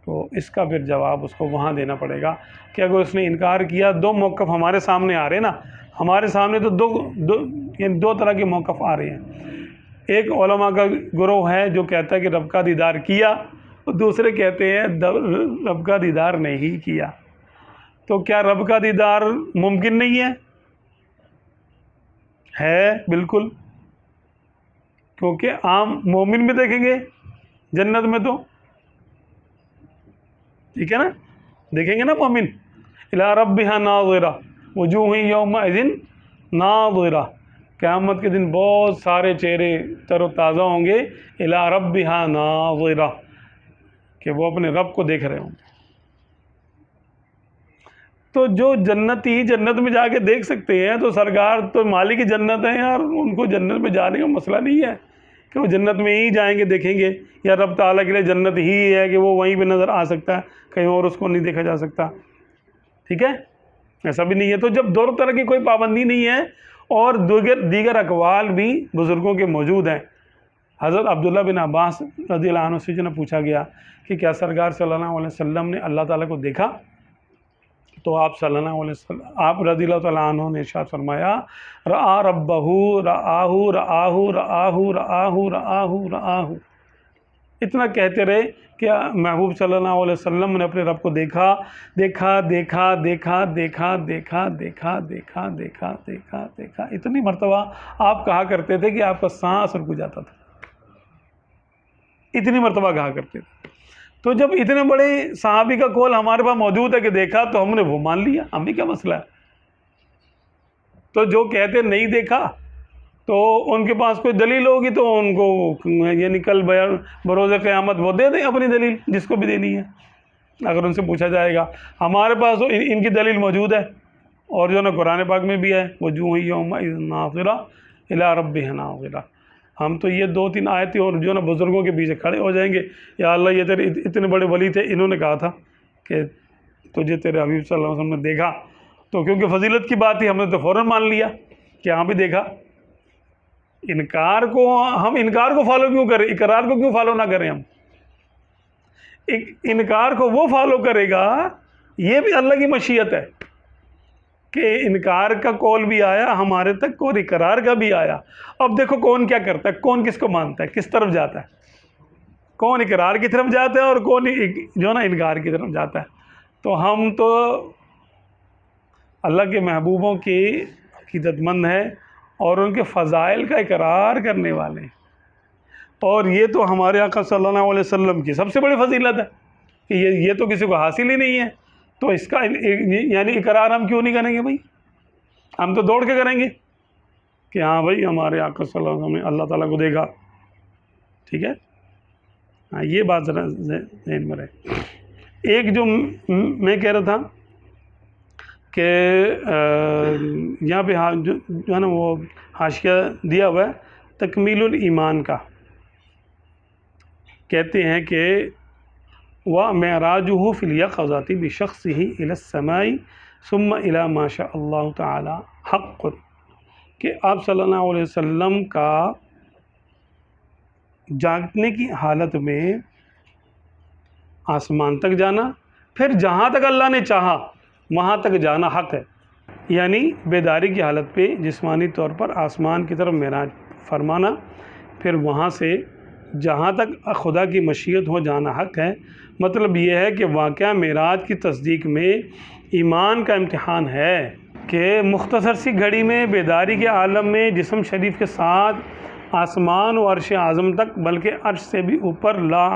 تو اس کا پھر جواب اس کو وہاں دینا پڑے گا کہ اگر اس نے انکار کیا. 2 موقف ہمارے سامنے آ رہے ہیں نا، ہمارے سامنے تو یعنی 2 طرح کے موقف آ رہے ہیں. ایک علماء کا گروہ ہے جو کہتا ہے کہ رب کا دیدار کیا، اور دوسرے کہتے ہیں رب کا دیدار نہیں کیا. تو کیا رب کا دیدار ممکن نہیں ہے؟ بالکل، کیونکہ عام مومن بھی دیکھیں گے جنت میں، تو ٹھیک ہے نا، دیکھیں گے نا مومن. الی ربها ناظرہ وجوہ یومئذ ناظرہ، قیامت کے دن بہت سارے چہرے تر و تازہ ہوں گے. الی ربها ناظرہ، کہ وہ اپنے رب کو دیکھ رہے ہوں گے. تو جو جنتی جنت میں جا کے دیکھ سکتے ہیں تو سرکار تو مالک جنت ہیں یار، ان کو جنت میں جانے کا مسئلہ نہیں ہے کہ وہ جنت میں ہی جائیں گے دیکھیں گے، یا رب تعالیٰ کے لیے جنت ہی ہے کہ وہ وہیں پہ نظر آ سکتا ہے، کہیں اور اس کو نہیں دیکھا جا سکتا. ٹھیک ہے، ایسا بھی نہیں ہے. تو جب دونوں طرح کی کوئی پابندی نہیں ہے، اور دیگر اقوال بھی بزرگوں کے موجود ہیں. حضرت عبداللہ بن عباس رضی اللہ عنہ سے جو پوچھا گیا کہ کیا سرکار صلی اللہ علیہ وسلم نے اللہ تعالیٰ کو دیکھا، تو آپ صلی اللہ علیہ وسلم، آپ رضی اللہ تعالیٰ عنہ نے ارشاد فرمایا، رآ ربہ رآہ رآہ رآہ رآہ رآہ. اتنا کہتے رہے کہ محبوب صلی اللہ علیہ وسلم نے اپنے رب کو دیکھا دیکھا دیکھا دیکھا دیکھا دیکھا دیکھا دیکھا دیکھا دیکھا دیکھا اتنی مرتبہ آپ کہا کرتے تھے کہ آپ کا سانس رک جاتا تھا، اتنی مرتبہ کہا کرتے تھے۔ تو جب اتنے بڑے صحابی کا قول ہمارے پاس موجود ہے کہ دیکھا، تو ہم نے وہ مان لیا، ہمیں کیا مسئلہ ہے؟ تو جو کہتے نہیں دیکھا تو ان کے پاس کوئی دلیل ہوگی تو ان کو یعنی کل بروز قیامت وہ دے دیں اپنی دلیل جس کو بھی دینی ہے، اگر ان سے پوچھا جائے گا۔ ہمارے پاس تو ان کی دلیل موجود ہے، اور جو نا قرآن پاک میں بھی ہے، وجوہ یومئذ ناظرہ الی ربہا ناظرہ۔ ہم تو یہ 2-3 آیتیں اور جو نا بزرگوں کے پیچھے کھڑے ہو جائیں گے، یا اللہ یہ تیرے اتنے بڑے ولی تھے، انہوں نے کہا تھا کہ تجھے تیرے حبیب صلی اللہ علیہ وسلم نے دیکھا، تو کیونکہ فضیلت کی بات تھی ہم نے تو فوراً مان لیا کہ ہاں بھی دیکھا۔ انکار کو فالو کیوں کریں؟ اقرار کو کیوں فالو نہ کریں؟ ہم انکار کو وہ فالو کرے گا، یہ بھی اللہ کی مشیت ہے کہ انکار کا قول بھی آیا ہمارے تک اور اقرار کا بھی آیا۔ اب دیکھو کون کیا کرتا ہے، کون کس کو مانتا ہے، کس طرف جاتا ہے، کون اقرار کی طرف جاتا ہے اور کون جو نا انکار کی طرف جاتا ہے۔ تو ہم تو اللہ کے محبوبوں کی عقیدت مند ہیں اور ان کے فضائل کا اقرار کرنے والے ہیں، اور یہ تو ہمارے آقا صلی اللہ علیہ وسلم کی سب سے بڑی فضیلت ہے کہ یہ تو کسی کو حاصل ہی نہیں ہے، تو اس کا یعنی اقرار ہم کیوں نہیں کریں گے بھائی؟ ہم تو دوڑ کے کریں گے کہ ہاں بھائی ہمارے آقا صلی اللہ علیہ وسلم نے اللہ تعالیٰ کو دیکھا، ٹھیک ہے۔ ہاں یہ بات ذرا ذہن میں رہے۔ ایک جو میں کہہ رہا تھا کہ یہاں پہ جو ہے نا وہ حاشیہ دیا ہوا ہے تکمیل الایمان کا، کہتے ہیں کہ وَمِعْرَاجُهُ فِي الْيَقظَةِ بِشَخْصِهِ إِلَى السَّمَاءِ ثُمَّ إِلَى مَا شَاءَ اللَّهُ تَعَالَى حَقٌّ، کہ آپ صلی اللہ علیہ وسلم کا جاگنے کی حالت میں آسمان تک جانا، پھر جہاں تک اللہ نے چاہا وہاں تک جانا حق ہے، یعنی بیداری کی حالت پہ جسمانی طور پر آسمان کی طرف معراج فرمانا، پھر وہاں سے جہاں تک خدا کی مشیت ہو جانا حق ہے۔ مطلب یہ ہے کہ واقعہ معراج کی تصدیق میں ایمان کا امتحان ہے کہ مختصر سی گھڑی میں بیداری کے عالم میں جسم شریف کے ساتھ آسمان و عرش اعظم تک، بلکہ عرش سے بھی اوپر لا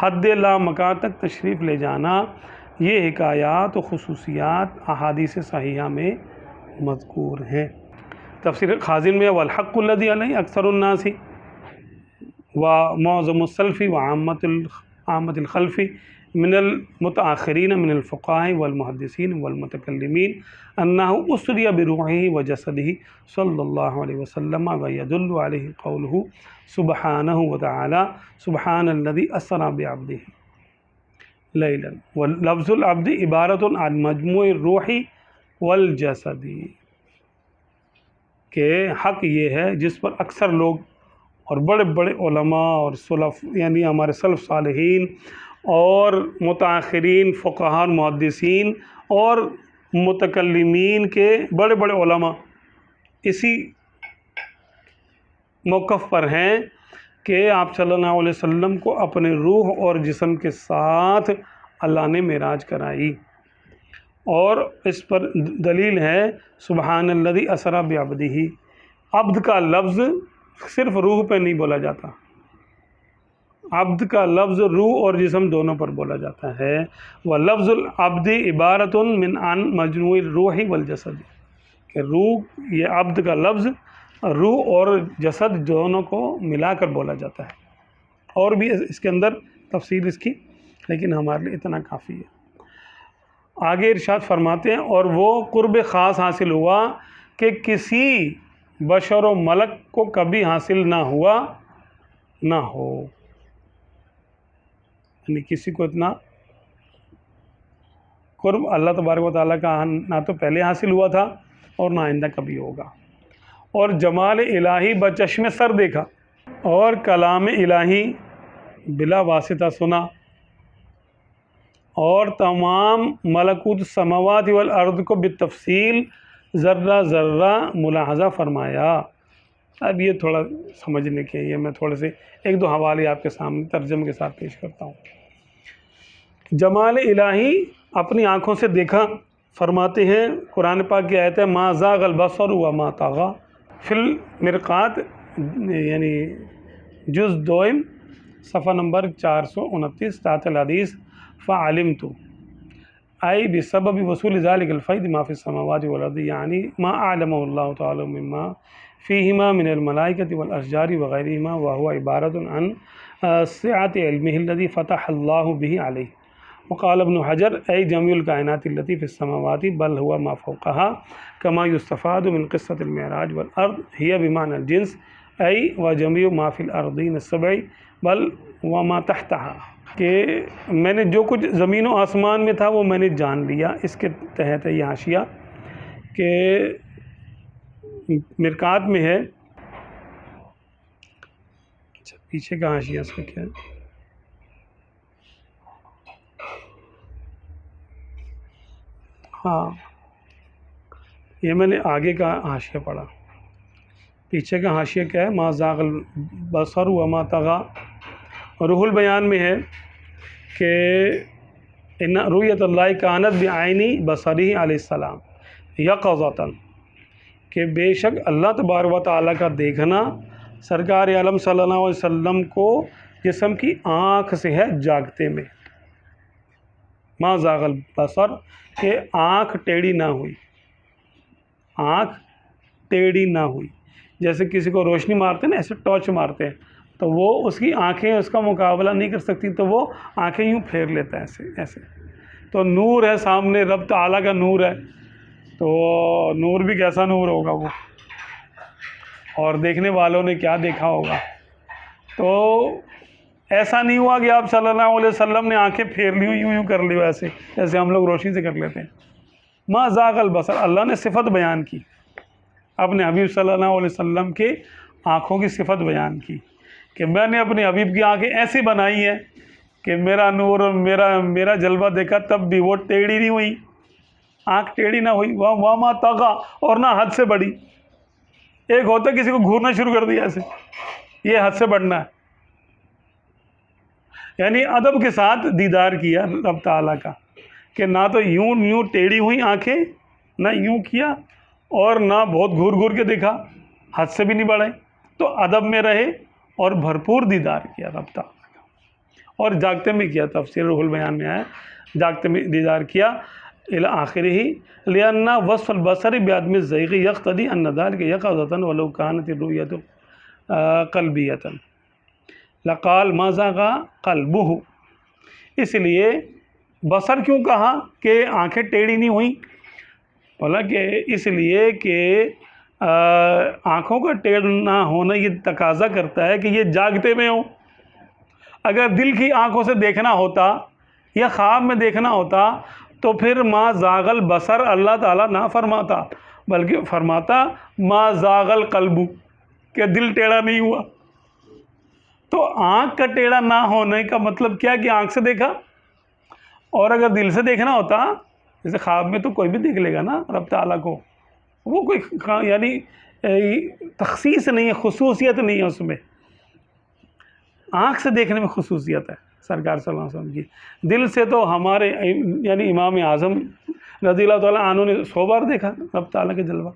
حد لا مکان تک تشریف لے جانا، یہ حکایات و خصوصیات احادیث صحیحہ میں مذکور ہیں۔ تفسیر خازن میں والحق الذی علیہ اکثر الناس ومعظم السلف وعامة الخلف من المتأخرین من الفقهاء والمحدثین والمتکلمین انه اسری بروحہ وجسدہ صلی اللہ علیہ وسلم، ویدل علیہ قولہ سبحانہ وتعالی سبحان الذی اسری بعبدہ لیلا، ولفظ العبد عبارت عن مجموع الروح والجسد، کہ حق یہ ہے جس پر اکثر لوگ اور بڑے بڑے علماء اور سلف یعنی ہمارے سلف صالحین اور متاخرین فقہاء محدثین اور متکلمین کے بڑے بڑے علماء اسی موقف پر ہیں کہ آپ صلی اللہ علیہ وسلم کو اپنے روح اور جسم کے ساتھ اللہ نے معراج کرائی، اور اس پر دلیل ہے سبحان الذی اسری بعبدہ۔ عبد کا لفظ صرف روح پہ نہیں بولا جاتا، عبد کا لفظ روح اور جسم دونوں پر بولا جاتا ہے۔ وَلَفْظُ الْعَبْدِ عِبَارَةٌ مِنْ عَنْ مَجْمُوعِ الرُّوحِ وَالْجَسَدِ، کہ روح، یہ عبد کا لفظ روح اور جسد دونوں کو ملا کر بولا جاتا ہے، اور بھی اس کے اندر تفصیل اس کی، لیکن ہمارے لیے اتنا کافی ہے۔ آگے ارشاد فرماتے ہیں اور وہ قرب خاص حاصل ہوا کہ کسی بشر و ملک کو کبھی حاصل نہ ہوا نہ ہو، یعنی کسی کو اتنا قرب اللہ تبارک و تعالیٰ کا نہ تو پہلے حاصل ہوا تھا اور نہ آئندہ کبھی ہوگا، اور جمال الہی بچشم سر دیکھا اور کلام الہی بلا واسطہ سنا، اور تمام ملکوت السماوات والارض کو بالتفصیل ذرہ ذرہ ملاحظہ فرمایا، اب یہ تھوڑا سمجھنے کے لیے میں تھوڑے سے ایک دو حوالے آپ کے سامنے ترجمے کے ساتھ پیش کرتا ہوں۔ جمال الہی اپنی آنکھوں سے دیکھا، فرماتے ہیں قرآن پاک کی آیت ہے ما زاغ البصر وما طغى فی المرقات، یعنی جز دوئم صفحہ نمبر 429 تحت الحدیث فعلمت ای بسبب وصول ذلك الفیض ما فی السماوات والارض، یعنی ما اعلمه اللہ تعالی مما فیہما من الملائکۃ والاشجار وغیرہما وهو عبارۃ عن سعۃ علمہ الذی فتح اللہ به علیہ۔ وقال ابن حجر ای جميع الکائنات التي في السماوات بل هو ما فوقها كما يستفاد من قصة المعراج، والارض هي بمعنى الجنس ای وجميع ما في الارضین السبع بل وما تحتها، کہ میں نے جو کچھ زمین و آسمان میں تھا وہ میں نے جان لیا۔ اس کے تحت یہ حاشیہ کہ مرقات میں ہے، اچھا پیچھے کا حاشیہ اس کا کیا ہے، ہاں یہ میں نے آگے کا حاشیہ پڑھا، پیچھے کا حاشیہ کیا ہے، ما زاغ البصر وما طغى۔ روح البیان میں ہے کہ ان رؤیت اللہ کانت بعینی بصری علیہ السلام یقظۃ، کہ بے شک اللہ تبارک و تعالیٰ کا دیکھنا سرکار عالم صلی اللہ علیہ وسلم کو جسم کی آنکھ سے ہے جاگتے میں۔ ما زاغ البصر، کہ آنکھ ٹیڑھی نہ ہوئی، آنکھ ٹیڑھی نہ ہوئی، جیسے کسی کو روشنی مارتے ہیں نا، ایسے ٹارچ مارتے ہیں تو وہ اس کی آنکھیں اس کا مقابلہ نہیں کر سکتی تو وہ آنکھیں یوں پھیر لیتا ہے ایسے ایسے۔ تو نور ہے سامنے، رب تعالیٰ کا نور ہے، تو نور بھی کیسا نور ہوگا وہ، اور دیکھنے والوں نے کیا دیکھا ہوگا۔ تو ایسا نہیں ہوا کہ آپ صلی اللہ علیہ وسلم نے آنکھیں پھیر لی یوں یوں کر لی ایسے جیسے ہم لوگ روشنی سے کر لیتے ہیں۔ ما زاغ البصر، اللہ نے صفت بیان کی، اپنے حبیب صلی اللہ علیہ وسلم کے آنکھوں کی صفت بیان کی کہ میں نے اپنے حبیب کی آنکھیں ایسی بنائی ہیں کہ میرا نور اور میرا جلوہ دیکھا تب بھی وہ ٹیڑھی نہیں ہوئی، آنکھ ٹیڑھی نہ ہوئی، وما طغى، اور نہ حد سے بڑھی۔ ایک ہوتا ہے کسی کو گھورنا شروع کر دیا ایسے، یہ حد سے بڑھنا ہے، یعنی ادب کے ساتھ دیدار کیا رب تعالیٰ کا، کہ نہ تو یوں ٹیڑھی ہوئی آنکھیں، نہ یوں کیا، اور نہ بہت گھور گھور کے دیکھا، حد سے بھی نہیں بڑھے، تو ادب میں رہے اور بھرپور دیدار کیا رب تعالیٰ کا، اور جاگتے میں کیا، تفسیر روح البیان میں آیا جاگتے میں دیدار کیا الی آخرہ، لأن وصف البصر بعدم الزیغ یقتضی ان ذلک یقظۃ ولو کانت الرؤیۃ قلبیۃ لقال ما زاغ قلبہ۔ اس لیے بصر کیوں کہا کہ آنکھیں ٹیڑھی نہیں ہوئیں؟ بولا کہ اس لیے کہ آنکھوں کا ٹیڑھا ہونا یہ تقاضا کرتا ہے کہ یہ جاگتے میں ہوں۔ اگر دل کی آنکھوں سے دیکھنا ہوتا یا خواب میں دیکھنا ہوتا تو پھر ما زاغ البصر اللہ تعالیٰ نہ فرماتا، بلکہ فرماتا ما زاغ القلب، کہ دل ٹیڑھا نہیں ہوا۔ تو آنکھ کا ٹیڑھا نہ ہونے کا مطلب کیا کہ آنکھ سے دیکھا، اور اگر دل سے دیکھنا ہوتا جیسے خواب میں تو کوئی بھی دیکھ لے گا نا رب تعالیٰ کو، وہ کوئی یعنی تخصیص نہیں ہے، خصوصیت نہیں ہے اس میں، آنکھ سے دیکھنے میں خصوصیت ہے سرکار صلی اللہ علیہ وسلم کی۔ دل سے تو ہمارے یعنی امام اعظم رضی اللہ تعالیٰ عنہ نے 100 بار دیکھا رب تعالیٰ کے جلوہ،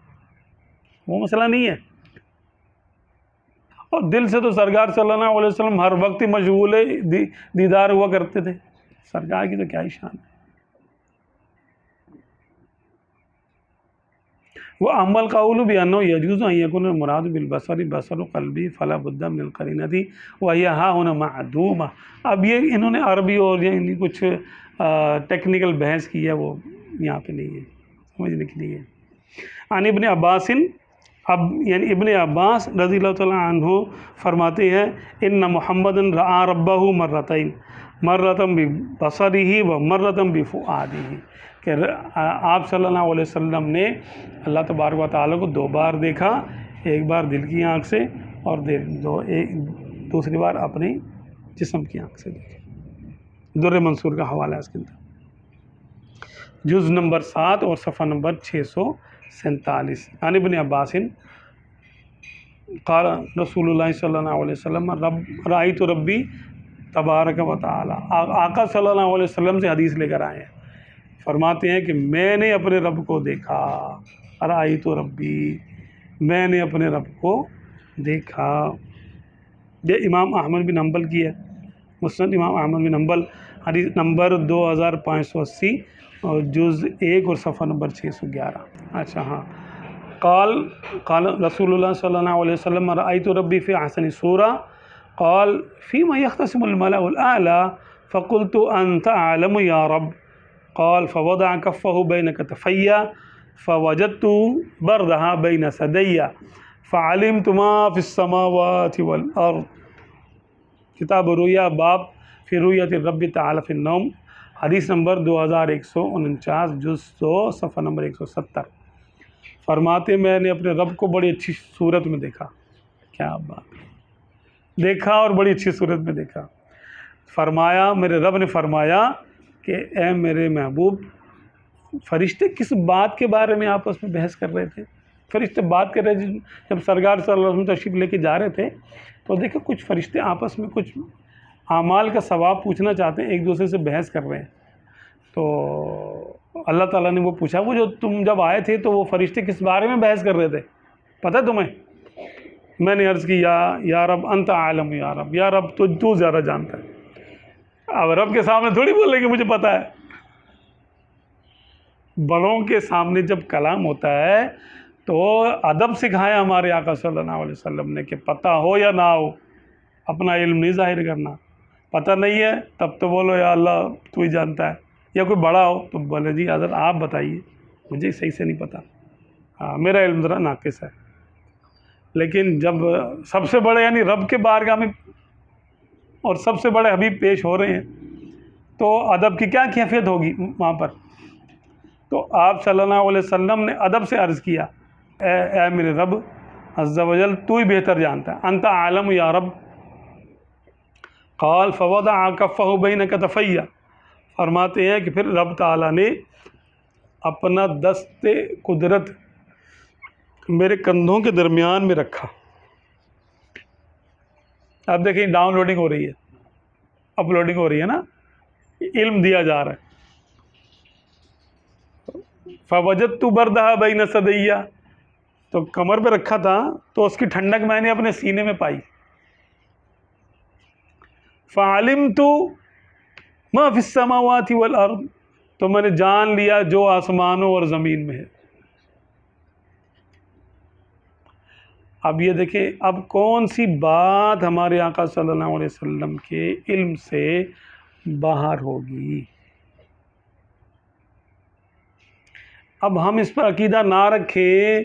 وہ مسئلہ نہیں ہے۔ اور دل سے تو سرکار صلی اللہ علیہ وسلم ہر وقت ہی مشغول دیدار ہوا کرتے تھے، سرکار کی تو کیا ہی شان ہے۔ وَأَمَّا الْقَوْلُ بِأَنَّهُ يَجُوزُ أَن يَكُونَ الْمُرَادُ بِالْبَصَرِ بَصَرُ قَلْبِهِ فَلَا بُدَّ مِنَ الْقَرِينَةِ وَهِيَ هَا هُنَا مَعْدُومَةٌ۔ اب یہ انہوں نے عربی اور یعنی کچھ ٹیکنیکل بحث کی ہے، وہ یہاں پہ نہیں ہے، سمجھنے کے لیے۔ عن ابن عباس، اب یعنی ابن عباس رضی اللہ تعالیٰ عنہ فرماتے ہیں ان محمد رآ ربہ مرتین، مرۃ ببصرہ و مرۃ بفؤادہ، کہ آپ صلی اللہ علیہ وسلم نے اللہ تبارک و تعالیٰ کو 2 بار دیکھا، ایک بار دل کی آنکھ سے اور دوسری بار اپنی جسم کی آنکھ سے دیکھا۔ در منصور کا حوالہ ہے اس کے اندر، جز نمبر 7 اور صفحہ نمبر 647۔ عن ابن عباس قال رسول اللہ صلی اللہ علیہ وسلم رأیت ربی تبارک و تعالی، آقا صلی اللہ علیہ وسلم سے حدیث لے کر آئے ہیں، فرماتے ہیں کہ میں نے اپنے رب کو دیکھا، رأیت ربی، میں نے اپنے رب کو دیکھا۔ یہ امام احمد بن حنبل کی ہے، مسند امام احمد بن حنبل، حدیث نمبر 2580 اور جز 1 اور صفحہ نمبر 611۔ اچھا ہاں، قال رسول اللہ صلی اللہ علیہ وسلم رأیت ربی فی احسن صورہ قال فیما یختصم الملأ الاعلی فقلت انت اعلم یا رب قال فوضع کفہ بین کتفی فوجدت بردہا بین ثدی فعلمت ما فی السماوات والارض۔ کتاب رؤیا، باب فی رؤیت الرب تعالی فی النوم، حدیث نمبر 2149 جز 2 صفحہ نمبر 170۔ فرماتے میں نے اپنے رب کو بڑی اچھی صورت میں دیکھا، کیا بات ہے، دیکھا اور بڑی اچھی صورت میں دیکھا۔ فرمایا، میرے رب نے فرمایا کہ اے میرے محبوب، فرشتے کس بات کے بارے میں آپس میں بحث کر رہے تھے؟ فرشتے بات کر رہے تھے، جب سرکار صلی اللہ علیہ وسلم تشریف لے کے جا رہے تھے تو دیکھا کچھ فرشتے آپس میں کچھ اعمال کا ثواب پوچھنا چاہتے ہیں، ایک دوسرے سے بحث کر رہے ہیں۔ تو اللہ تعالیٰ نے وہ پوچھا، وہ جو تم جب آئے تھے تو وہ فرشتے کس بارے میں بحث کر رہے تھے پتہ ہے تمہیں؟ میں نے عرض کی یا رب انت عالم، یا رب تو زیادہ جانتا ہے۔ اب رب کے سامنے تھوڑی بولے کہ مجھے پتہ ہے، بڑوں کے سامنے جب کلام ہوتا ہے تو ادب سکھایا ہمارے آقا صلی اللہ علیہ وسلم نے کہ پتہ ہو یا نہ ہو اپنا علم نہیں ظاہر کرنا، پتہ نہیں ہے تب تو بولو یا اللہ تو ہی جانتا ہے، یا کوئی بڑا ہو تو بولے جی حضرت آپ بتائیے مجھے صحیح سے نہیں پتہ، ہاں میرا علم ذرا ناقص ہے۔ لیکن جب سب سے بڑے یعنی رب کے بارگاہ میں اور سب سے بڑے حبیب پیش ہو رہے ہیں تو ادب کی کیا کیفیت ہوگی وہاں پر؟ تو آپ صلی اللہ علیہ وسلم نے ادب سے عرض کیا، اے میرے رب عز و جل تو ہی بہتر جانتا ہے، انت عالم یا رب۔ قال فوضع کفہ بین کتفی، فرماتے ہیں کہ پھر رب تعالیٰ نے اپنا دست قدرت میرے کندھوں کے درمیان میں رکھا۔ اب دیکھیں ڈاؤن لوڈنگ ہو رہی ہے، اپ لوڈنگ ہو رہی ہے نا، علم دیا جا رہا ہے۔ فوجدت بردہا بین ثدی، تو کمر پہ رکھا تھا تو اس کی ٹھنڈک میں نے اپنے سینے میں پائی۔ فعلمت ما فی السماوات والارض، تو میں نے جان لیا جو آسمانوں اور زمین میں ہے۔ اب یہ دیکھیں، اب کون سی بات ہمارے آقا صلی اللہ علیہ وسلم کے علم سے باہر ہوگی؟ اب ہم اس پر عقیدہ نہ رکھیں،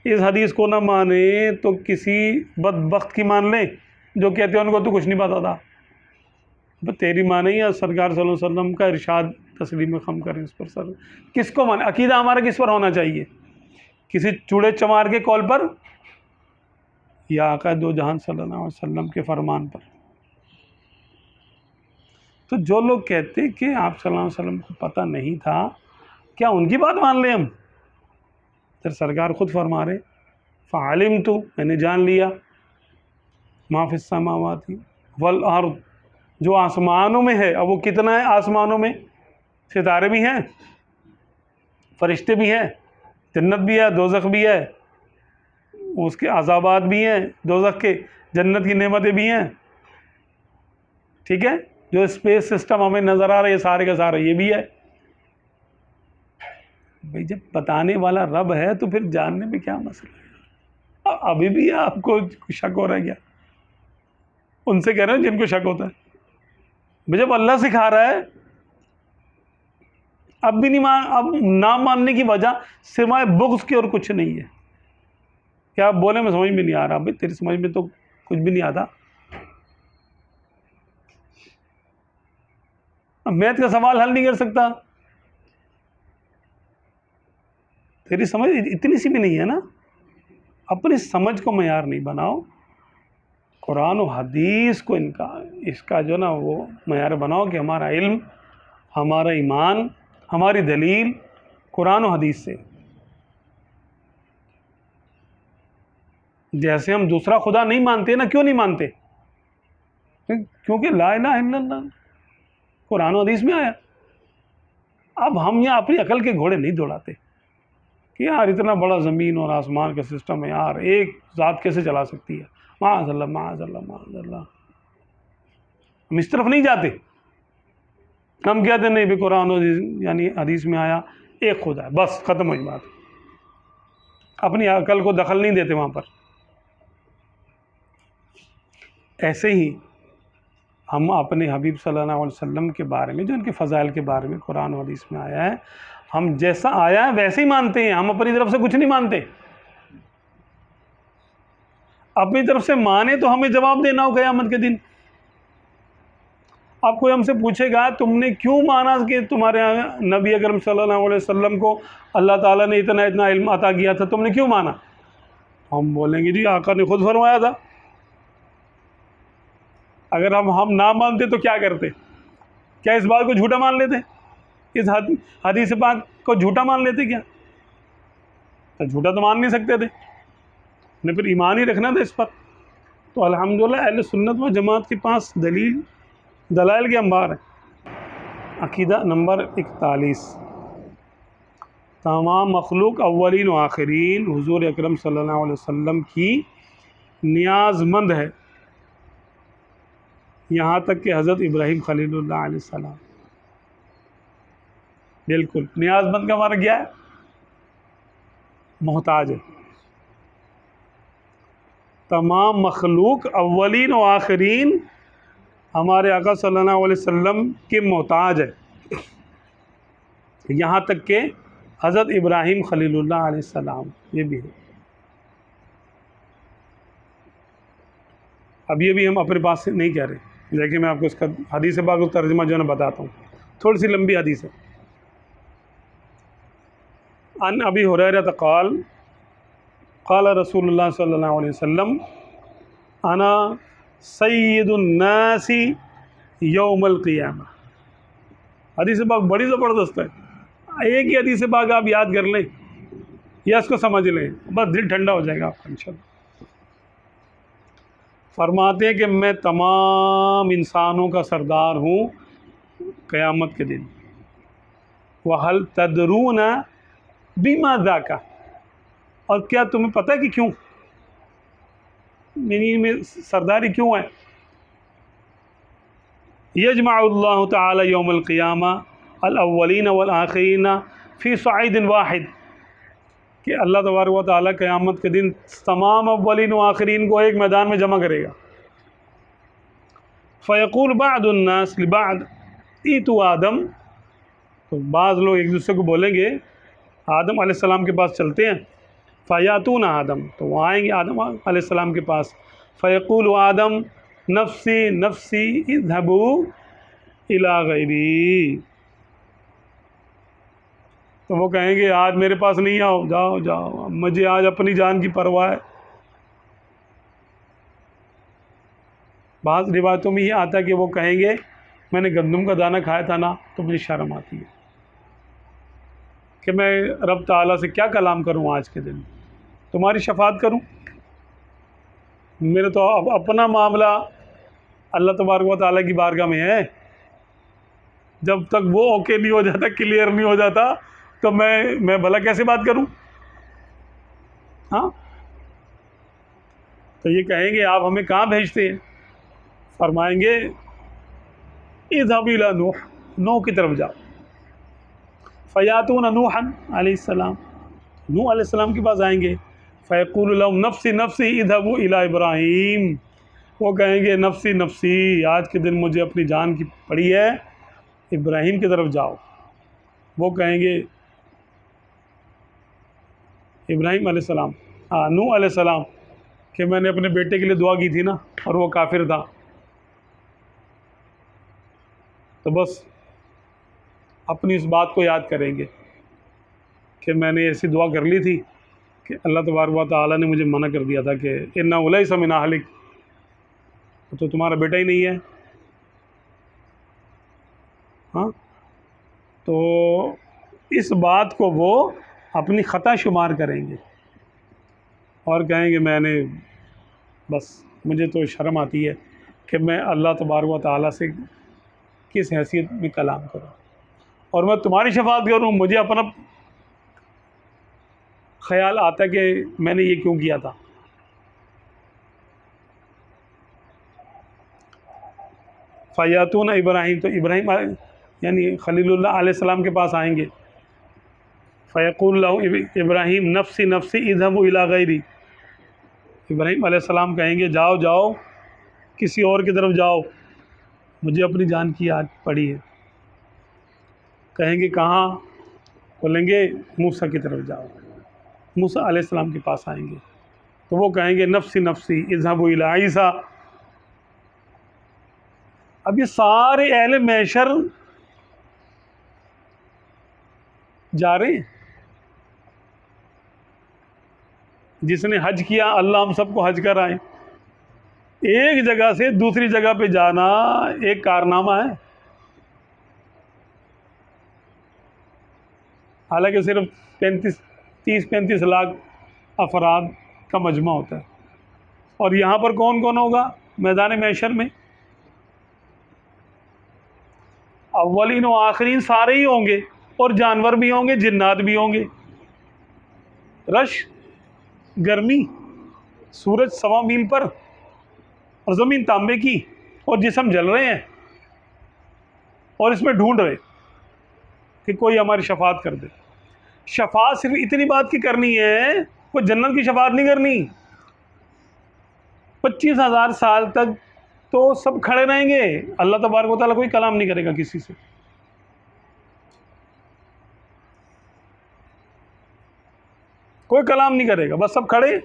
اس حدیث کو نہ مانیں تو کسی بدبخت کی مان لیں جو کہتے ہیں ان کو تو کچھ نہیں پتا تھا۔ تیری مانے یا سرکار صلی اللہ علیہ وسلم کا ارشاد تسلیم خم کریں اس پر سر، کس کو مانے؟ عقیدہ ہمارا کس پر ہونا چاہیے؟ کسی چوڑے چمار کے قول پر یا آقا دو جہان صلی اللہ علیہ وسلم کے فرمان پر؟ تو جو لوگ کہتے کہ آپ صلی اللہ علیہ وسلم کو پتہ نہیں تھا، کیا ان کی بات مان لیں ہم؟ پھر سرکار خود فرما رہے فعلمت، میں نے جان لیا، ما فی السماوات والارض، جو آسمانوں میں ہے۔ اب وہ کتنا ہے آسمانوں میں؟ ستارے بھی ہیں، فرشتے بھی ہیں، جنت بھی ہے، دوزخ بھی ہے، اس کے عذابات بھی ہیں دوزخ کے، جنت کی نعمتیں بھی ہیں، ٹھیک ہے، جو اسپیس سسٹم ہمیں نظر آ رہا ہے یہ سارے کا سارا یہ بھی ہے۔ بھئی جب بتانے والا رب ہے تو پھر جاننے میں کیا مسئلہ ہے؟ ابھی بھی آپ کو شک ہو رہا ہے کیا؟ ان سے کہہ رہے ہیں جن کو شک ہوتا ہے، جب اللہ سکھا رہا ہے اب بھی نہیں اب نہ ماننے کی وجہ سوائے بغض کی اور کچھ نہیں ہے۔ کیا آپ بولے میں سمجھ میں نہیں آ رہا؟ بھائی تیری سمجھ میں تو کچھ بھی نہیں آتا، میتھ کا سوال حل نہیں کر سکتا، تیری سمجھ اتنی سی بھی نہیں ہے نا۔ اپنی سمجھ کو معیار نہیں بناؤ، قرآن و حدیث کو اس کا جو نا وہ معیار بناؤ کہ ہمارا علم، ہمارا ایمان، ہماری دلیل قرآن و حدیث سے۔ جیسے ہم دوسرا خدا نہیں مانتے نا، کیوں نہیں مانتے؟ کیونکہ لا الہ الا اللہ قرآن و حدیث میں آیا۔ اب ہم یہاں اپنی عقل کے گھوڑے نہیں دوڑاتے کہ یار اتنا بڑا زمین اور آسمان کا سسٹم ہے، یار ایک ذات کیسے چلا سکتی ہے؟ معاذ اللہ معاذ اللہ معاذ اللہ، ہم اس طرف نہیں جاتے۔ ہم کہتے ہیں نہیں بھی قرآن و یعنی حدیث میں آیا ایک خدا ہے، بس ختم ہوئی بات، اپنی عقل کو دخل نہیں دیتے وہاں پر۔ ایسے ہی ہم اپنے حبیب صلی اللہ علیہ وسلم کے بارے میں، جو ان کے فضائل کے بارے میں قرآن و حدیث میں آیا ہے، ہم جیسا آیا ہے ویسے ہی مانتے ہیں، ہم اپنی طرف سے کچھ نہیں مانتے۔ اپنی طرف سے مانے تو ہمیں جواب دینا ہو قیامت کے دن۔ اب کوئی ہم سے پوچھے گا تم نے کیوں مانا کہ تمہارے نبی اکرم صلی اللہ علیہ وسلم کو اللہ تعالیٰ نے اتنا اتنا علم عطا کیا تھا، تم نے کیوں مانا؟ ہم بولیں گے جی آقا نے خود فرمایا تھا۔ اگر ہم نہ مانتے تو کیا کرتے؟ کیا اس بات کو جھوٹا مان لیتے؟ اس حدیث پاک کو جھوٹا مان لیتے کیا؟ تو جھوٹا تو مان نہیں سکتے تھے، انہیں پھر ایمان ہی رکھنا تھا اس پر۔ تو الحمدللہ اہل سنت و جماعت کے پاس دلائل کے انبار ہیں۔ عقیدہ نمبر 41، تمام مخلوق اولین و آخرین حضور اکرم صلی اللہ علیہ وسلم کی نیاز مند ہے، یہاں تک کہ حضرت ابراہیم خلیل اللہ علیہ السلام۔ بالکل نیاز مند کا معنی کیا ہے؟ محتاج ہے۔ تمام مخلوق اولین و آخرین ہمارے آقا صلی اللہ علیہ وسلم کے محتاج ہے، یہاں تک کہ حضرت ابراہیم خلیل اللہ علیہ السلام، یہ بھی ہے۔ اب یہ بھی ہم اپنے پاس سے نہیں کہہ رہے، لیکن میں آپ کو اس کا حدیث پاک کا ترجمہ جو ہے نا بتاتا ہوں، تھوڑی سی لمبی حدیث ہے۔ عن ابی ہریرہ قال قال رسول اللہ صلی اللہ علیہ وسلم انا سید الناس یوم القیامہ۔ حدیث پاک بڑی زبردست ہے، ایک ہی حدیث پاک آپ یاد کر لیں یا اس کو سمجھ لیں، بس دل ٹھنڈا ہو جائے گا آپ کا انشاءاللہ۔ فرماتے ہیں کہ میں تمام انسانوں کا سردار ہوں قیامت کے دن۔ وَهَلْ تَدْرُونَ بِمَا ذَاكَ، اور کیا تمہیں پتہ ہے کہ کیوں میں سرداری کیوں ہے؟ یجمع اللہ تعالی یوم القیامہ الاولین والآخرین فی صعید واحد، کہ اللہ تبارک و تعالیٰ قیامت کے دن تمام اولین و آخرین کو ایک میدان میں جمع کرے گا۔ فیقول بعض الناس لبعض ایتوا آدم، تو بعض لوگ ایک دوسرے کو بولیں گے آدم علیہ السلام کے پاس چلتے ہیں، فیاتون آدم، تو وہ آئیں گے آدم علیہ السلام کے پاس، فیقول آدم نفسی نفسی اذهبوا الی غیری، تو وہ کہیں گے آج میرے پاس نہیں آؤ، جاؤ جاؤ، مجھے آج اپنی جان کی پرواہ ہے۔ بعض روایتوں میں یہ آتا ہے کہ وہ کہیں گے میں نے گندم کا دانہ کھایا تھا نا، تو مجھے شرم آتی ہے کہ میں رب تعالیٰ سے کیا کلام کروں آج کے دن، تمہاری شفاعت کروں؟ میرے تو اپنا معاملہ اللہ تبارک و تعالیٰ کی بارگاہ میں ہے، جب تک وہ اوکے نہیں ہو جاتا، کلیئر نہیں ہو جاتا، تو میں بھلا کیسے بات کروں؟ ہاں، تو یہ کہیں گے آپ ہمیں کہاں بھیجتے ہیں؟ فرمائیں گے اذهب الى نوح، نوح کی طرف جاؤ۔ فیاتون نوحا علیہ السلام، نوح علیہ السلام کے پاس آئیں گے، فیقول لهم نفسی نفسی اذهبوا الى ابراہیم، وہ کہیں گے نفسی نفسی، آج کے دن مجھے اپنی جان کی پڑی ہے، ابراہیم کی طرف جاؤ۔ وہ کہیں گے ابراہیم علیہ السلام، نوح علیہ السلام، کہ میں نے اپنے بیٹے کے لیے دعا کی تھی نا اور وہ کافر تھا، تو بس اپنی اس بات کو یاد کریں گے کہ میں نے ایسی دعا کر لی تھی کہ اللہ تبارک و تعالیٰ نے مجھے منع کر دیا تھا کہ اِنَّهُ لَيْسَ مِنْ أَهْلِكَ، تو تمہارا بیٹا ہی نہیں ہے۔ ہاں، تو اس بات کو وہ اپنی خطا شمار کریں گے اور کہیں کہ میں نے بس مجھے تو شرم آتی ہے کہ میں اللہ تبارک و تعالیٰ سے کس حیثیت میں کلام کروں، اور میں تمہاری شفاعت کروں، مجھے اپنا خیال آتا ہے کہ میں نے یہ کیوں کیا تھا۔ فیاتون ابراہیم، تو ابراہیم یعنی خلیل اللہ علیہ السلام کے پاس آئیں گے۔ فیقول له ابراہیم نفسی نفسی اذهبوا الی غیری، ابراہیم علیہ السلام کہیں گے جاؤ جاؤ کسی اور کی طرف جاؤ، مجھے اپنی جان کی یاد پڑی ہے۔ کہیں گے کہاں؟ بولیں گے موسیٰ کی طرف جاؤ، موسیٰ علیہ السلام کے پاس آئیں گے تو وہ کہیں گے نفسی نفسی اذهبوا الی عیسیٰ۔ اب یہ سارے اہل محشر جا رہے ہیں، جس نے حج کیا اللہ ہم سب کو حج کرائے۔ ایک جگہ سے دوسری جگہ پہ جانا ایک کارنامہ ہے، حالانکہ صرف 30-35 لاکھ افراد کا مجمع ہوتا ہے، اور یہاں پر کون کون ہوگا میدان محشر میں؟ اولین و آخرین سارے ہی ہوں گے، اور جانور بھی ہوں گے، جنات بھی ہوں گے۔ رش، گرمی، سورج 1.25 میل پر اور زمین تانبے کی، اور جسم جل رہے ہیں، اور اس میں ڈھونڈ رہے کہ کوئی ہماری شفاعت کر دے۔ شفاعت صرف اتنی بات کی کرنی ہے، کوئی جنت کی شفاعت نہیں کرنی۔ 25,000 سال تک تو سب کھڑے رہیں گے، اللہ تبارک و تعالیٰ کوئی کلام نہیں کرے گا کسی سے۔ کوئی کلام نہیں کرے گا، بس سب کھڑے ہیں،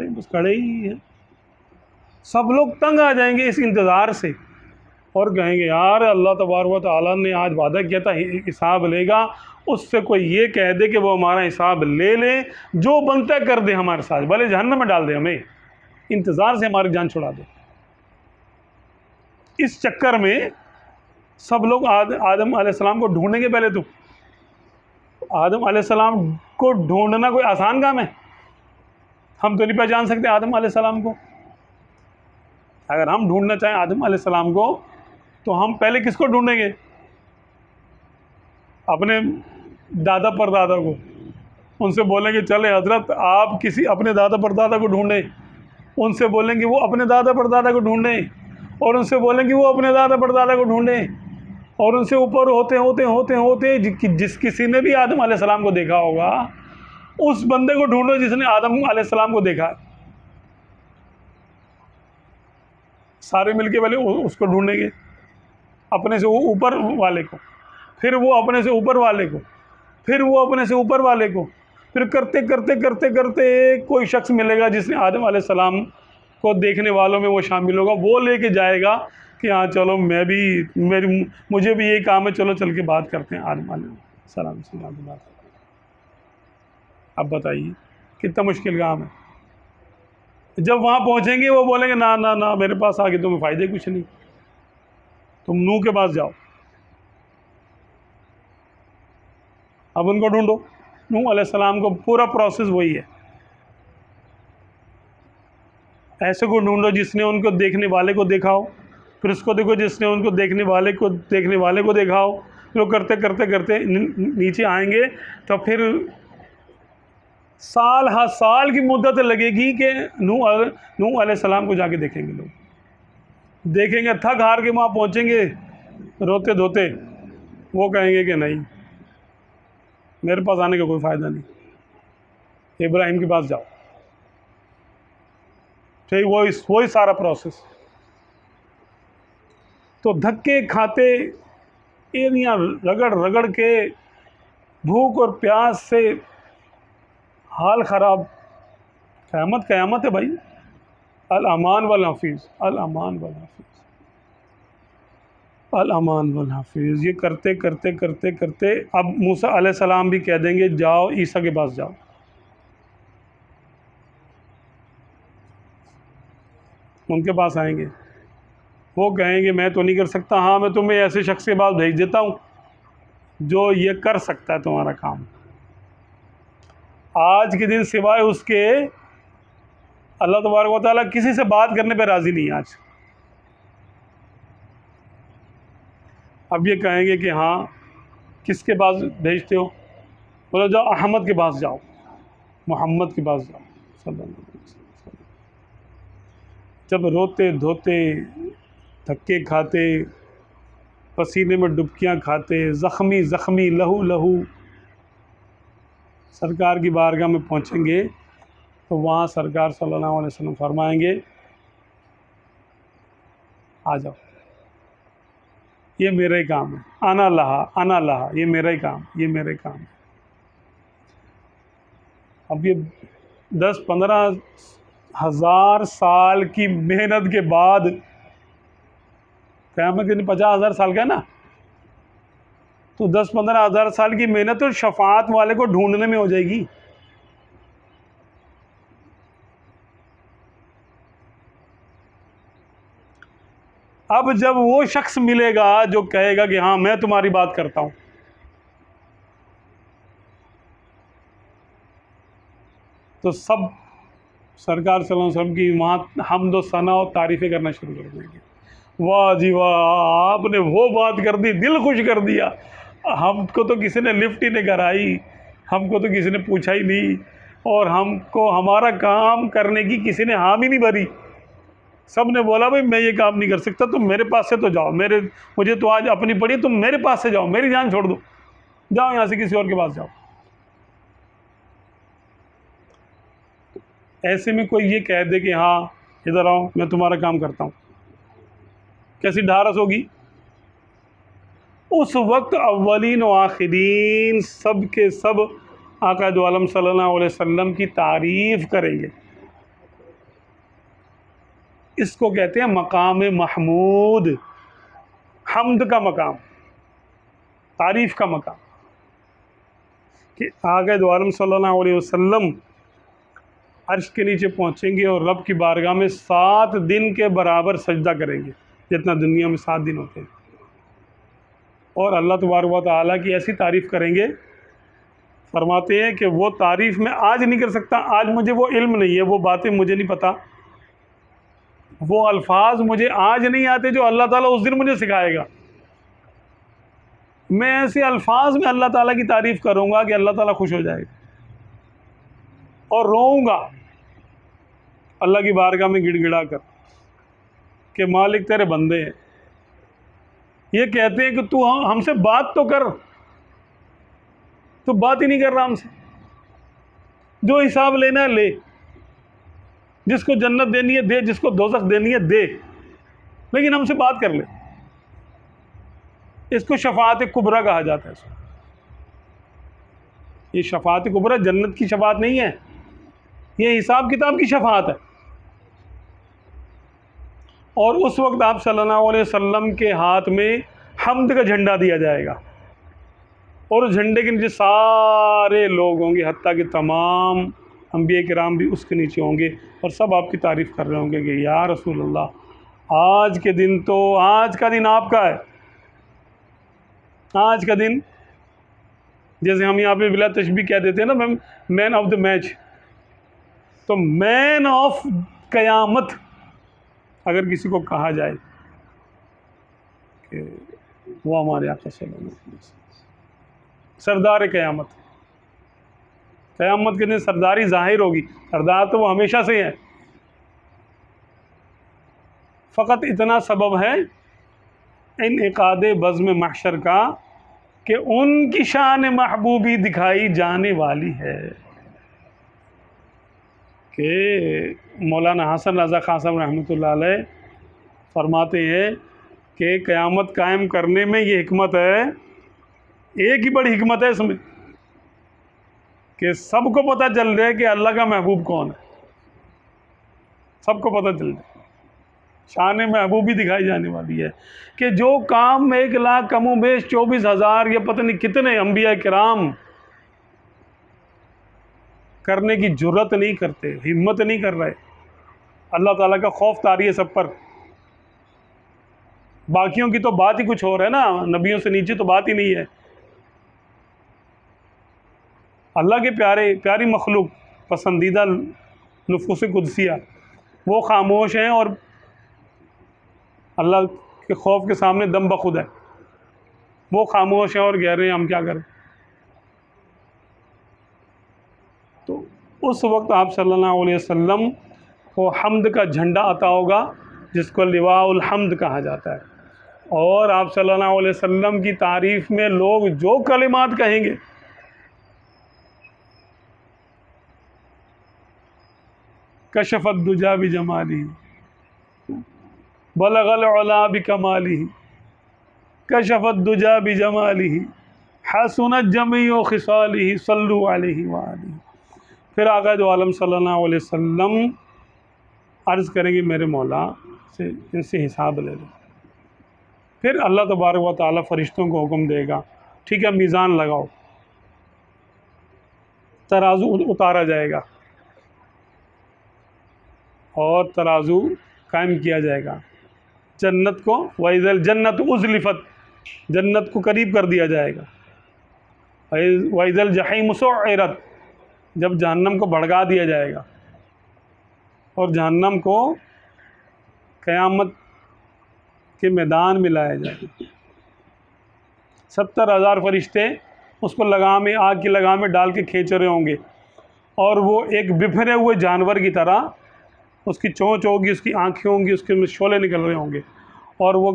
بس کھڑے ہی ہیں۔ سب لوگ تنگ آ جائیں گے اس انتظار سے، اور کہیں گے یار اللہ تبارک و تعالیٰ نے آج وعدہ کیا تھا حساب لے گا، اس سے کوئی یہ کہہ دے کہ وہ ہمارا حساب لے لے، جو بنتا ہے کر دے ہمارے ساتھ، بھلے جہنم میں ڈال دے، ہمیں انتظار سے ہماری جان چھڑا دے۔ اس چکر میں سب لوگ آدم علیہ السلام کو ڈھونڈیں گے۔ پہلے تو آدم علیہ السلام کو ڈھونڈنا کوئی آسان کام ہے؟ ہم تو نہیں پہچان سکتے آدم علیہ السلام کو۔ اگر ہم ڈھونڈنا چاہیں آدم علیہ السلام کو تو ہم پہلے کس کو ڈھونڈیں گے؟ اپنے دادا پردادا کو۔ ان سے بولیں گے چلے حضرت آپ کسی اپنے دادا پردادا کو ڈھونڈیں، ان سے بولیں گے وہ اپنے دادا پردادا کو ڈھونڈیں، اور ان سے بولیں گے وہ اپنے دادا پردادا کو ڈھونڈیں، اور ان سے اوپر ہوتے جس کسی نے بھی آدم علیہ السلام کو دیکھا ہوگا اس بندے کو ڈھونڈو جس نے آدم علیہ السلام کو دیکھا۔ سارے مل کے پہلے اس کو ڈھونڈیں گے، اپنے سے اوپر والے کو، پھر وہ اپنے سے اوپر والے کو، پھر وہ اپنے سے اوپر والے کو، پھر کرتے کوئی شخص ملے گا جس نے آدم علیہ السلام کو دیکھنے والوں میں وہ شامل ہوگا، وہ لے کے جائے گا کہ ہاں چلو مجھے بھی یہی کام ہے، چلو چل کے بات کرتے ہیں آدم علیہ السلام سے بات۔ اب بتائیے کتنا مشکل کام ہے۔ جب وہاں پہنچیں گے وہ بولیں گے نہ میرے پاس آگے تمہیں فائدے کچھ نہیں، تم نوح کے پاس جاؤ۔ اب ان کو ڈھونڈو، نوح علیہ السلام کو پورا پروسیس وہی ہے۔ ایسے کو ڈھونڈو جس نے ان کو دیکھنے والے کو دیکھا ہو، پھر اس کو دیکھو جس نے ان کو دیکھنے والے کو دیکھا ہو، پھر وہ کرتے نیچے آئیں گے تو پھر سال ہر سال کی مدت لگے گی کہ نوح علیہ السلام کو جا کے دیکھیں گے، لوگ دیکھیں گے، تھک ہار کے وہاں پہنچیں گے روتے دھوتے، وہ کہیں گے کہ نہیں میرے پاس آنے کا کوئی فائدہ نہیں، ابراہیم کے پاس جاؤ۔ ٹھیک وہی سارا پروسیس۔ تو دھکے کھاتے، ایڑیاں رگڑ کے، بھوک اور پیاس سے حال خراب، قیامت ہے بھائی۔ الامان والحفیظ، الامان والحفیظ، یہ کرتے اب موسیٰ علیہ السلام بھی کہہ دیں گے جاؤ عیسیٰ کے پاس جاؤ۔ ان کے پاس آئیں گے، وہ کہیں گے میں تو نہیں کر سکتا، ہاں میں تمہیں ایسے شخص کے پاس بھیج دیتا ہوں جو یہ کر سکتا ہے تمہارا کام۔ آج کے دن سوائے اس کے اللہ تبارک و تعالیٰ کسی سے بات کرنے پہ راضی نہیں ہے آج. اب یہ کہیں گے کہ ہاں کس کے پاس بھیجتے ہو؟ بولو جاؤ احمد کے پاس جاؤ، محمد کے پاس جاؤ صلی اللہ علیہ وسلم. جب روتے دھوتے، دھکے کھاتے، پسینے میں ڈبکیاں کھاتے، زخمی زخمی، لہو لہو سرکار کی بارگاہ میں پہنچیں گے تو وہاں سرکار صلی اللہ علیہ وسلم فرمائیں گے آ جاؤ، یہ میرا ہی کام ہے، انا لہا انا لہا، یہ میرا ہی کام، یہ میرا ہی کام ہے. اب یہ 10-15 ہزار سال کی محنت کے بعد، قیامت کے دن 50,000 سال کا ہے نا، تو 10-15 ہزار سال کی محنت تو شفاعت والے کو ڈھونڈنے میں ہو جائے گی. اب جب وہ شخص ملے گا جو کہے گا کہ ہاں میں تمہاری بات کرتا ہوں، تو سب سرکار صلی اللہ علیہ وسلم کی وہاں حمد و ثنا و تعریفیں کرنا شروع کر دیں گے. واہ جی واہ، آپ نے وہ بات کر دی، دل خوش کر دیا، ہم کو تو کسی نے لفٹ ہی نہیں کرائی، ہم کو تو کسی نے پوچھا ہی نہیں، اور ہم کو ہمارا کام کرنے کی کسی نے حامی نہیں بھری. سب نے بولا بھائی میں یہ کام نہیں کر سکتا، تم میرے پاس سے تو جاؤ، مجھے تو آج اپنی پڑی، تم میرے پاس سے جاؤ، میری جان چھوڑ دو، جاؤ یہاں سے کسی اور کے پاس جاؤ. ایسے میں کوئی یہ کہہ دے کہ ہاں ادھر آؤ میں تمہارا کام کرتا ہوں، کیسی ڈھارس ہوگی؟ اس وقت اولین و آخرین سب کے سب آقا دو عالم صلی اللہ علیہ وسلم کی تعریف کریں گے. اس کو کہتے ہیں مقام محمود، حمد کا مقام، تعریف کا مقام، کہ آقا دو عالم صلی اللہ علیہ وسلم عرش کے نیچے پہنچیں گے اور رب کی بارگاہ میں 7 دن کے برابر سجدہ کریں گے، جتنا دنیا میں 7 دن ہوتے ہیں، اور اللہ تبارک و تعالیٰ کی ایسی تعریف کریں گے. فرماتے ہیں کہ وہ تعریف میں آج نہیں کر سکتا، آج مجھے وہ علم نہیں ہے، وہ باتیں مجھے نہیں پتہ، وہ الفاظ مجھے آج نہیں آتے جو اللہ تعالیٰ اس دن مجھے سکھائے گا. میں ایسے الفاظ میں اللہ تعالیٰ کی تعریف کروں گا کہ اللہ تعالیٰ خوش ہو جائے گا، اور روؤں گا اللہ کی بارگاہ میں گڑ گڑا کر کہ مالک تیرے بندے ہیں. یہ کہتے ہیں کہ تو ہم سے بات تو کر، تو بات ہی نہیں کر رہا ہم سے، جو حساب لینا ہے لے، جس کو جنت دینی ہے دے، جس کو دوزخ دینی ہے دے، لیکن ہم سے بات کر لے. اس کو شفاعت کبریٰ کہا جاتا ہے. یہ شفاعت کبریٰ جنت کی شفاعت نہیں ہے، یہ حساب کتاب کی شفاعت ہے. اور اس وقت آپ صلی اللہ علیہ وسلم کے ہاتھ میں حمد کا جھنڈا دیا جائے گا، اور اس جھنڈے کے نیچے سارے لوگ ہوں گے، حتیٰ کہ تمام انبیاء کرام بھی اس کے نیچے ہوں گے، اور سب آپ کی تعریف کر رہے ہوں گے کہ یا رسول اللہ آج کے دن تو آج کا دن آپ کا ہے. آج کا دن جیسے ہم یہاں پہ بلا تشبیہ کہہ دیتے ہیں نا مین آف دا میچ، تو مین آف قیامت اگر کسی کو کہا جائے کہ وہ ہمارے آقا صلی اللہ علیہ وسلم سردار قیامت، قیامت کے دن سرداری ظاہر ہوگی، سردار تو وہ ہمیشہ سے ہے، فقط اتنا سبب ہے انعقاد بزم محشر کا کہ ان کی شان محبوبی دکھائی جانے والی ہے. کہ مولانا حسن رضا خان صاحب رحمۃ اللہ علیہ فرماتے ہیں کہ قیامت قائم کرنے میں یہ حکمت ہے، ایک ہی بڑی حکمت ہے اس میں، کہ سب کو پتہ چل رہا ہے کہ اللہ کا محبوب کون ہے، سب کو پتہ چل رہا ہے، شان محبوبی دکھائی جانے والی ہے. کہ جو کام 1 لاکھ کم و بیش 24,000 یا پتہ نہیں کتنے انبیاء کرام کرنے کی جرت نہیں کرتے، ہمت نہیں کر رہے، اللہ تعالیٰ کا خوف طاری ہے سب پر. باقیوں کی تو بات ہی کچھ اور ہے نا، نبیوں سے نیچے تو بات ہی نہیں ہے. اللہ کے پیاری مخلوق، پسندیدہ نفوس قدسیہ، وہ خاموش ہیں اور اللہ کے خوف کے سامنے دم بخود ہے، وہ خاموش ہیں اور کہہ رہے ہیں ہم کیا کریں۔ تو اس وقت آپ صلی اللہ علیہ وسلم کو حمد کا جھنڈا عطا ہوگا، جس کو لواء الحمد کہا جاتا ہے، اور آپ صلی اللہ علیہ وسلم کی تعریف میں لوگ جو کلمات کہیں گے، کشف الدجا بجمالہ، بلغ العلا بکمالہ، کشف الدجا بجمالہ، حسنت جمیع خصالہ، صلوا علیہ وآلہ۔ پھر آقا دو عالم صلی اللہ علیہ وسلم عرض کریں گے میرے مولا سے ان سے حساب لے لو۔ پھر اللہ تبارک و تعالیٰ فرشتوں کو حکم دے گا، ٹھیک ہے میزان لگاؤ، ترازو اتارا جائے گا اور ترازو قائم کیا جائے گا۔ جنت کو وَإِذَا الْجَنَّةُ أُزْلِفَتْ، جنت کو قریب کر دیا جائے گا۔ وَإِذَا الْجَحِيمُ سُعِّرَتْ، جب جہنم کو بھڑکا دیا جائے گا، اور جہنم کو قیامت کے میدان میں لایا جائے گا۔ 70,000 فرشتے اس کو لگام آگ کی لگام میں ڈال کے کھینچ رہے ہوں گے، اور وہ ایک بپھرے ہوئے جانور کی طرح، اس کی چونچ ہوگی، اس کی آنکھیں ہوں گی، اس کے شعلے نکل رہے ہوں گے، اور وہ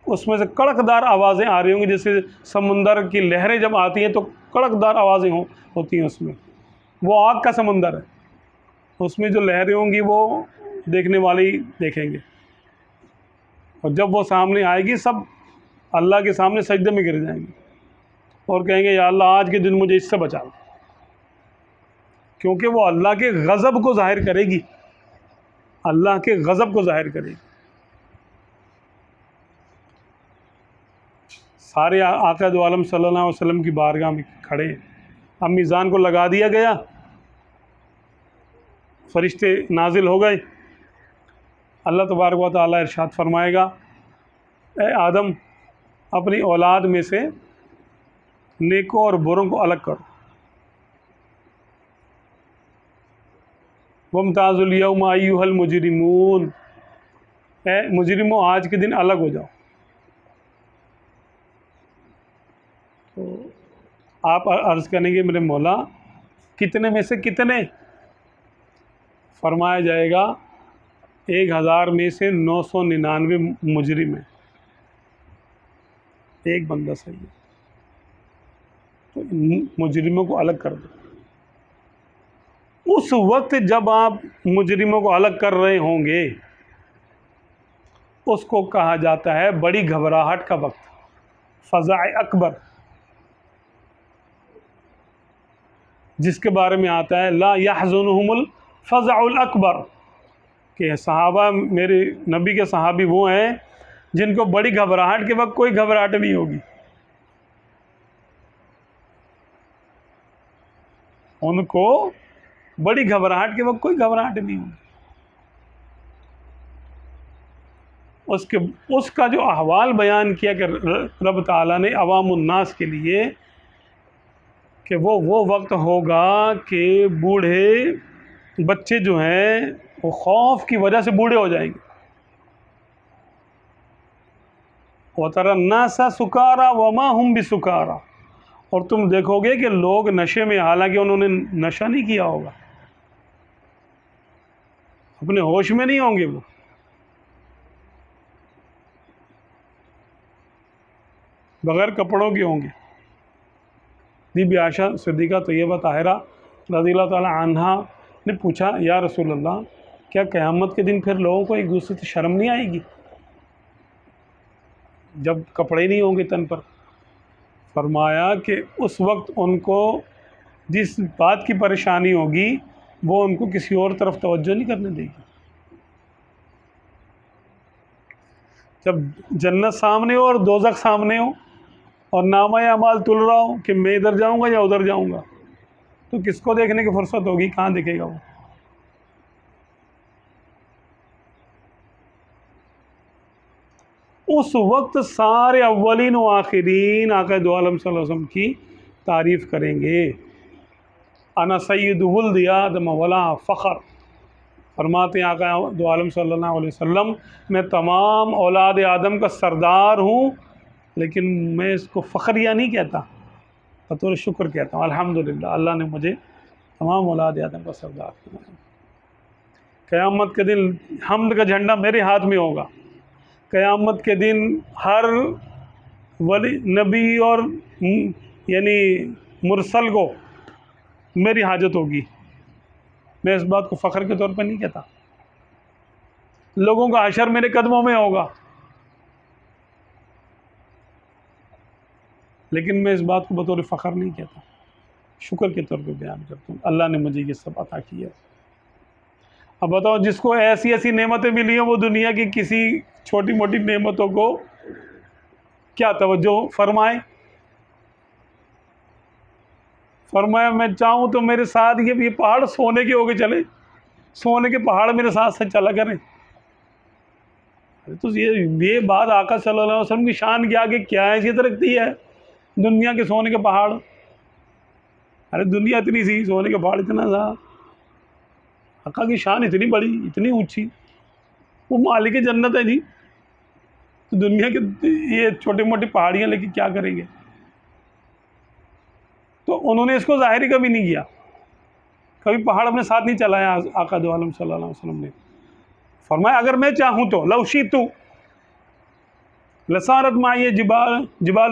اس میں سے کڑکدار آوازیں آ رہی ہوں گی، جیسے سمندر کی لہریں جب آتی ہیں تو کڑکدار آوازیں ہوتی ہیں اس میں۔ وہ آگ کا سمندر ہے، اس میں جو لہریں ہوں گی وہ دیکھنے والے ہی دیکھیں گے، اور جب وہ سامنے آئے گی سب اللہ کے سامنے سجدے میں گر جائیں گے اور کہیں گے یا اللہ آج کے دن مجھے اس سے بچا لو، کیونکہ وہ اللہ کے غضب کو ظاہر کرے گی، اللہ کے غضب کو ظاہر کرے گی۔ سارے آقا دو عالم صلی اللہ علیہ وسلم کی بارگاہ میں کھڑے ہیں، اب میزان کو لگا دیا گیا، فرشتے نازل ہو گئے، اللہ تبارک و تعالیٰ ارشاد فرمائے گا اے آدم اپنی اولاد میں سے نیکوں اور بروں کو الگ کرو، وامتازوا اليوم ایھا المجرمون، اے مجرموں آج کے دن الگ ہو جاؤ۔ تو آپ عرض کریں گے میرے مولا کتنے میں سے کتنے؟ فرمایا جائے گا 1000 میں سے 999 مجرم ہیں، ایک بندہ صحیح ہے، تو مجرموں کو الگ کر دو۔ اس وقت جب آپ مجرموں کو الگ کر رہے ہوں گے، اس کو کہا جاتا ہے بڑی گھبراہٹ کا وقت، فزع اکبر، جس کے بارے میں آتا ہے لا يحزنهم الفزع الاکبر، کہ صحابہ میرے نبی کے صحابی وہ ہیں جن کو بڑی گھبراہٹ کے وقت کوئی گھبراہٹ نہیں ہوگی، ان کو بڑی گھبراہٹ کے وقت کوئی گھبراہٹ نہیں ہوگی۔ اس کا جو احوال بیان کیا کہ رب تعالیٰ نے عوام الناس کے لیے، کہ وہ وقت ہوگا کہ بوڑھے بچے جو ہیں وہ خوف کی وجہ سے بوڑھے ہو جائیں گے، وَتَرَى النَّاسَ سُكَارَى وَمَا هُمْ بِسُكَارَى، اور تم دیکھو گے کہ لوگ نشے میں، حالانکہ انہوں نے نشہ نہیں کیا ہوگا، اپنے ہوش میں نہیں ہوں گے، وہ بغیر کپڑوں کے ہوں گے۔ بی بی عائشہ صدیقہ طیبہ طاہرہ رضی اللہ تعالی عنہا نے پوچھا یا رسول اللہ کیا قیامت کے دن پھر لوگوں کو ایک دوسرے سے شرم نہیں آئے گی جب کپڑے نہیں ہوں گے تن پر؟ فرمایا کہ اس وقت ان کو جس بات کی پریشانی ہوگی وہ ان کو کسی اور طرف توجہ نہیں کرنے دے گی۔ جب جنت سامنے ہو اور دوزخ سامنے ہو اور نامہ اعمال تل رہا ہو کہ میں ادھر جاؤں گا یا ادھر جاؤں گا، تو کس کو دیکھنے کی فرصت ہوگی؟ کہاں دکھے گا وہ؟ اس وقت سارے اولین و آخرین آقا دو عالم صلی اللہ علیہ وسلم کی تعریف کریں گے، انا سید ولد آدم ولا فخر، فرماتے ہیں آقا دو عالم صلی اللہ علیہ وسلم میں تمام اولاد آدم کا سردار ہوں، لیکن میں اس کو فخریہ نہیں کہتا، بطور شکر کہتا ہوں الحمدللہ اللہ نے مجھے تمام اولاد آدم کا سردار کیا۔ قیامت کے دن حمد کا جھنڈا میرے ہاتھ میں ہوگا، قیامت کے دن ہر ولی نبی اور یعنی مرسل کو میری حاجت ہوگی، میں اس بات کو فخر کے طور پر نہیں کہتا، لوگوں کا حشر میرے قدموں میں ہوگا، لیکن میں اس بات کو بطور فخر نہیں کہتا، شکر کے طور پہ بیان کرتا ہوں اللہ نے مجھے یہ سب عطا کیا۔ اب بتاؤ جس کو ایسی ایسی نعمتیں ملی ہیں وہ دنیا کی کسی چھوٹی موٹی نعمتوں کو کیا توجہ فرمائے؟ فرمایا میں چاہوں تو میرے ساتھ یہ پہاڑ سونے کے ہو کے چلے، سونے کے پہاڑ میرے ساتھ ساتھ چلا کریں۔ تو یہ بات آقا صلی اللہ علیہ وسلم کی شان کے آگے کیا حیثیت رکھتی ہے؟ دنیا کے سونے کے پہاڑ، ارے دنیا اتنی سی، سونے کے پہاڑ اتنا سا، آقا کی شان اتنی بڑی اتنی اونچی، وہ مالک جنت ہے جی، تو دنیا کے یہ چھوٹی موٹی پہاڑیاں لے کے کیا کریں گے؟ تو انہوں نے اس کو ظاہری کبھی نہیں کیا، کبھی پہاڑ اپنے ساتھ نہیں چلایا آقا دو عالم صلی اللہ علیہ وسلم نے۔ فرمایا اگر میں چاہوں تو لو شئت لصارت معی جبال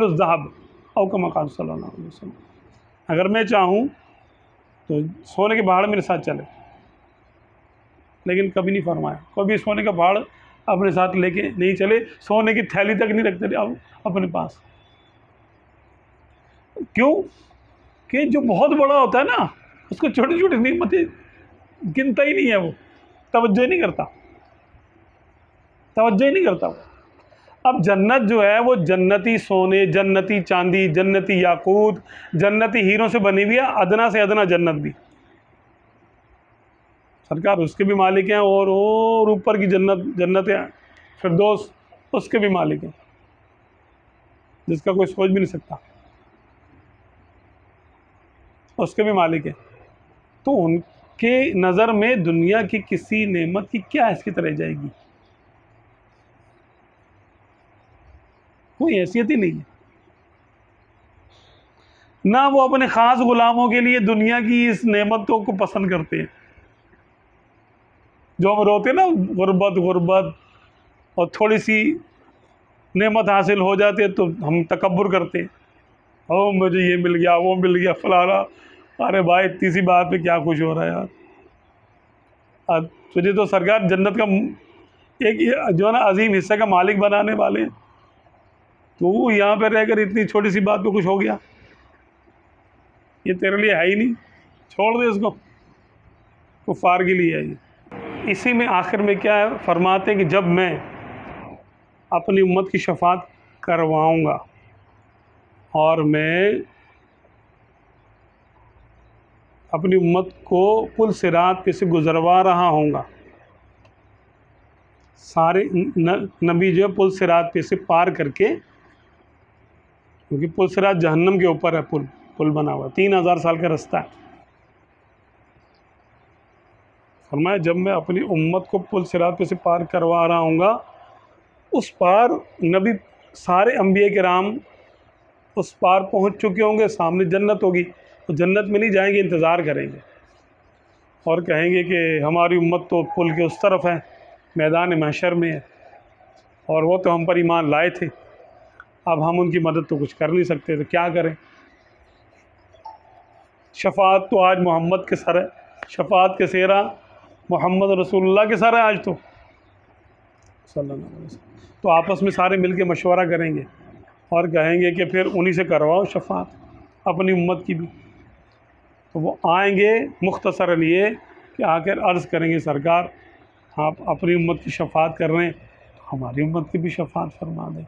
الذهب او کما قال صلی اللہ علیہ وسلم، اگر میں چاہوں تو سونے کے پہاڑ میرے ساتھ چلے، لیکن کبھی نہیں فرمایا، کبھی سونے کا پہاڑ اپنے ساتھ لے کے نہیں چلے، سونے کی تھیلی تک نہیں رکھتے اب اپنے پاس۔ کیوں کہ جو بہت بڑا ہوتا ہے نا اس کو چھوٹی چھوٹی نعمتیں گنتا ہی نہیں ہے، وہ توجہ نہیں کرتا، توجہ ہی نہیں کرتا وہ۔ اب جنت جو ہے وہ جنتی سونے، جنتی چاندی، جنتی یاقوت، جنتی ہیروں سے بنی ہوئی ہے، ادنا سے ادنا جنت بھی، سرکار اس کے بھی مالک ہیں، اور اوپر کی جنت فردوس اس کے بھی مالک ہیں، جس کا کوئی سوچ بھی نہیں سکتا، اس کے بھی مالک ہیں۔ تو ان کے نظر میں دنیا کی کسی نعمت کی کیا حیثیت رہ جائے گی؟ کوئی حیثیت ہی نہیں ہے۔ نہ وہ اپنے خاص غلاموں کے لیے دنیا کی اس نعمتوں کو پسند کرتے ہیں، جو ہم روتے ہیں نا غربت غربت، اور تھوڑی سی نعمت حاصل ہو جاتے تو ہم تکبر کرتے ہیں، او مجھے یہ مل گیا وہ مل گیا فلانا، ارے بھائی اتنی سی بات پہ کیا خوش ہو رہا ہے یار؟ تجھے تو سرکار جنت کا ایک جو ہے نا عظیم حصہ کا مالک بنانے والے ہیں، تو وہ یہاں پہ رہ کر اتنی چھوٹی سی بات پہ خوش ہو گیا، یہ تیرے لیے ہے ہی نہیں، چھوڑ دے اس کو، کفار کے لیے ہے یہ۔ اسی میں آخر میں کیا ہے فرماتے ہیں کہ جب میں اپنی امت کی شفاعت کرواؤں گا اور میں اپنی امت کو پل صراط پہ سے گزروا رہا ہوں گا، سارے نبی جو ہے پل صراط پہ سے پار کر کے، کیونکہ پل صراط جہنم کے اوپر ہے، پل بنا ہوا 3000 سال کا رستہ ہے۔ فرمایا جب میں اپنی امت کو پل صراط پہ سے پار کروا رہا ہوں گا، اس پار نبی سارے انبیاء کرام اس پار پہنچ چکے ہوں گے، سامنے جنت ہوگی، تو جنت میں نہیں جائیں گے، انتظار کریں گے اور کہیں گے کہ ہماری امت تو پل کے اس طرف ہے، میدان محشر میں ہے، اور وہ تو ہم پر ایمان لائے تھے، اب ہم ان کی مدد تو کچھ کر نہیں سکتے، تو کیا کریں؟ شفاعت تو آج محمد کے سر ہے، شفاعت کے سہرا محمد رسول اللہ کے سر ہے آج تو صلی اللہ علیہ وسلم۔ تو آپس میں سارے مل کے مشورہ کریں گے اور کہیں گے کہ پھر انہی سے کرواؤ شفاعت اپنی امت کی بھی۔ تو وہ آئیں گے مختصراً یہ کہ آ کر عرض کریں گے سرکار آپ اپنی امت کی شفاعت کر رہے ہیں تو ہماری امت کی بھی شفاعت فرما دیں۔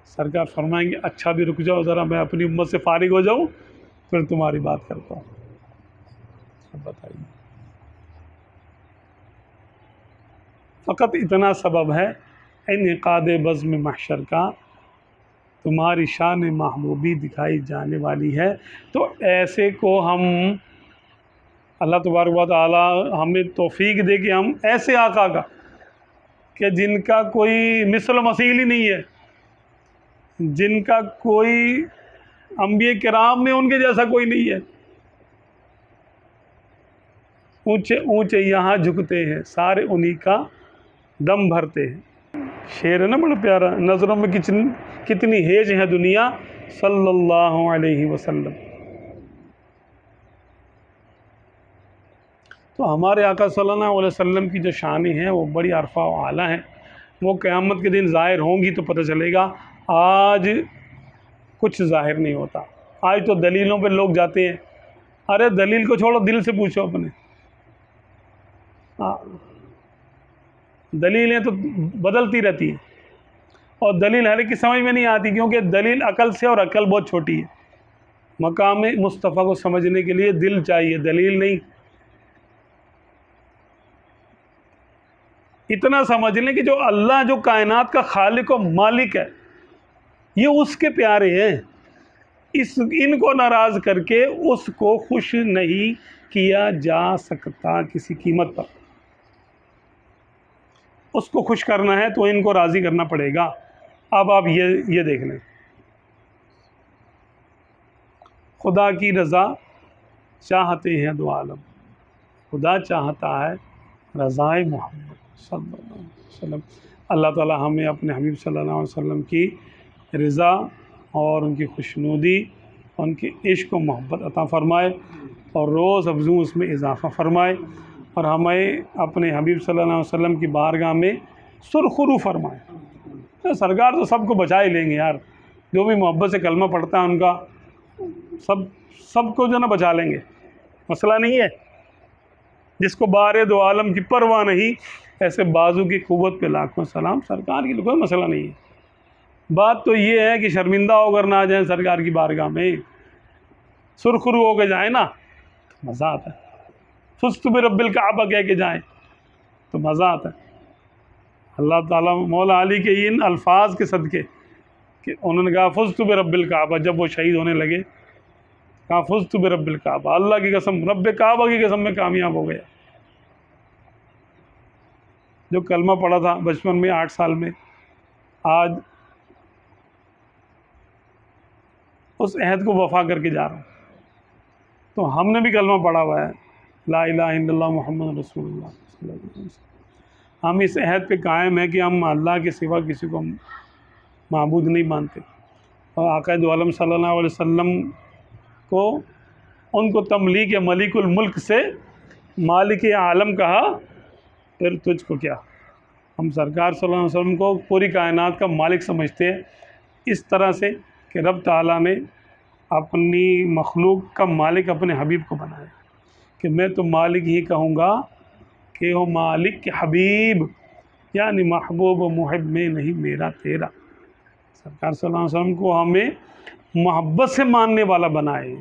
سرکار فرمائیں گے اچھا بھی رک جاؤ ذرا، میں اپنی امت سے فارغ ہو جاؤں پھر تمہاری بات کرتا ہوں۔ اب بتائیے، فقط اتنا سبب ہے انعقاد بزم محشر کا تمہاری شان محبوبی دکھائی جانے والی ہے۔ تو ایسے کو ہم اللہ تبارک و تعالی ہمیں توفیق دے کہ ہم ایسے آقا کا کہ جن کا کوئی مثل و مثیل ہی نہیں ہے، جن کا کوئی انبیاء کرام میں ان کے جیسا کوئی نہیں ہے، اونچے اونچے یہاں جھکتے ہیں سارے انہی کا دم بھرتے ہیں۔ شعر ہے نا بڑا پیارا، نظروں میں کتنی ہیج ہے دنیا صلی اللہ علیہ وسلم۔ تو ہمارے آقا صلی اللہ علیہ وسلم کی جو شانیں ہیں وہ بڑی عرفہ و اعلیٰ ہیں، وہ قیامت کے دن ظاہر ہوں گی تو پتہ چلے گا۔ آج کچھ ظاہر نہیں ہوتا، آج تو دلیلوں پہ لوگ جاتے ہیں۔ ارے دلیل کو چھوڑو، دل سے پوچھو اپنے۔ دلیلیں تو بدلتی رہتی ہیں، اور دلیل ہر ایک کی سمجھ میں نہیں آتی، کیونکہ دلیل عقل سے، اور عقل بہت چھوٹی ہے۔ مقام مصطفیٰ کو سمجھنے کے لیے دل چاہیے، دلیل نہیں۔ اتنا سمجھ لیں کہ جو اللہ، جو کائنات کا خالق و مالک ہے، یہ اس کے پیارے ہیں، ان کو ناراض کر کے اس کو خوش نہیں کیا جا سکتا کسی قیمت پر۔ اس کو خوش کرنا ہے تو ان کو راضی کرنا پڑے گا۔ اب آپ یہ دیکھ لیں، خدا کی رضا چاہتے ہیں دو عالم، خدا چاہتا ہے رضائے محمد صلی اللہ علیہ وسلم۔ اللہ تعالی ہمیں اپنے حبیب صلی اللہ علیہ وسلم کی رضا اور ان کی خوشنودی، ان کے عشق و محبت عطا فرمائے، اور روز افزوں اس میں اضافہ فرمائے، اور ہمیں اپنے حبیب صلی اللہ علیہ وسلم کی بارگاہ میں سرخرو فرمائے۔ سرکار تو سب کو بچا ہی لیں گے یار، جو بھی محبت سے کلمہ پڑھتا ہے ان کا سب کو جو نا بچا لیں گے، مسئلہ نہیں ہے۔ جس کو بارے دو عالم کی پرواہ نہیں، ایسے بازو کی قوت پہ لاکھوں سلام، سرکار کی کوئی مسئلہ نہیں ہے۔ بات تو یہ ہے کہ شرمندہ ہو کر نہ جائیں سرکار کی بارگاہ میں، سرخرو ہو کے جائیں نا تو مزہ آتا ہے، فزت برب الکعبہ کہہ کے جائیں تو مزہ آتا ہے۔ اللہ تعالیٰ مولا علی کے ان الفاظ کے صدقے کہ انہوں نے کہا فزت برب الکعبہ، جب وہ شہید ہونے لگے کہا فزت برب الکعبہ، اللہ کی قسم، رب کعبہ کی قسم میں کامیاب ہو گیا۔ جو کلمہ پڑھا تھا بچپن میں 8 سال میں، آج اس عہد کو وفا کر کے جا رہا ہوں۔ تو ہم نے بھی کلمہ پڑھا ہوا ہے، لا الہ الا اللہ محمد رسول اللہ صلی اللہ علیہ وسلم۔ ہم اس عہد پہ قائم ہیں کہ ہم اللہ کے سوا کسی کو معبود نہیں مانتے، اور آقا دو عالم صلی اللہ علیہ وسلم کو ان کو تملیک ملک الملک سے مالک عالم کہا، پھر تجھ کو کیا۔ ہم سرکار صلی اللہ علیہ وسلم کو پوری کائنات کا مالک سمجھتے ہیں، اس طرح سے کہ رب تعالیٰ نے اپنی مخلوق کا مالک اپنے حبیب کو بنایا، کہ میں تو مالک ہی کہوں گا کہ وہ مالک کے حبیب، یعنی محبوب و محب میں نہیں میرا تیرا۔ سرکار صلی اللہ علیہ وسلم کو ہمیں محبت سے ماننے والا بنائے،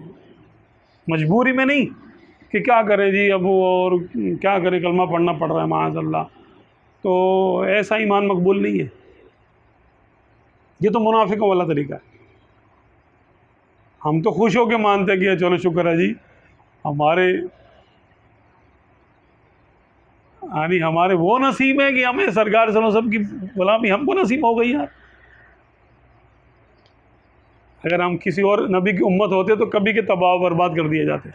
مجبوری میں نہیں کہ کیا کرے جی اب وہ، اور کیا کرے کلمہ پڑھنا پڑ رہا ہے معاذ اللہ، تو ایسا ایمان مقبول نہیں ہے۔ یہ تو منافقوں والا طریقہ ہے۔ ہم تو خوش ہو کے مانتے کہ چلو شکر ہے جی، ہمارے وہ نصیب ہے کہ ہمیں سرکار صلی اللہ علیہ وسلم کی غلامی ہم کو نصیب ہو گئی یار۔ اگر ہم کسی اور نبی کی امت ہوتے تو کبھی کے تباہ و برباد کر دیے جاتے۔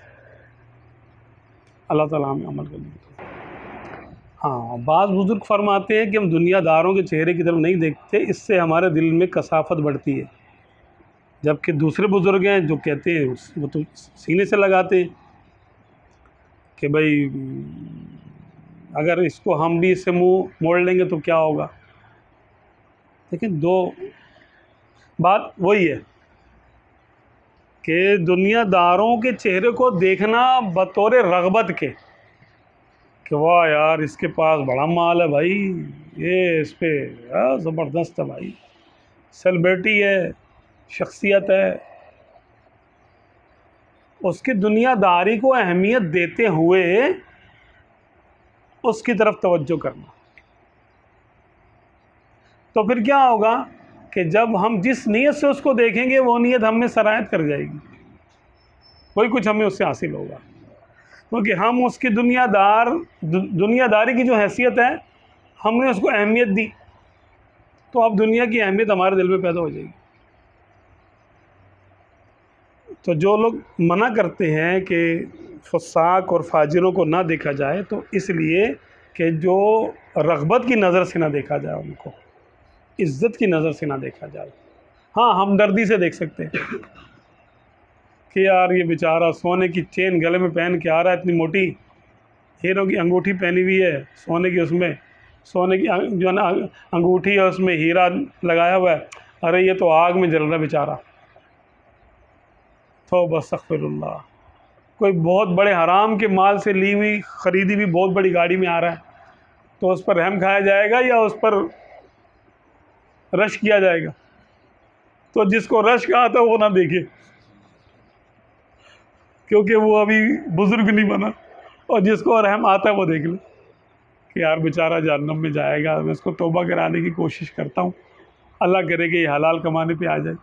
اللہ تعالیٰ ہمیں عمل کرنے کی۔ ہاں، بعض بزرگ فرماتے ہیں کہ ہم دنیا داروں کے چہرے کی طرف نہیں دیکھتے، اس سے ہمارے دل میں کثافت بڑھتی ہے، جبکہ دوسرے بزرگ ہیں جو کہتے ہیں وہ تو سینے سے لگاتے ہیں کہ بھائی اگر اس کو ہم بھی اس سے منہ موڑ لیں گے تو کیا ہوگا۔ لیکن بات وہی ہے کہ دنیا داروں کے چہرے کو دیکھنا بطور رغبت کے کہ واہ یار اس کے پاس بڑا مال ہے بھائی، یہ اس پہ زبردست ہے بھائی، سیلیبریٹی ہے، شخصیت ہے، اس کی دنیا داری کو اہمیت دیتے ہوئے اس کی طرف توجہ کرنا، تو پھر کیا ہوگا کہ جب ہم جس نیت سے اس کو دیکھیں گے وہ نیت ہم میں سرایت کر جائے گی، وہی کچھ ہمیں اس سے حاصل ہوگا، کیونکہ ہم اس کی دنیا داری کی جو حیثیت ہے ہم نے اس کو اہمیت دی، تو اب دنیا کی اہمیت ہمارے دل میں پیدا ہو جائے گی۔ تو جو لوگ منع کرتے ہیں کہ فساق اور فاجروں کو نہ دیکھا جائے، تو اس لیے کہ جو رغبت کی نظر سے نہ دیکھا جائے، ان کو عزت کی نظر سے نہ دیکھا جائے۔ ہاں ہمدردی سے دیکھ سکتے ہیں کہ یار یہ بیچارہ سونے کی چین گلے میں پہن کے آ رہا ہے، اتنی موٹی ہیروں کی انگوٹھی پہنی ہوئی ہے سونے کی، اس میں سونے کی جو ہے نا انگوٹھی ہے اس میں ہیرا لگایا ہوا ہے، ارے یہ تو آگ میں جل رہا ہے بیچارہ، توبہ استغفر اللہ۔ کوئی بہت بڑے حرام کے مال سے لی ہوئی خریدی ہوئی بہت بڑی گاڑی میں آ رہا ہے، تو اس پر رحم کھایا جائے گا یا اس پر رش کیا جائے گا؟ تو جس کو رش کہا تھا وہ نہ دیکھے، کیونکہ وہ ابھی بزرگ نہیں بنا، اور جس کو رحم آتا ہے وہ دیکھ لے کہ یار بیچارہ جہنم میں جائے گا، میں اس کو توبہ کرانے کی کوشش کرتا ہوں، اللہ کرے کہ یہ حلال کمانے پہ آ جائے،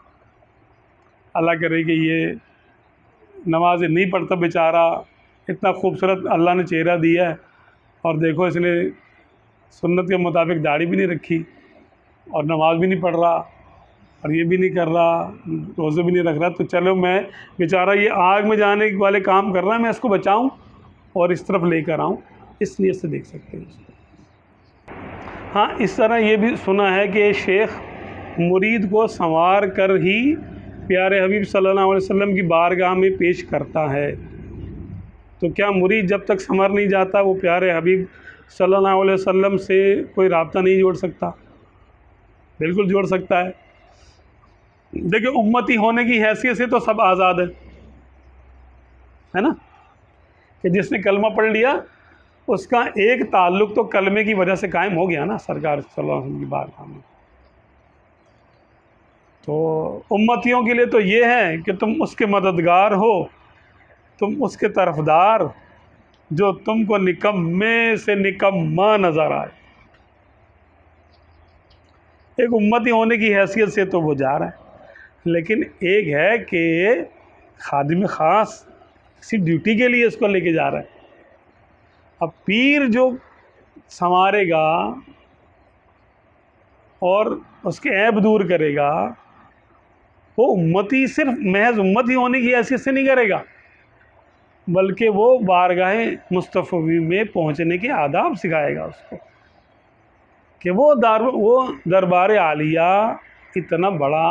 اللہ کرے کہ یہ نمازیں نہیں پڑھتا بیچارہ، اتنا خوبصورت اللہ نے چہرہ دیا ہے، اور دیکھو اس نے سنت کے مطابق داڑھی بھی نہیں رکھی اور نماز بھی نہیں پڑھ رہا اور یہ بھی نہیں کر رہا، روزے بھی نہیں رکھ رہا، تو چلو میں بیچارہ یہ آگ میں جانے والے کام کر رہا ہے، میں اس کو بچاؤں اور اس طرف لے کر آؤں، اس نیت سے دیکھ سکتے ہیں اس کو۔ ہاں اس طرح یہ بھی سنا ہے کہ شیخ مرید کو سنوار کر ہی پیارے حبیب صلی اللہ علیہ وسلم کی بارگاہ میں پیش کرتا ہے، تو کیا مرید جب تک سنور نہیں جاتا وہ پیارے حبیب صلی اللہ علیہ وسلم سے کوئی رابطہ نہیں جوڑ سکتا؟ بالکل جوڑ سکتا ہے۔ دیکھیں امتی ہونے کی حیثیت سے تو سب آزاد ہے نا، کہ جس نے کلمہ پڑھ لیا اس کا ایک تعلق تو کلمے کی وجہ سے قائم ہو گیا نا سرکار صلی اللہ علیہ وسلم کی بارگاہ میں۔ تو امتیوں کے لیے تو یہ ہے کہ تم اس کے مددگار ہو، تم اس کے طرفدار جو تم کو نکمے سے نکما نظر آئے۔ ایک امتی ہونے کی حیثیت سے تو وہ جا رہا ہے، لیکن ایک ہے کہ خادم خاص کسی ڈیوٹی کے لیے اس کو لے کے جا رہا ہے۔ اب پیر جو سنوارے گا اور اس کے عیب دور کرے گا، وہ امتی صرف محض امتی ہونے کی حیثیت سے نہیں کرے گا، بلکہ وہ بارگاہ مصطفی میں پہنچنے کے آداب سکھائے گا اس کو، کہ وہ دربار عالیہ اتنا بڑا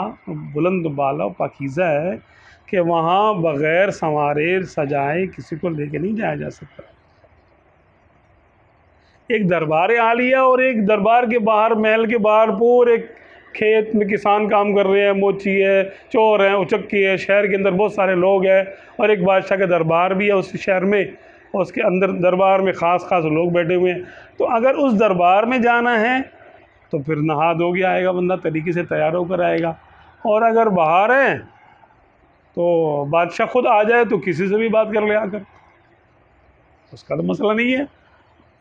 بلند بالا و پاکیزہ ہے کہ وہاں بغیر سنوارے سجائے کسی کو لے کے نہیں جایا جا سکتا۔ ایک دربار عالیہ اور ایک دربار کے باہر، محل کے باہر پورے کھیت میں کسان کام کر رہے ہیں، موچی ہے، چور ہیں، اچکی ہے، شہر کے اندر بہت سارے لوگ ہیں، اور ایک بادشاہ کا دربار بھی ہے اس شہر میں، اور اس کے اندر دربار میں خاص لوگ بیٹھے ہوئے ہیں۔ تو اگر اس دربار میں جانا ہے تو پھر نہا دھو کے آئے گا بندہ، طریقے سے تیار ہو کر آئے گا، اور اگر باہر ہیں تو بادشاہ خود آ جائے تو کسی سے بھی بات کر لے آ کر، اس کا تو مسئلہ نہیں ہے،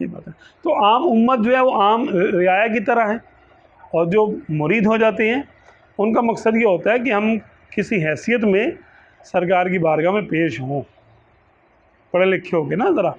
یہ بات ہے۔ تو عام امت جو ہے وہ عام رعایا کی طرح ہے، اور جو مرید ہو جاتے ہیں ان کا مقصد یہ ہوتا ہے کہ ہم کسی حیثیت میں سرکار کی بارگاہ میں پیش ہوں، پڑھے لکھے ہو کے نا ذرا۔